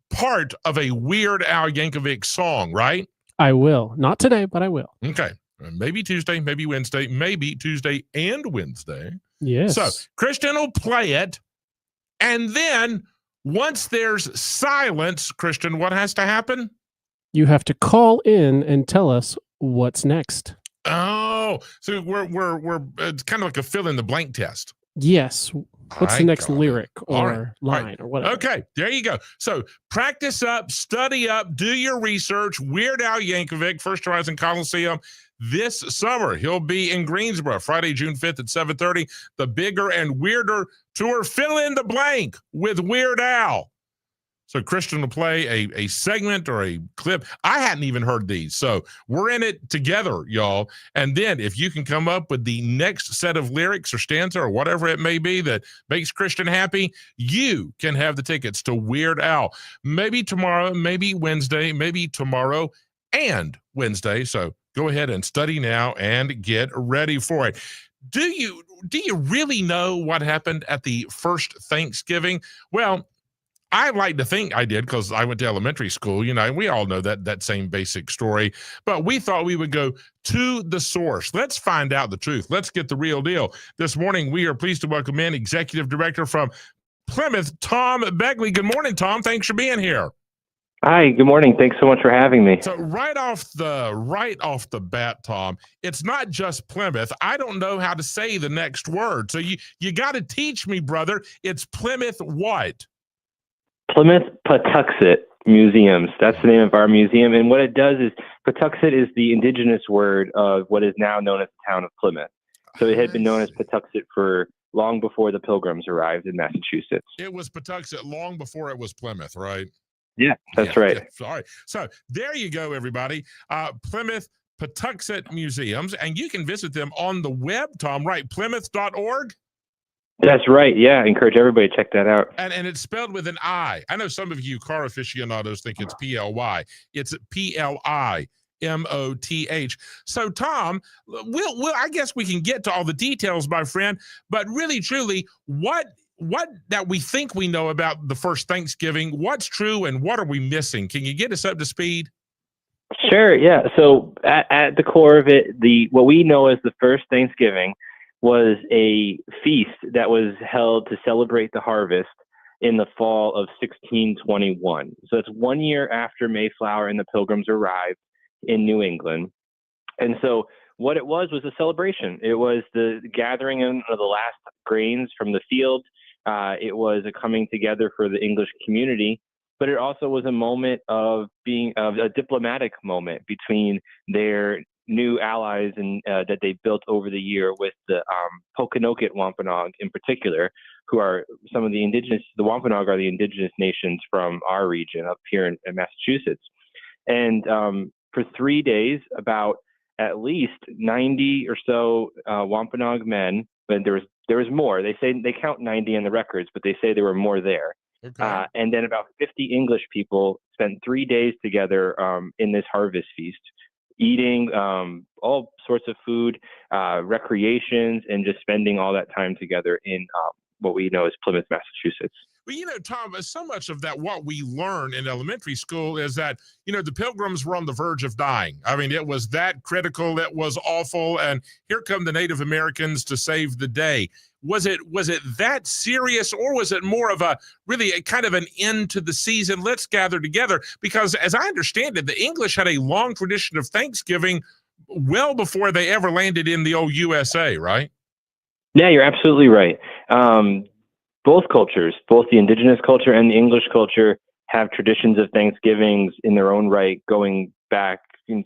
part of a Weird Al Yankovic song, right? I will. Not today, but I will. Okay. Maybe Tuesday, maybe Wednesday, maybe Tuesday and Wednesday. Yes. So Christian will play it, and then once there's silence, Christian, what has to happen? You have to call in and tell us what's next. Oh, so we're it's kind of like a fill in the blank test. Yes. What's the next lyric or line or whatever? Okay, there you go. So practice up, study up, do your research. Weird Al Yankovic, First Horizon Coliseum this summer. He'll be in Greensboro Friday, June 5th at 7:30. The Bigger and Weirder tour. Fill in the blank with Weird Al. So Christian will play a segment or a clip. I hadn't even heard these. So we're in it together, y'all. And then if you can come up with the next set of lyrics or stanza or whatever it may be that makes Christian happy, you can have the tickets to Weird Al. Maybe tomorrow, maybe Wednesday, maybe tomorrow and Wednesday. So go ahead and study now and get ready for it. Do you really know what happened at the first Thanksgiving? Well, I like to think I did because I went to elementary school, and we all know that same basic story. But we thought we would go to the source. Let's find out the truth. Let's get the real deal. This morning, we are pleased to welcome in Executive Director from Plymouth, Tom Begley. Good morning, Tom. Thanks for being here. Hi, good morning. Thanks so much for having me. So right off the bat, Tom, it's not just Plymouth. I don't know how to say the next word. So you got to teach me, brother. It's Plymouth what? Plymouth Patuxet Museums. That's the name of our museum. And what it does is Patuxet is the indigenous word of what is now known as the town of Plymouth. So it had been known as Patuxet for long before the Pilgrims arrived in Massachusetts. It was Patuxet long before it was Plymouth, right? Yeah, that's right. Yeah, sorry. So there you go, everybody. Plymouth Patuxet Museums, and you can visit them on the web, Tom, right? Plymouth.org? That's right. Yeah, I encourage everybody to check that out. And it's spelled with an I. I know some of you car aficionados think it's P-L-Y. It's P-L-I. M-O-T-H. So, Tom, we'll I guess we can get to all the details, my friend, but really, truly, what that we think we know about the first Thanksgiving, what's true and what are we missing? Can you get us up to speed? Sure, yeah. So at the core of it, what we know as the first Thanksgiving was a feast that was held to celebrate the harvest in the fall of 1621. So it's 1 year after Mayflower and the Pilgrims arrived in New England. And so what it was a celebration. It was the gathering in of the last grains from the field. It was a coming together for the English community, but it also was a moment of being a diplomatic moment between their new allies and that they built over the year with the Pokanoket Wampanoag in particular, who are some of the Wampanoag are the indigenous nations from our region up here in Massachusetts. And for 3 days, about at least 90 or so Wampanoag men, but there was more. They say they count 90 in the records, but they say there were more there. Okay. And then about 50 English people spent 3 days together in this harvest feast, eating all sorts of food, recreations, and just spending all that time together in what we know as Plymouth, Massachusetts. Well, Tom, so much of that, what we learn in elementary school is that, the Pilgrims were on the verge of dying. I mean, it was that critical. It was awful. And here come the Native Americans to save the day. Was it that serious, or was it more of a kind of an end to the season? Let's gather together, because as I understand it, the English had a long tradition of Thanksgiving well before they ever landed in the old USA, right? Yeah, you're absolutely right. Both cultures, both the indigenous culture and the English culture, have traditions of Thanksgivings in their own right, going back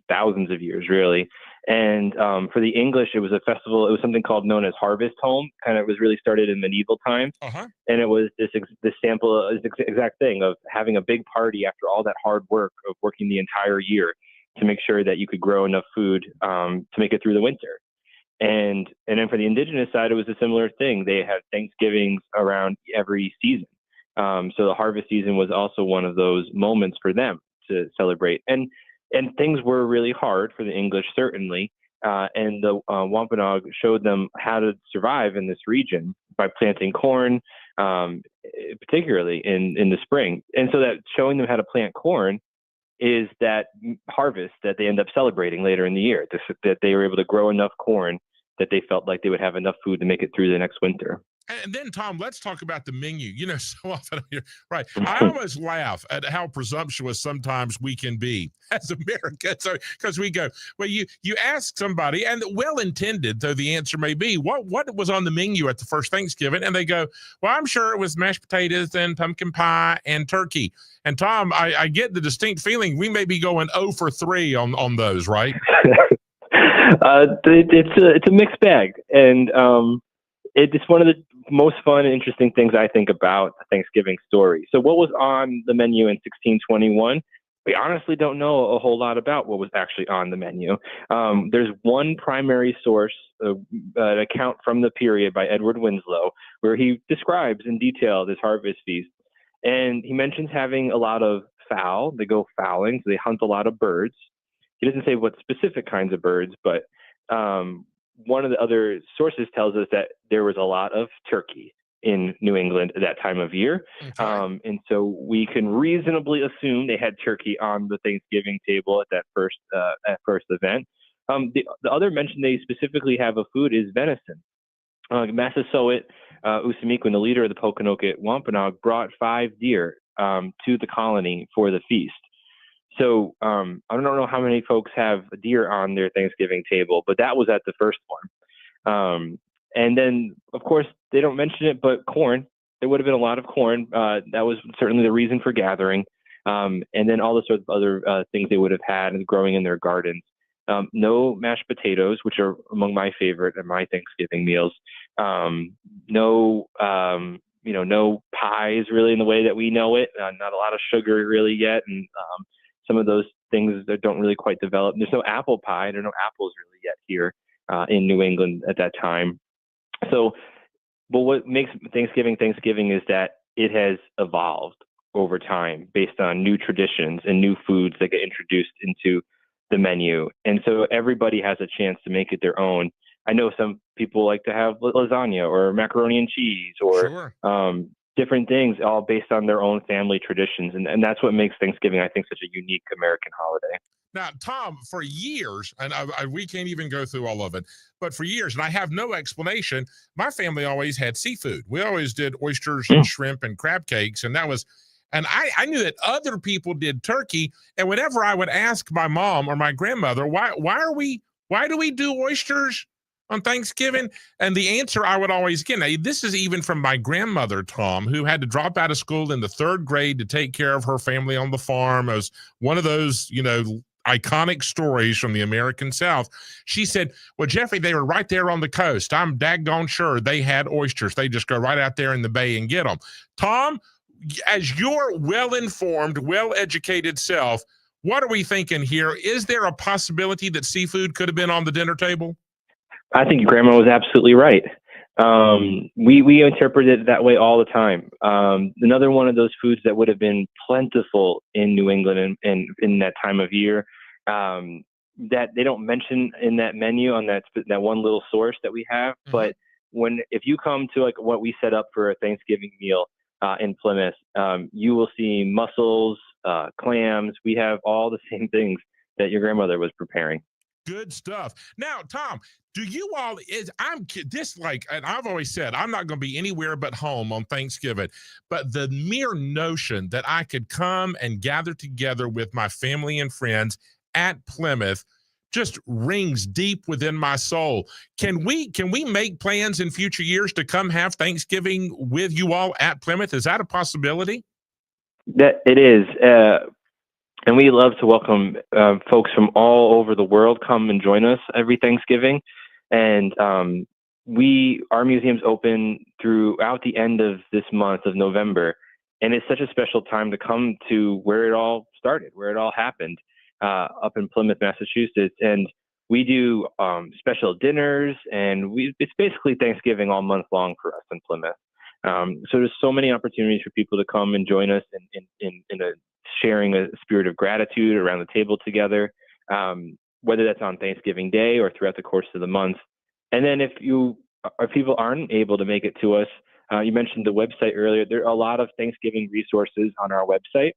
thousands of years, really. And for the English, it was a festival. It was something known as Harvest Home. It was really started in medieval times. Uh-huh. And it was this exact thing of having a big party after all that hard work of working the entire year to make sure that you could grow enough food to make it through the winter. And then for the indigenous side, it was a similar thing. They had Thanksgivings around every season. So the harvest season was also one of those moments for them to celebrate. And things were really hard for the English, certainly. And the Wampanoag showed them how to survive in this region by planting corn, particularly in the spring. And so that showing them how to plant corn is that harvest that they end up celebrating later in the year, that they were able to grow enough corn that they felt like they would have enough food to make it through the next winter. And then, Tom, let's talk about the menu. So often, right? I always laugh at how presumptuous sometimes we can be as Americans, because we go, well, you ask somebody, and well-intended though the answer may be, what was on the menu at the first Thanksgiving? And they go, well, I'm sure it was mashed potatoes and pumpkin pie and turkey. And Tom, I get the distinct feeling we may be going 0 for 3 on those, right? It's a mixed bag, and it's one of the most fun and interesting things I think about the Thanksgiving story. So what was on the menu in 1621? We honestly don't know a whole lot about what was actually on the menu. There's one primary source, an account from the period by Edward Winslow, where he describes in detail this harvest feast. And he mentions having a lot of fowl. They go fowling, so they hunt a lot of birds. He doesn't say what specific kinds of birds, but one of the other sources tells us that there was a lot of turkey. in New England at that time of year. Okay. And so we can reasonably assume they had turkey on the Thanksgiving table at that first event. The other mention they specifically have of food is venison. Massasoit Usamiquin, the leader of the Pokanoket Wampanoag, brought 5 deer to the colony for the feast. So I don't know how many folks have deer on their Thanksgiving table, but that was at the first one. And then, of course, they don't mention it, but corn. There would have been a lot of corn. That was certainly the reason for gathering. And then all the sorts of other things they would have had growing in their gardens. No mashed potatoes, which are among my favorite and my Thanksgiving meals. No pies really in the way that we know it. Not a lot of sugar really yet. And some of those things that don't really quite develop. There's no apple pie. There are no apples really yet here in New England at that time. So, but what makes Thanksgiving is that it has evolved over time based on new traditions and new foods that get introduced into the menu. And so everybody has a chance to make it their own. I know some people like to have lasagna or macaroni and cheese or different things, all based on their own family traditions. And that's what makes Thanksgiving, I think, such a unique American holiday. Now, Tom, for years, and we can't even go through all of it, but for years, and I have no explanation, my family always had seafood. We always did oysters and shrimp and crab cakes, and that was, and I knew that other people did turkey, and whenever I would ask my mom or my grandmother, why do we do oysters on Thanksgiving? And the answer I would always get, now this is even from my grandmother, Tom, who had to drop out of school in the 3rd grade to take care of her family on the farm. It was one of those, iconic stories from the American South. She said, well, Jeffrey, they were right there on the coast. I'm daggone sure they had oysters. They just go right out there in the bay and get them. Tom, as your well-informed, well-educated self, what are we thinking here? Is there a possibility that seafood could have been on the dinner table? I think your grandma was absolutely right. We interpret it that way all the time. Another one of those foods that would have been plentiful in New England and in that time of year, that they don't mention in that menu on that one little source that we have. But if you come to like what we set up for a Thanksgiving meal in Plymouth, you will see mussels, clams. We have all the same things that your grandmother was preparing. Good stuff. Now, Tom, do you all, and I've always said, I'm not going to be anywhere but home on Thanksgiving, but the mere notion that I could come and gather together with my family and friends at Plymouth just rings deep within my soul. Can we make plans in future years to come have Thanksgiving with you all at Plymouth? Is that a possibility? That it is. And we love to welcome folks from all over the world come and join us every Thanksgiving. And our museum's open throughout the end of this month of November. And it's such a special time to come to where it all started, where it all happened, up in Plymouth, Massachusetts. And we do special dinners, and it's basically Thanksgiving all month long for us in Plymouth. So there's so many opportunities for people to come and join us in sharing a spirit of gratitude around the table together, whether that's on Thanksgiving Day or throughout the course of the month. And then if people aren't able to make it to us, you mentioned the website earlier. There are a lot of Thanksgiving resources on our website.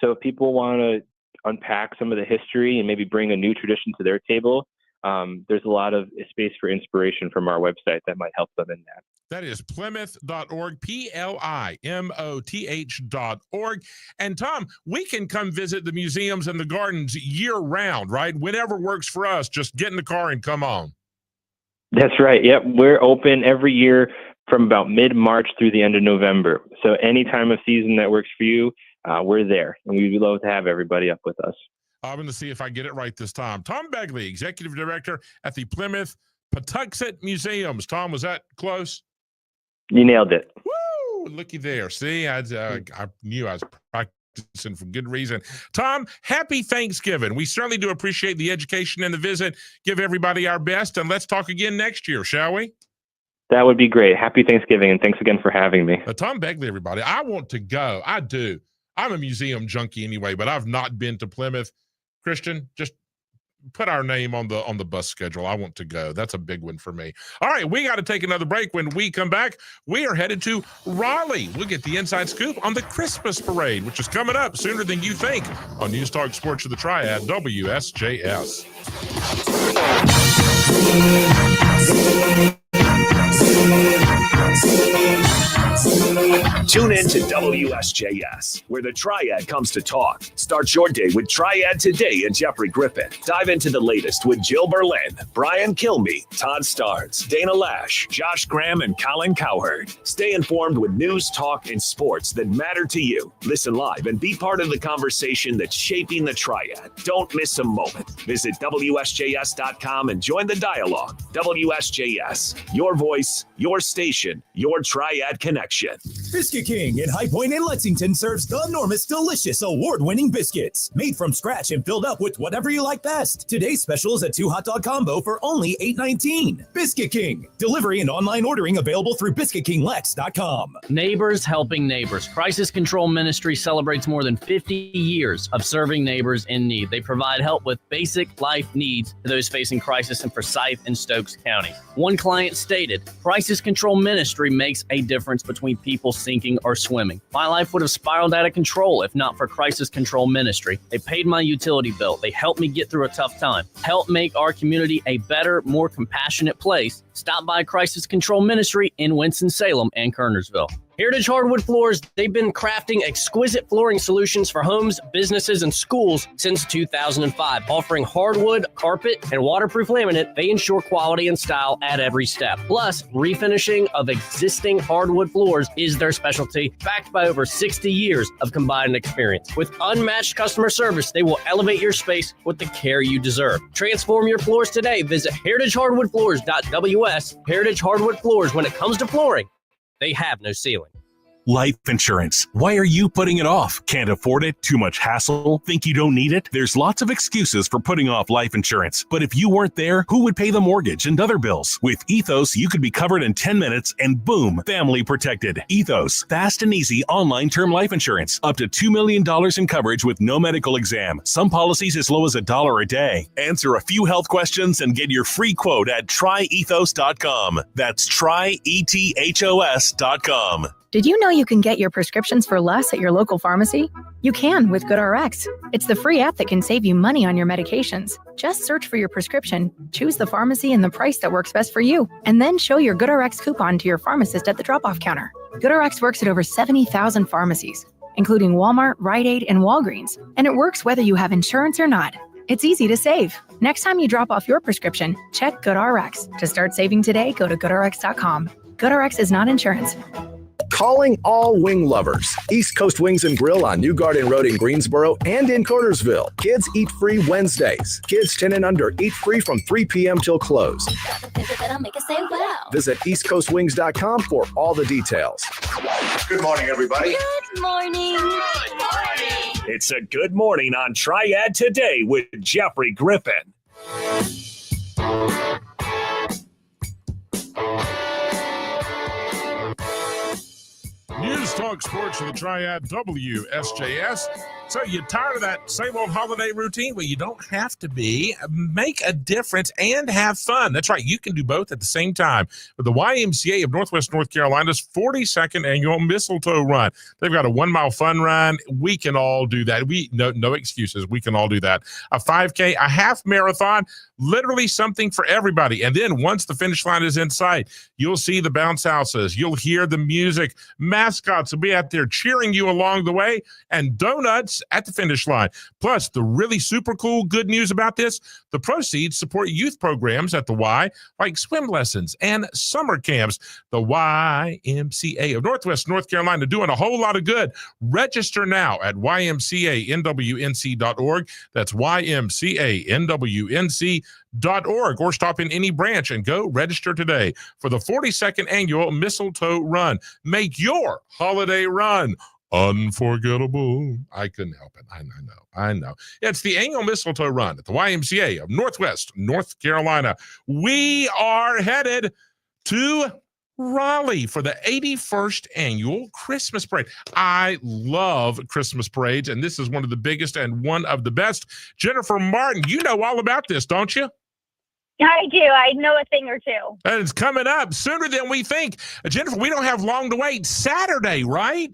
So if people want to unpack some of the history and maybe bring a new tradition to their table, there's a lot of space for inspiration from our website that might help them in that. That is plymouth.org, plimoth.org. And Tom, we can come visit the museums and the gardens year round, right? Whenever works for us, just get in the car and come on. That's right. Yep. We're open every year from about mid-March through the end of November. So any time of season that works for you, we're there. And we'd love to have everybody up with us. I'm going to see if I get it right this time. Tom Begley, Executive Director at the Plymouth Patuxent Museums. Tom, was that close? You nailed it. Woo! Looky there. See, I knew I was practicing for good reason. Tom, happy Thanksgiving. We certainly do appreciate the education and the visit. Give everybody our best, and let's talk again next year, shall we? That would be great. Happy Thanksgiving, and thanks again for having me. Tom Begley, everybody. I want to go. I do. I'm a museum junkie anyway, but I've not been to Plymouth. Christian, just put our name on the bus schedule. I want to go. That's a big one for me. All right, we got to take another break. When we come back, we are headed to Raleigh. We'll get the inside scoop on the Christmas parade, which is coming up sooner than you think on News Talk Sports of the Triad, WSJS. Tune in to WSJS, where the Triad comes to talk. Start your day with Triad Tday and Jeffrey Griffin. Dive into the latest with Jill Berlin, Brian Kilmeade, Todd Starnes, Dana Lash, Josh Graham, and Colin Cowherd. Stay informed with news, talk, and sports that matter to you. Listen live and be part of the conversation that's shaping the Triad. Don't miss a moment. Visit WSJS.com and join the dialogue. WSJS, your voice, your station, your Triad connection. Biscuit King in High Point and Lexington serves the enormous, delicious, award-winning biscuits. Made from scratch and filled up with whatever you like best. Today's special is a 2 hot dog combo for only $8.19. Biscuit King. Delivery and online ordering available through BiscuitKingLex.com. Neighbors helping neighbors. Crisis Control Ministry celebrates more than 50 years of serving neighbors in need. They provide help with basic life needs to those facing crisis in Forsyth and Stokes County. One client stated, Crisis Control Ministry makes a difference between people sinking or swimming. My life would have spiraled out of control if not for Crisis Control Ministry. They paid my utility bill. They helped me get through a tough time. Help make our community a better, more compassionate place. Stop by Crisis Control Ministry in Winston-Salem and Kernersville. Heritage Hardwood Floors, they've been crafting exquisite flooring solutions for homes, businesses, and schools since 2005. Offering hardwood, carpet, and waterproof laminate, they ensure quality and style at every step. Plus, refinishing of existing hardwood floors is their specialty, backed by over 60 years of combined experience. With unmatched customer service, they will elevate your space with the care you deserve. Transform your floors today. Visit heritagehardwoodfloors.ws. Heritage Hardwood Floors, when it comes to flooring, they have no ceiling. Life insurance. Why are you putting it off? Can't afford it? Too much hassle? Think you don't need it? There's lots of excuses for putting off life insurance. But if you weren't there, who would pay the mortgage and other bills? With Ethos, you could be covered in 10 minutes and boom, family protected. Ethos, fast and easy online term life insurance. Up to $2 million in coverage with no medical exam. Some policies as low as $1 a day. Answer a few health questions and get your free quote at tryethos.com. That's tryethos.com. Did you know you can get your prescriptions for less at your local pharmacy? You can with GoodRx. It's the free app that can save you money on your medications. Just search for your prescription, choose the pharmacy and the price that works best for you, and then show your GoodRx coupon to your pharmacist at the drop-off counter. GoodRx works at over 70,000 pharmacies, including Walmart, Rite Aid, and Walgreens, and it works whether you have insurance or not. It's easy to save. Next time you drop off your prescription, check GoodRx. To start saving today, go to GoodRx.com. GoodRx is not insurance. Calling all wing lovers. East Coast Wings and Grill on New Garden Road in Greensboro and in Cartersville. Kids eat free Wednesdays. Kids 10 and under eat free from 3 p.m. till close. Visit eastcoastwings.com for all the details. Good morning, everybody. Good morning. Good morning. It's a good morning on Triad Today with Jeffrey Griffin. News Talk Sports of the Triad, WSJS. So you're tired of that same old holiday routine? Well, you don't have to be. Make a difference and have fun. That's right. You can do both at the same time with the YMCA of Northwest North Carolina's 42nd annual Mistletoe Run. They've got a 1 mile fun run. We can all do that. No excuses. We can all do that. A 5K, a half marathon, literally something for everybody. And then once the finish line is in sight, you'll see the bounce houses. You'll hear the music. Mascots will be out there cheering you along the way, and donuts at the finish line. Plus, the really super cool good news about this, the proceeds support youth programs at the Y, like swim lessons and summer camps. The YMCA of Northwest North Carolina doing a whole lot of good. Register now at ymcanwnc.org. That's ymcanwnc.org, or stop in any branch and go register today for the 42nd annual Mistletoe Run. Make your holiday run unforgettable. I couldn't help it. I know. It's the annual Mistletoe Run at the YMCA of Northwest North Carolina. We are headed to Raleigh for the 81st annual Christmas parade. I love Christmas parades, and this is one of the biggest and one of the best. Jennifer Martin, you know all about this, don't you? I do. I know a thing or two. And it's coming up sooner than we think. Jennifer, we don't have long to wait. Saturday, right?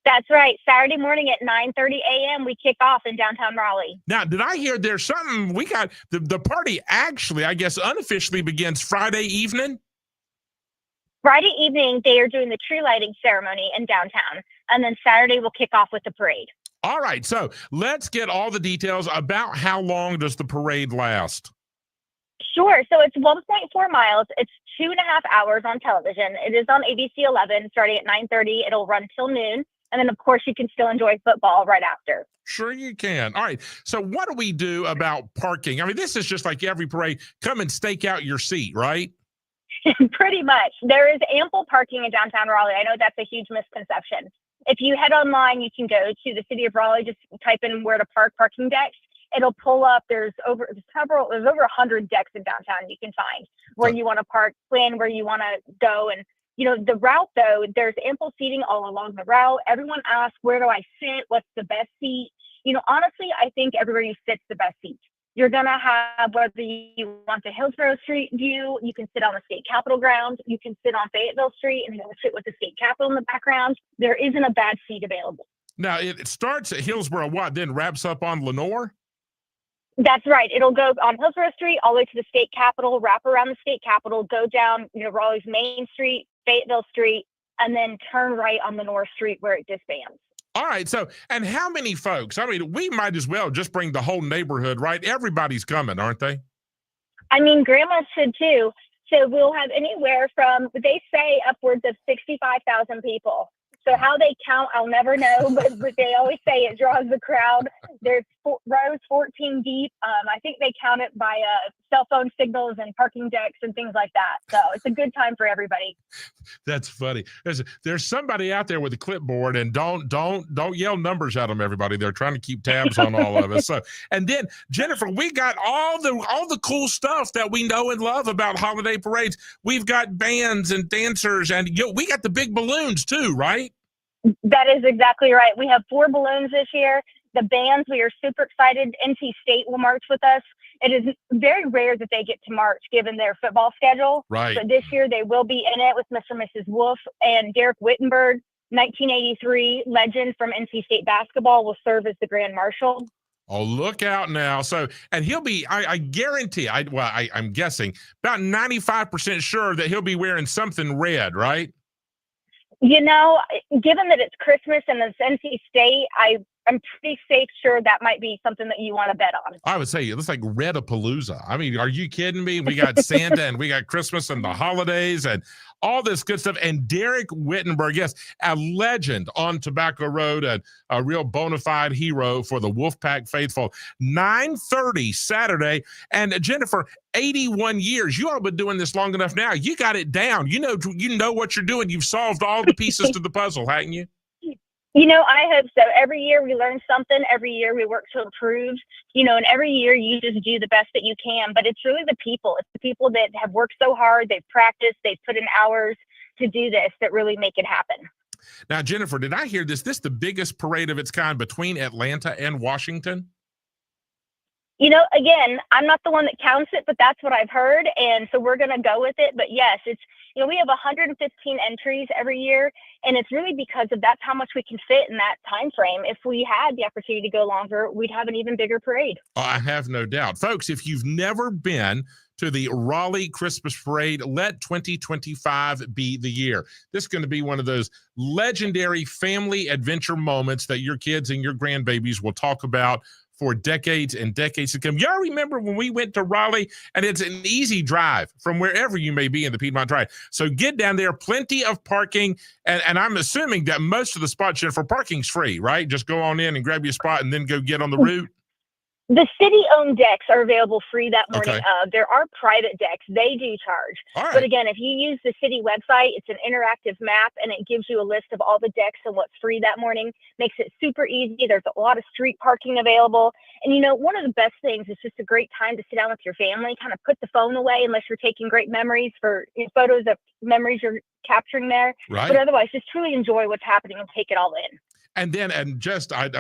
That's right. Saturday morning at 9:30 a.m. we kick off in downtown Raleigh. Now, did I hear there's something we got? The party actually, I guess, unofficially begins Friday evening? Friday evening, they are doing the tree lighting ceremony in downtown. And then Saturday, we'll kick off with the parade. All right. So let's get all the details about how long does the parade last? Sure. So it's 1.4 miles. It's 2.5 hours on television. It is on ABC 11 starting at 9:30. It'll run till noon. And then, of course, you can still enjoy football right after. Sure you can. All right. So what do we do about parking? I mean, this is just like every parade. Come and stake out your seat, right? Pretty much. There is ample parking in downtown Raleigh. I know that's a huge misconception. If you head online, you can go to the city of Raleigh, just type in where to park parking decks. It'll pull up. There's over 100 decks in downtown you can find where you want to park, plan where you want to go. And, the route, though, there's ample seating all along the route. Everyone asks, where do I sit? What's the best seat? Honestly, I think everywhere you sit's the best seat. You're going to have, whether you want the Hillsborough Street view, you can sit on the state capitol grounds, you can sit on Fayetteville Street and sit with the state capitol in the background. There isn't a bad seat available. Now, it starts at Hillsborough, then wraps up on Lenore? That's right. It'll go on Hillsborough Street all the way to the state capitol, wrap around the state capitol, go down, Raleigh's Main Street, Fayetteville Street, and then turn right on Lenore Street where it disbands. All right. So, and how many folks? I mean, we might as well just bring the whole neighborhood, right? Everybody's coming, aren't they? I mean, grandmas should too. So we'll have anywhere from, they say, upwards of 65,000 people. So how they count, I'll never know, but they always say it draws the crowd. There's rows 14 deep. I think they count it by cell phone signals and parking decks and things like that. So it's a good time for everybody. That's funny. There's somebody out there with a clipboard, and don't yell numbers at them, everybody. They're trying to keep tabs on all of us. So, and then Jennifer, we got all the cool stuff that we know and love about holiday parades. We've got bands and dancers, and we got the big balloons too, right? That is exactly right. We have 4 balloons this year. The bands, we are super excited. NC State will march with us. It is very rare that they get to march given their football schedule. Right. But this year they will be in it with Mr. and Mrs. Wolf, and Derek Wittenberg, 1983 legend from NC State basketball, will serve as the Grand Marshal. Oh, look out now. So, and he'll be, I guarantee, I'm guessing, about 95% sure that he'll be wearing something red, right? Given that it's Christmas and it's NC State, I'm pretty sure that might be something that you want to bet on. I would say it looks like Red-a-Palooza. I mean, are you kidding me? We got Santa and we got Christmas and the holidays and all this good stuff. And Derek Wittenberg, yes, a legend on Tobacco Road, and a real bona fide hero for the Wolfpack faithful. 9:30 Saturday. And Jennifer, 81 years. You all been doing this long enough now. You got it down. You know what you're doing. You've solved all the pieces to the puzzle, haven't you? I hope so. Every year we learn something. Every year we work to improve, and every year you just do the best that you can. But it's really the people. It's the people that have worked so hard. They've practiced. They've put in hours to do this that really make it happen. Now, Jennifer, did I hear this? This is the biggest parade of its kind between Atlanta and Washington? Again, I'm not the one that counts it, but that's what I've heard. And so we're going to go with it. But yes, it's, we have 115 entries every year. And it's really because of that's how much we can fit in that time frame. If we had the opportunity to go longer, we'd have an even bigger parade. I have no doubt. Folks, if you've never been to the Raleigh Christmas Parade, let 2025 be the year. This is going to be one of those legendary family adventure moments that your kids and your grandbabies will talk about for decades and decades to come. Y'all remember when we went to Raleigh, and it's an easy drive from wherever you may be in the Piedmont Triad. So get down there, plenty of parking. And I'm assuming that most of the spots, Jennifer, parking's free, right? Just go on in and grab your spot and then go get on the route. The city-owned decks are available free that morning Okay. of. There are private decks. They do charge. All right. But again, if you use the city website, it's an interactive map, and it gives you a list of all the decks and what's free that morning. Makes it super easy. There's a lot of street parking available. And, one of the best things is just a great time to sit down with your family, kind of put the phone away unless you're taking great memories for photos of memories you're capturing there. Right. But otherwise, just truly enjoy what's happening and take it all in. And then, I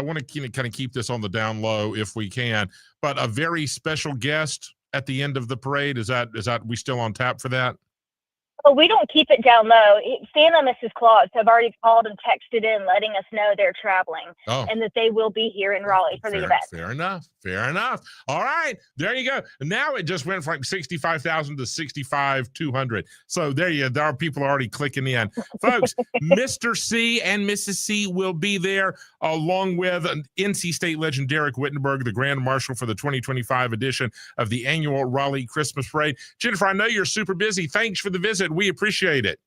want to kind of keep this on the down low if we can, but a very special guest at the end of the parade. Is that we still on tap for that? Well, we don't keep it down low. Santa and Mrs. Claus have already called and texted in, letting us know they're traveling and that they will be here in Raleigh for the event. Fair enough. All right, there you go. Now it just went from 65,000 to 65,200. So there are people already clicking in, folks. Mr. C and Mrs. C will be there along with NC State legend Derek Wittenberg, the Grand Marshal for the 2025 edition of the annual Raleigh Christmas Parade. Jennifer, I know you're super busy. Thanks for the visit. We appreciate it.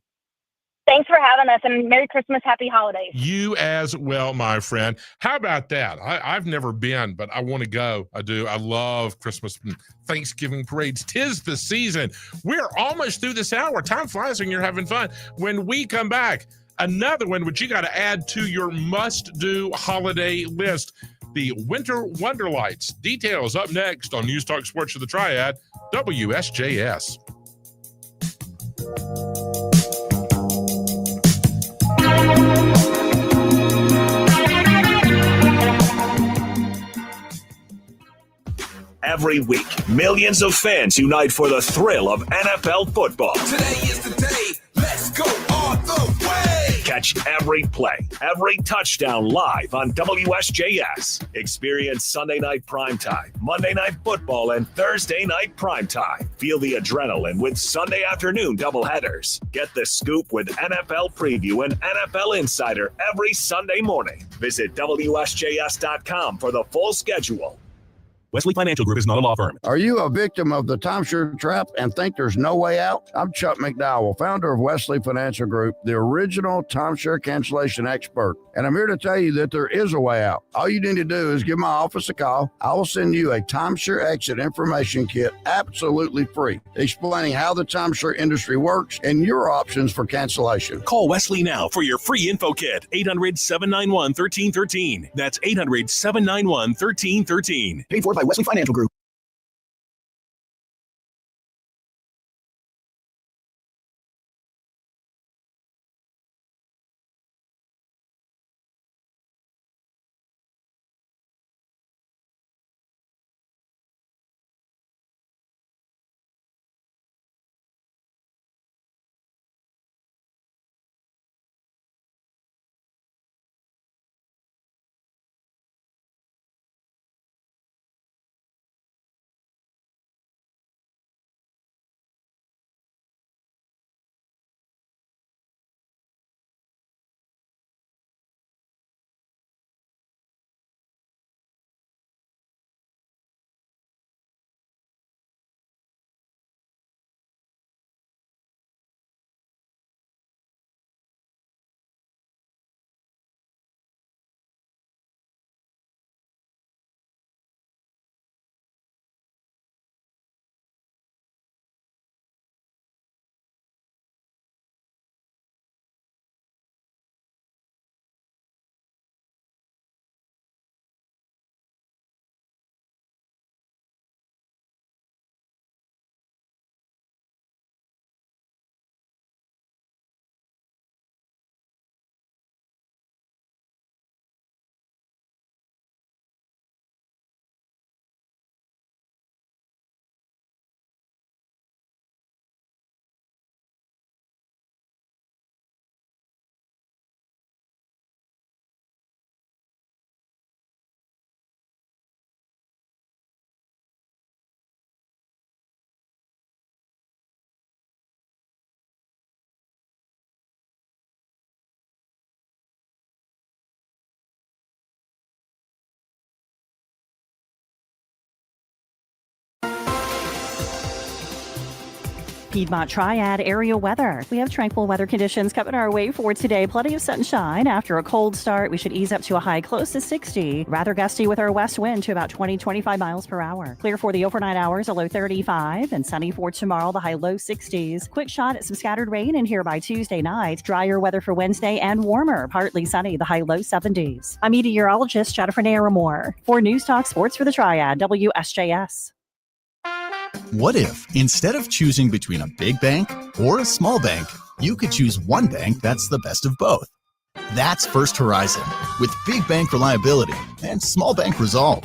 Thanks for having us, and Merry Christmas, Happy Holidays. You as well, my friend. How about that? I've never been, but I want to go. I do. I love Christmas and Thanksgiving parades. 'Tis the season. We're almost through this hour. Time flies when you're having fun. When we come back, another one which you got to add to your must-do holiday list, the Winter Wonderlights. Details up next on News Talk Sports of the Triad, WSJS. Every week, millions of fans unite for the thrill of NFL football. Today is the day. Let's go all the way. Catch every play, every touchdown live on WSJS. Experience Sunday night primetime, Monday night football, and Thursday night primetime. Feel the adrenaline with Sunday afternoon doubleheaders. Get the scoop with NFL Preview and NFL Insider every Sunday morning. Visit WSJS.com for the full schedule. Wesley Financial Group is not a law firm. Are you a victim of the timeshare trap and think there's no way out? I'm Chuck McDowell, founder of Wesley Financial Group, the original timeshare cancellation expert. And I'm here to tell you that there is a way out. All you need to do is give my office a call. I will send you a timeshare exit information kit absolutely free, explaining how the timeshare industry works and your options for cancellation. Call Wesley now for your free info kit. 800-791-1313. That's 800-791-1313. Paid for by Wesley Financial Group. Piedmont Triad area weather. We have tranquil weather conditions coming our way for today. Plenty of sunshine. After a cold start, we should ease up to a high close to 60. Rather gusty with our west wind to about 20-25 miles per hour. Clear for the overnight hours, a low 35. And sunny for tomorrow, the high low 60s. Quick shot at some scattered rain in here by Tuesday night. Drier weather for Wednesday and warmer. Partly sunny, the high low 70s. I'm meteorologist Jennifer Naramore for News Talk Sports for the Triad, WSJS. What if, instead of choosing between a big bank or a small bank, you could choose one bank that's the best of both? That's First Horizon, with big bank reliability and small bank resolve.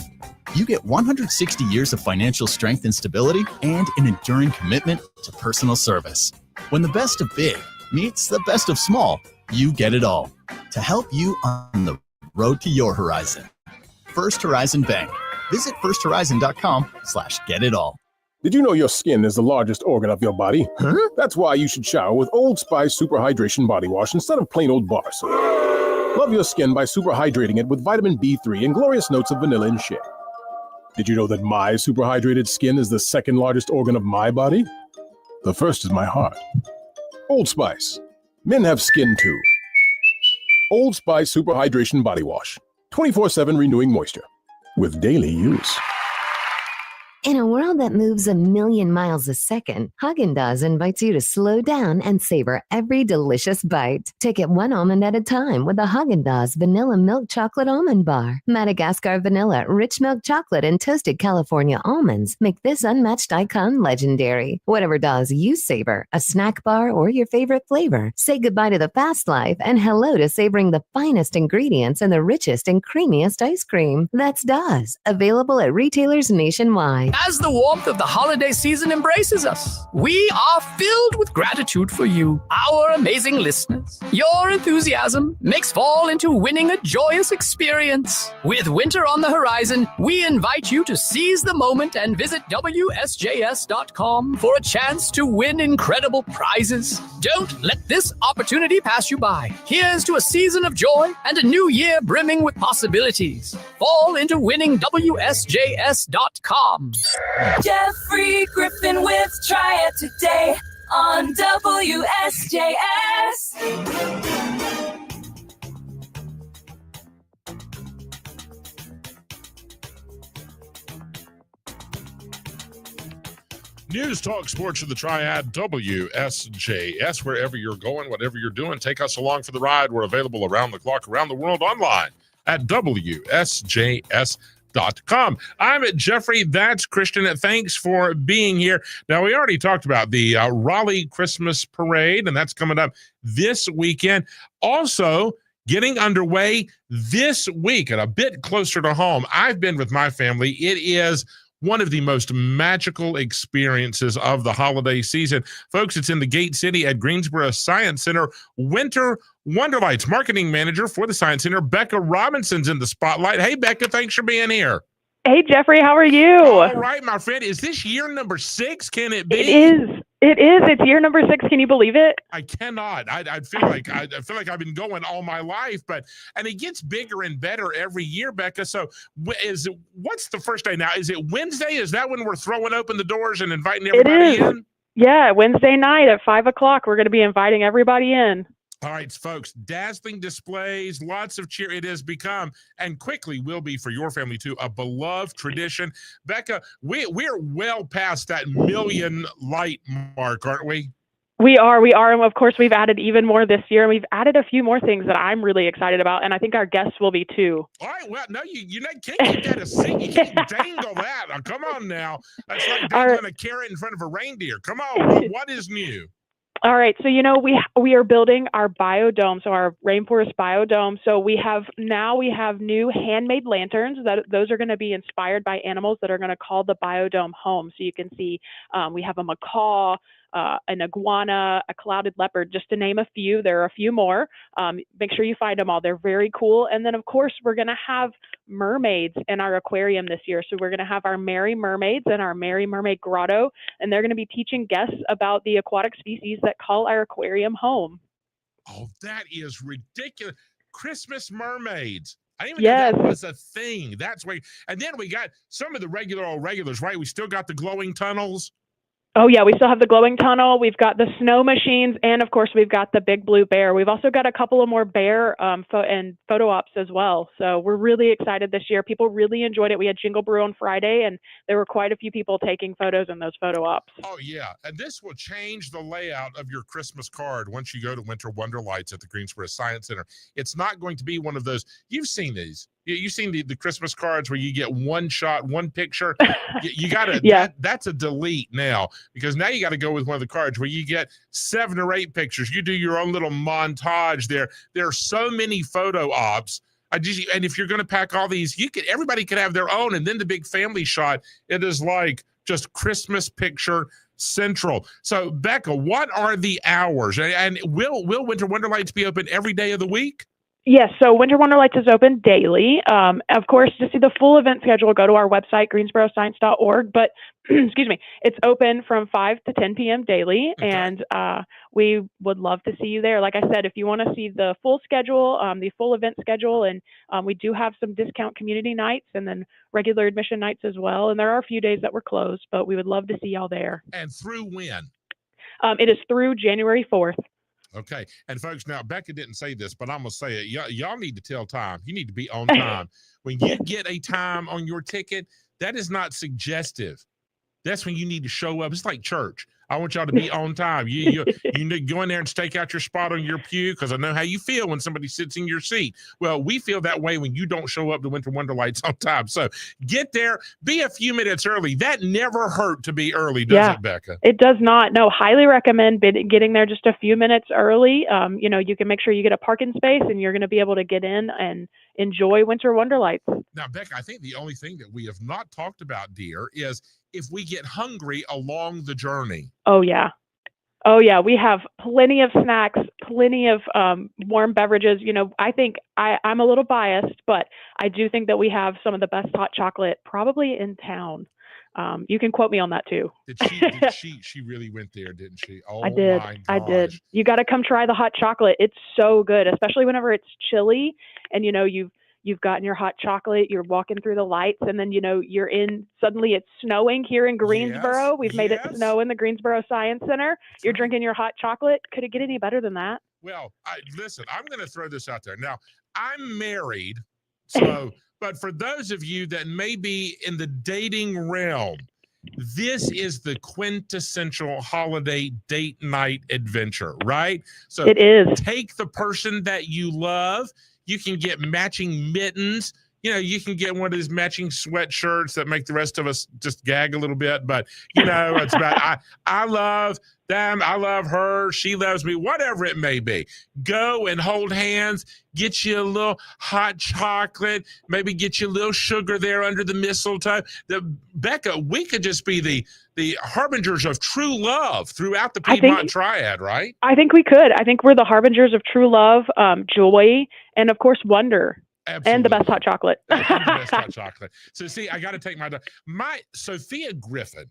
You get 160 years of financial strength and stability and an enduring commitment to personal service. When the best of big meets the best of small, you get it all to help you on the road to your horizon. First Horizon Bank. Visit firsthorizon.com/getitall. Did you know your skin is the largest organ of your body? Huh? That's why you should shower with Old Spice Super Hydration Body Wash instead of plain old bar soap. Love your skin by super hydrating it with vitamin B3 and glorious notes of vanilla and shea. Did you know that my super hydrated skin is the second largest organ of my body? The first is my heart. Old Spice. Men have skin too. Old Spice Super Hydration Body Wash. 24/7 renewing moisture. With daily use. In a world that moves a million miles a second, Haagen-Dazs invites you to slow down and savor every delicious bite. Take it one almond at a time with the Haagen-Dazs Vanilla Milk Chocolate Almond Bar. Madagascar vanilla, rich milk chocolate, and toasted California almonds make this unmatched icon legendary. Whatever Dazs you savor, a snack bar or your favorite flavor, say goodbye to the fast life and hello to savoring the finest ingredients and the richest and creamiest ice cream. That's Dazs, available at retailers nationwide. As the warmth of the holiday season embraces us, we are filled with gratitude for you, our amazing listeners. Your enthusiasm makes fall into winning a joyous experience. With winter on the horizon, we invite you to seize the moment and visit WSJS.com for a chance to win incredible prizes. Don't let this opportunity pass you by. Here's to a season of joy and a new year brimming with possibilities. Fall into winning WSJS.com. Jeffrey Griffin with Triad Tday on WSJS. News Talk Sports of the Triad, WSJS. Wherever you're going, whatever you're doing, take us along for the ride. We're available around the clock, around the world, online at WSJS.com. I'm at Jeffrey. That's Christian. Thanks for being here. Now, we already talked about the Raleigh Christmas Parade, and that's coming up this weekend. Also, getting underway this week and a bit closer to home. I've been with my family. It is one of the most magical experiences of the holiday season. Folks, it's in the Gate City at Greensboro Science Center. Winter Wonderlights marketing manager for the Science Center, Becca Robinson's in the spotlight. Hey, Becca, thanks for being here. Hey, Jeffrey, how are you? All right, my friend. Is this year number 6? Can it be? It is. It's year number 6. Can you believe it? I cannot. I feel like I've been going all my life, and it gets bigger and better every year, Becca. So, what's the first day now? Is it Wednesday? Is that when we're throwing open the doors and inviting everybody in? Yeah, Wednesday night at 5:00. We're going to be inviting everybody in. All right, folks, dazzling displays, lots of cheer. It has become, and quickly will be for your family too, a beloved tradition. Becca, we're well past that million light mark, aren't we? We are. And of course, we've added even more this year, and we've added a few more things that I'm really excited about, and I think our guests will be too. All right. Well, no, you can't keep that a secret. You can't dangle that. Oh, come on now. That's like dangling a carrot in front of a reindeer. Come on. What is new? All right, so we are building our biodome, so our rainforest biodome. So we have new handmade lanterns those are going to be inspired by animals that are going to call the biodome home. So you can see we have a macaw, an iguana, a clouded leopard, just to name a few. There are a few more. Make sure you find them all. They're very cool. And then, of course, we're going to have mermaids in our aquarium this year. So we're going to have our Merry Mermaids and our Merry Mermaid Grotto, and they're going to be teaching guests about the aquatic species that call our aquarium home. Oh, that is ridiculous. Christmas mermaids. I didn't even know that was a thing. That's why. And then we got some of the regulars, right? We still got the glowing tunnels. Oh, yeah, we still have the glowing tunnel. We've got the snow machines, and, of course, we've got the big blue bear. We've also got a couple of more bear and photo ops as well. So we're really excited this year. People really enjoyed it. We had Jingle Brew on Friday, and there were quite a few people taking photos in those photo ops. Oh, yeah. And this will change the layout of your Christmas card once you go to Winter Wonder Lights at the Greensboro Science Center. It's not going to be one of those. You've seen these. You've seen the Christmas cards where you get one shot, one picture. You got to, yeah. That's a delete now, because now you got to go with one of the cards where you get 7 or 8 pictures. You do your own little montage there. There are so many photo ops. And if you're going to pack all these, everybody could have their own. And then the big family shot, it is like just Christmas picture central. So, Becca, what are the hours? And will Winter Wonder Lights be open every day of the week? Yes, so Winter Wonder Lights is open daily. Of course, to see the full event schedule, go to our website, greensboroscience.org. But, excuse me, it's open from 5 to 10 p.m. daily, and we would love to see you there. Like I said, if you want to see the full schedule, the full event schedule, and we do have some discount community nights and then regular admission nights as well. And there are a few days that we're closed, but we would love to see y'all there. And through when? It is through January 4th. Okay. And folks, now Becca didn't say this, but I'm going to say it. Y'all need to tell time. You need to be on time. When you get a time on your ticket, that is not suggestive. That's when you need to show up. It's like church. I want y'all to be on time. You need to go in there and stake out your spot on your pew, because I know how you feel when somebody sits in your seat. Well, we feel that way when you don't show up to Winter Wonder Lights on time. So get there, be a few minutes early. That never hurt to be early, does it, Becca? It does not. No, highly recommend getting there just a few minutes early. You can make sure you get a parking space, and you're going to be able to get in and enjoy Winter Wonder Lights. Now, Becca, I think the only thing that we have not talked about, dear, is if we get hungry along the journey. Oh, yeah. Oh, yeah. We have plenty of snacks, plenty of warm beverages. I think I'm a little biased, but I do think that we have some of the best hot chocolate probably in town. You can quote me on that too. She really went there, didn't she? Oh, I did. My gosh. I did. You got to come try the hot chocolate. It's so good, especially whenever it's chilly and you've gotten your hot chocolate, you're walking through the lights, and then suddenly it's snowing here in Greensboro. Yes, We've made it snow in the Greensboro Science Center. You're drinking your hot chocolate. Could it get any better than that? Well, listen, I'm going to throw this out there. Now, I'm married, so but for those of you that may be in the dating realm, this is the quintessential holiday date night adventure, right? So it is. Take the person that you love. You can get matching mittens. You can get one of these matching sweatshirts that make the rest of us just gag a little bit. But, it's about I love them. I love her. She loves me, whatever it may be. Go and hold hands. Get you a little hot chocolate. Maybe get you a little sugar there under the mistletoe. Becca, we could just be the harbingers of true love throughout the Piedmont Triad, right? I think we could. I think we're the harbingers of true love, joy, and, of course, wonder. Absolutely. And the best hot chocolate. And the best hot chocolate. So, see, I got to take my Sophia Griffin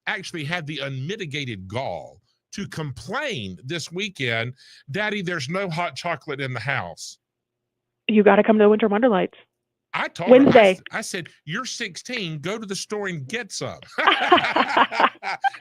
actually had the unmitigated gall to complain this weekend, Daddy, there's no hot chocolate in the house. You got to come to Winter Wonder Lights. I told Wednesday. her, I said, you're 16, go to the store and get some.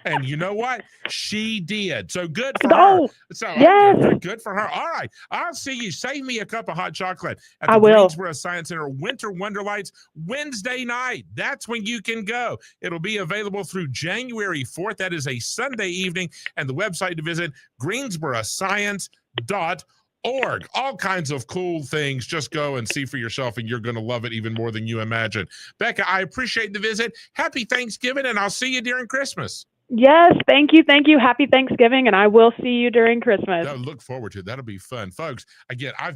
And you know what? She did. So good for her. So yes. Good for her. All right. I'll see you. Save me a cup of hot chocolate at the I will. Greensboro Science Center Winter Wonder Lights Wednesday night. That's when you can go. It'll be available through January 4th. That is a Sunday evening. And the website to visit, greensboroscience.org. All kinds of cool things. Just go and see for yourself, and you're going to love it even more than you imagine. Becca, I appreciate the visit. Happy Thanksgiving, and I'll see you during Christmas. Yes, thank you. Happy Thanksgiving, and I will see you during Christmas. No, look forward to it. That'll be fun. Folks, again, I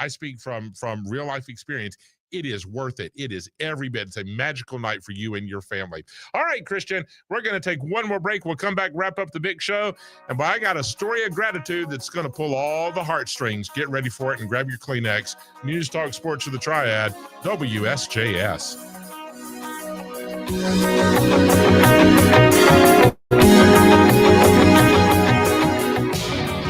speak from real life experience. It is worth it. It is every bit. It's a magical night for you and your family. All right, Christian, we're going to take one more break. We'll come back, wrap up the big show. And I got a story of gratitude that's going to pull all the heartstrings. Get ready for it and grab your Kleenex. News Talk Sports of the Triad, WSJS.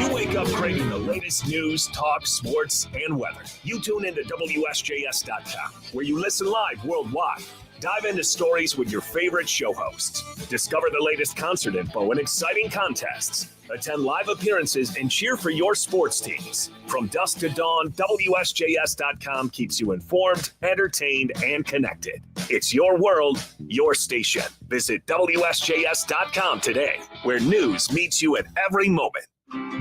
You wake up craving the latest latest news, talk, sports, and weather. You tune into WSJS.com, where you listen live worldwide. Dive into stories with your favorite show hosts. Discover the latest concert info and exciting contests. Attend live appearances and cheer for your sports teams. From dusk to dawn, WSJS.com keeps you informed, entertained, and connected. It's your world, your station. Visit WSJS.com today, where news meets you at every moment.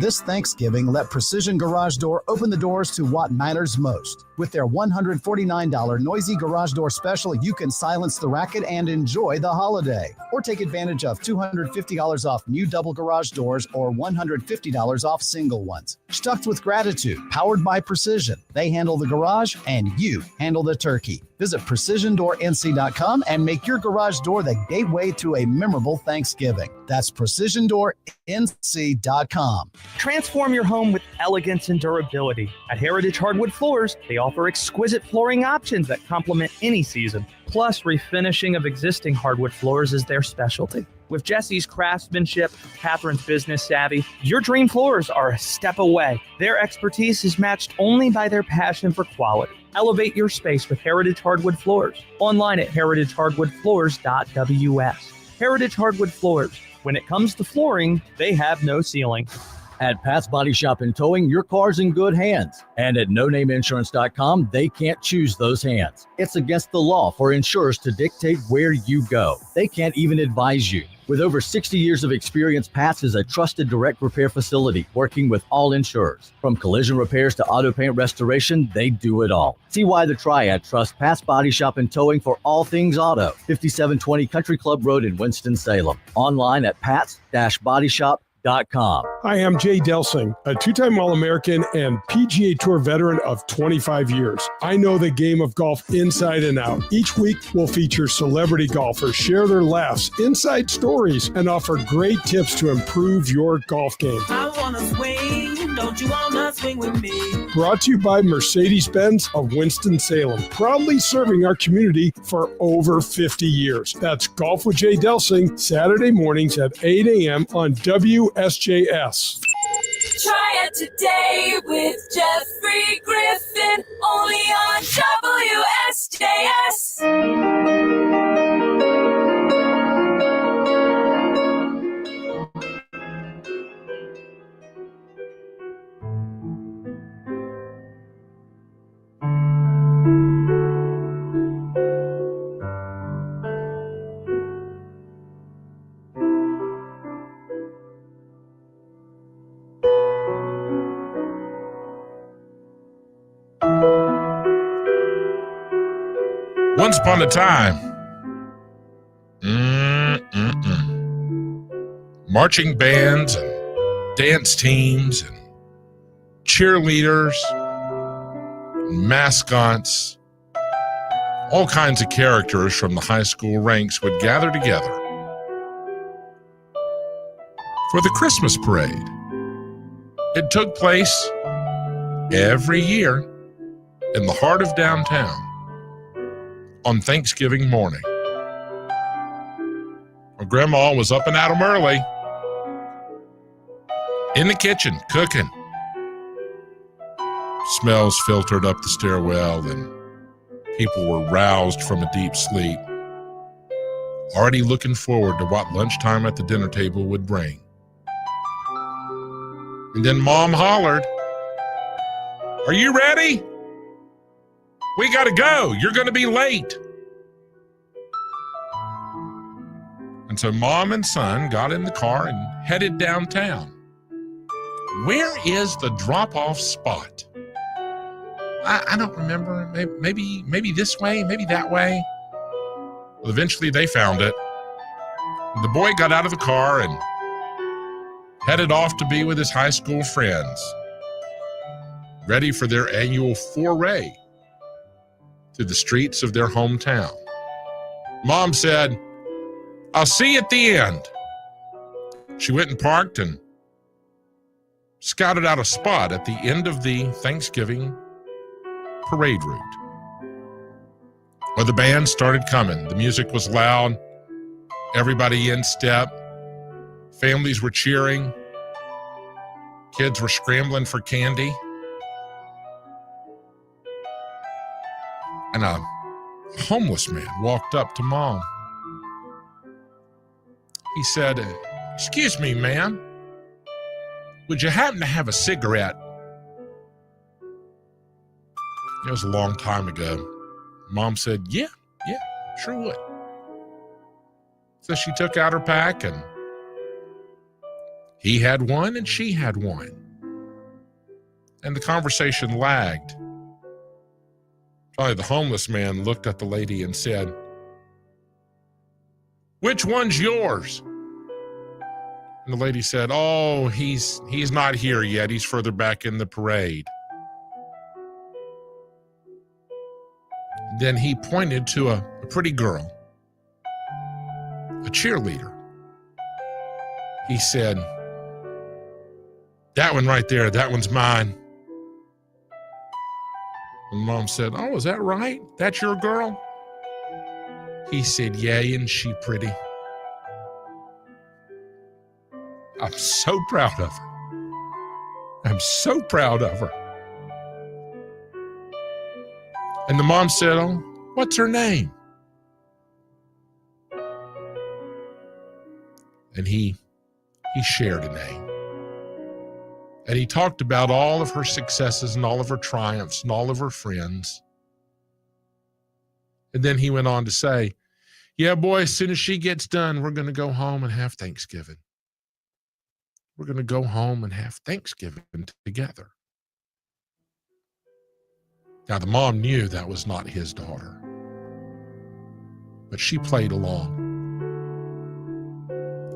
This Thanksgiving, let Precision Garage Door open the doors to what matters most. With their $149 noisy garage door special, you can silence the racket and enjoy the holiday. Or take advantage of $250 off new double garage doors or $150 off single ones. Stuffed with gratitude, powered by Precision. They handle the garage and you handle the turkey. Visit PrecisionDoorNC.com and make your garage door the gateway to a memorable Thanksgiving. That's PrecisionDoorNC.com. Transform your home with elegance and durability. At Heritage Hardwood Floors, they offer exquisite flooring options that complement any season. Plus, refinishing of existing hardwood floors is their specialty. With Jesse's craftsmanship, Catherine's business savvy, your dream floors are a step away. Their expertise is matched only by their passion for quality. Elevate your space with Heritage Hardwood Floors. Online at heritagehardwoodfloors.ws. Heritage Hardwood Floors. When it comes to flooring, they have no ceiling. At Pat's Body Shop and Towing, your car's in good hands. And at NoNameInsurance.com, they can't choose those hands. It's against the law for insurers to dictate where you go. They can't even advise you. With over 60 years of experience, Pat's is a trusted direct repair facility working with all insurers. From collision repairs to auto paint restoration, they do it all. See why the Triad trusts Pat's Body Shop and Towing for all things auto. 5720 Country Club Road in Winston-Salem. Online at pats-bodyshop.com. Hi, I'm Jay Delsing, a two-time All-American and PGA Tour veteran of 25 years. I know the game of golf inside and out. Each week, we'll feature celebrity golfers, share their laughs, inside stories, and offer great tips to improve your golf game. I wanna swing, don't you wanna swing with me? Brought to you by Mercedes-Benz of Winston-Salem, proudly serving our community for over 50 years. That's Golf with Jay Delsing, Saturday mornings at 8 a.m. on WSJS. Try it today with Jeffrey Griffin, only on WSJS. Once upon a time, marching bands and dance teams and cheerleaders, and mascots, all kinds of characters from the high school ranks would gather together for the Christmas parade. It took place every year in the heart of downtown on Thanksgiving morning. Well, Grandma was up and at 'em early, in the kitchen, cooking. Smells filtered up the stairwell, and people were roused from a deep sleep, already looking forward to what lunchtime at the dinner table would bring. And then Mom hollered, "Are you ready? We gotta go. You're gonna be late." And so Mom and son got in the car and headed downtown. Where is the drop-off spot? I don't remember. Maybe this way, maybe that way. Well, eventually they found it. The boy got out of the car and headed off to be with his high school friends, ready for their annual foray through the streets of their hometown. Mom said, "I'll see you at the end." She went and parked and scouted out a spot at the end of the Thanksgiving parade route. Well, the band started coming. The music was loud. Everybody in step. Families were cheering. Kids were scrambling for candy. And a homeless man walked up to Mom. He said, "Excuse me, ma'am. Would you happen to have a cigarette?" It was a long time ago. Mom said, yeah, sure would. So she took out her pack, and he had one and she had one. And the conversation lagged. Finally, the homeless man looked at the lady and said, "Which one's yours?" And the lady said, "Oh, he's not here yet. He's further back in the parade." Then he pointed to a pretty girl, a cheerleader. He said, "That one right there, that one's mine." And Mom said, "Oh, is that right? That's your girl?" He said, "Yeah, and she pretty." I'm so proud of her. I'm so proud of her. And the mom said, "Oh, what's her name?" And he shared a name. And he talked about all of her successes and all of her triumphs and all of her friends. And then he went on to say, "Yeah, boy, as soon as she gets done, we're going to go home and have Thanksgiving. We're going to go home and have Thanksgiving together." Now, the mom knew that was not his daughter, but she played along.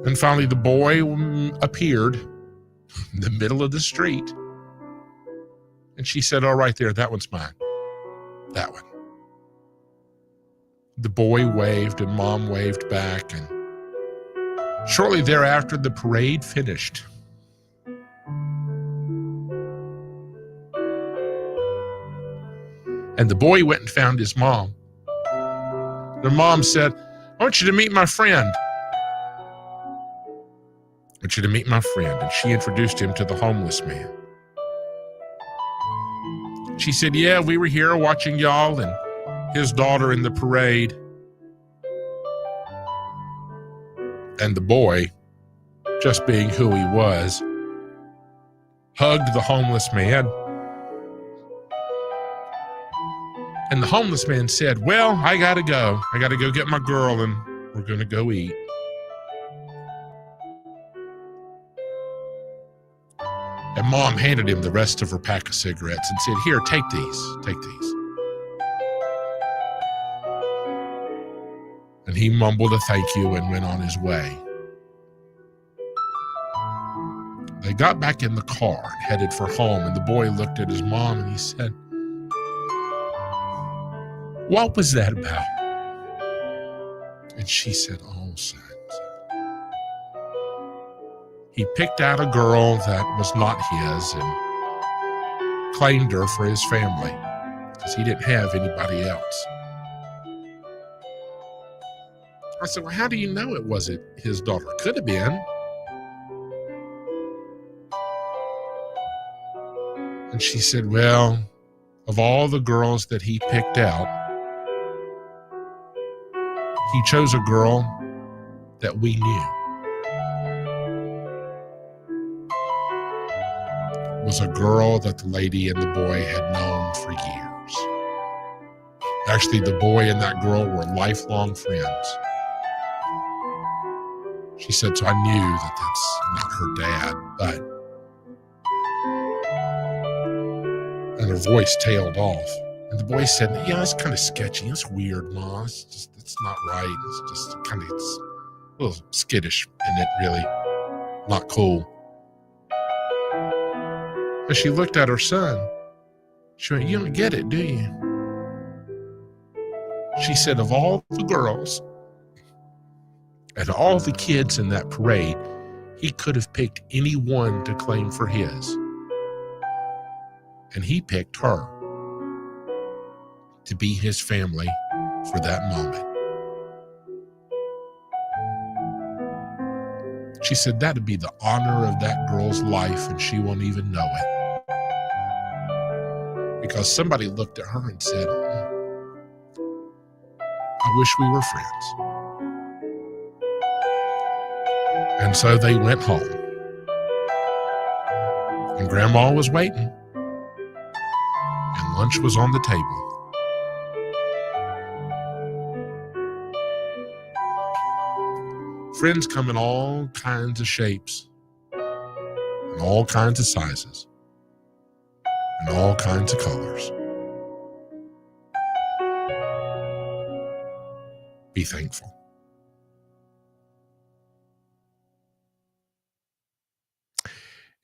And finally, the boy appeared in the middle of the street. And she said, "Oh, right there, that one's mine. That one." The boy waved and Mom waved back. And shortly thereafter, the parade finished. And the boy went and found his mom. The mom said, "I want you to meet my friend. I want you to meet my friend." And she introduced him to the homeless man. She said, "Yeah, we were here watching y'all and his daughter in the parade." And the boy, just being who he was, hugged the homeless man. And the homeless man said, "Well, I gotta go. I gotta go get my girl and we're gonna go eat." And Mom handed him the rest of her pack of cigarettes and said, "Here, take these. And he mumbled a thank you and went on his way. They got back in the car and headed for home, and the boy looked at his mom and he said, "What was that about?" And she said, "Oh, son. He picked out a girl that was not his and claimed her for his family because he didn't have anybody else." I said, "Well, how do you know it wasn't his daughter?" Could have been. And she said, "Well, of all the girls that he picked out, he chose a girl that we knew. It was a girl that the lady and the boy had known for years. Actually, the boy and that girl were lifelong friends." She said, "So I knew that that's not her dad, but..." And her voice tailed off. And the boy said, "Yeah, it's kind of sketchy. It's weird, Ma. It's not right. It's just kind of, it's a little skittish, and it really not cool." But she looked at her son. She went, "You don't get it, do you?" She said, "Of all the girls and all the kids in that parade, he could have picked any one to claim for his. And he picked her to be his family for that moment." She said that'd be the honor of that girl's life, and she won't even know it. Because somebody looked at her and said, I wish we were friends. And so they went home. And Grandma was waiting. And lunch was on the table. Friends come in all kinds of shapes, and all kinds of sizes, and all kinds of colors. Be thankful.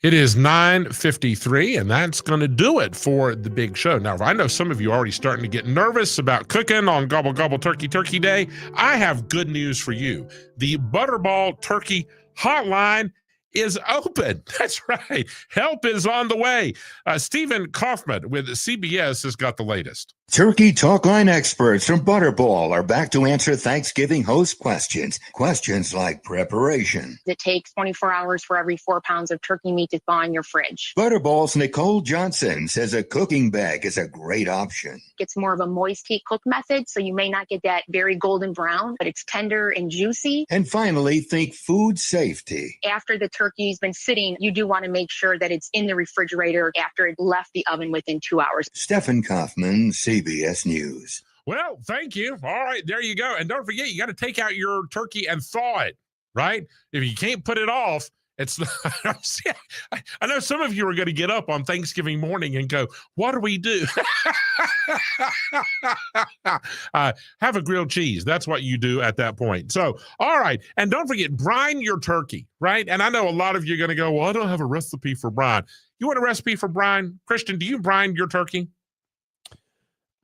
It is 9:53, and that's going to do it for the big show. Now, I know some of you are already starting to get nervous about cooking on Gobble Gobble Turkey Day. I have good news for you. The Butterball Turkey Hotline is open. That's right. Help is on the way. Stephen Kaufman with CBS has got the latest. Turkey Talkline experts from Butterball are back to answer Thanksgiving host questions. Questions like preparation. It takes 24 hours for every 4 pounds of turkey meat to thaw in your fridge. Butterball's Nicole Johnson says a cooking bag is a great option. It's more of a moist heat cook method, so you may not get that very golden brown, but it's tender and juicy. And finally, think food safety. After the turkey's been sitting, you do want to make sure that it's in the refrigerator after it left the oven within 2 hours. Stephen Kaufman, CBS News. Well, thank you. All right, there you go. And don't forget, you got to take out your turkey and thaw it, right? If you can't put it off, it's I know some of you are going to get up on Thanksgiving morning and go, what do we do? Have a grilled cheese. That's what you do at that point. So, all right. And don't forget, brine your turkey, right? And I know a lot of you are going to go, well, I don't have a recipe for brine. You want a recipe for brine? Christian, do you brine your turkey?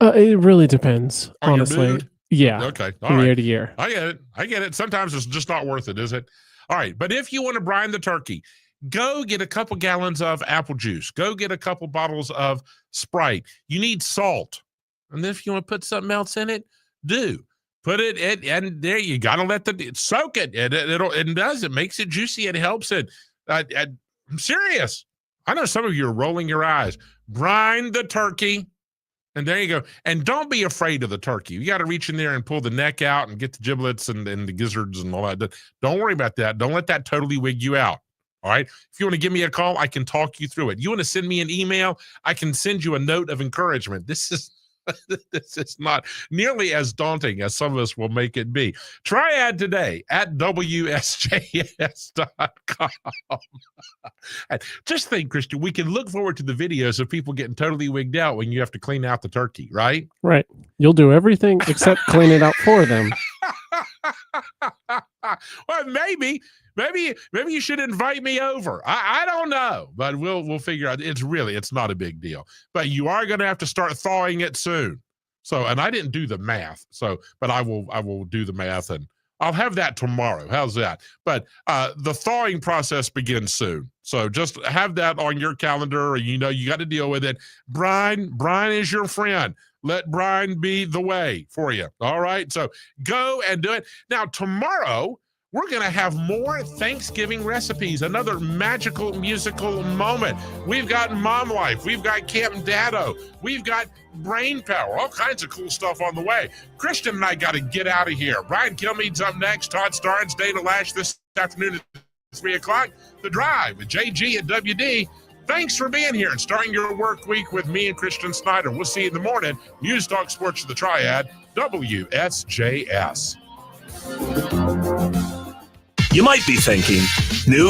It really depends, honestly. Yeah. Okay. All from right. year to year. I get it. Sometimes it's just not worth it, is it? All right. But if you want to brine the turkey, go get a couple gallons of apple juice. Go get a couple bottles of Sprite. You need salt. And then if you want to put something else in it, do. Put it in, and there you got to let soak it. It makes it juicy. It helps it. I'm serious. I know some of you are rolling your eyes. Brine the turkey. And there you go. And don't be afraid of the turkey. You got to reach in there and pull the neck out and get the giblets and the gizzards and all that. Don't worry about that. Don't let that totally wig you out. All right. If you want to give me a call, I can talk you through it. You want to send me an email, I can send you a note of encouragement. This is not nearly as daunting as some of us will make it be. Triad Tday at WSJS.com. Just think, Christian, we can look forward to the videos of people getting totally wigged out when you have to clean out the turkey, right? Right. You'll do everything except clean it out for them. Well, maybe you should invite me over. I don't know, but we'll figure out. It's not a big deal. But you are going to have to start thawing it soon. So, and I didn't do the math. So, but I will do the math, and I'll have that tomorrow. How's that? But the thawing process begins soon. So just have that on your calendar. You got to deal with it. Brine is your friend. Let brine be the way for you. All right. So go and do it. Now, tomorrow, we're going to have more Thanksgiving recipes, another magical musical moment. We've got Mom Life. We've got Camp Dado. We've got Brain Power, all kinds of cool stuff on the way. Christian and I got to get out of here. Brian Kilmeade's up next. Todd Starnes, Dana Lash this afternoon at 3 o'clock. The Drive with JG and WD. Thanks for being here and starting your work week with me and Christian Snyder. We'll see you in the morning. News Talk Sports of the Triad, WSJS. You might be thinking, new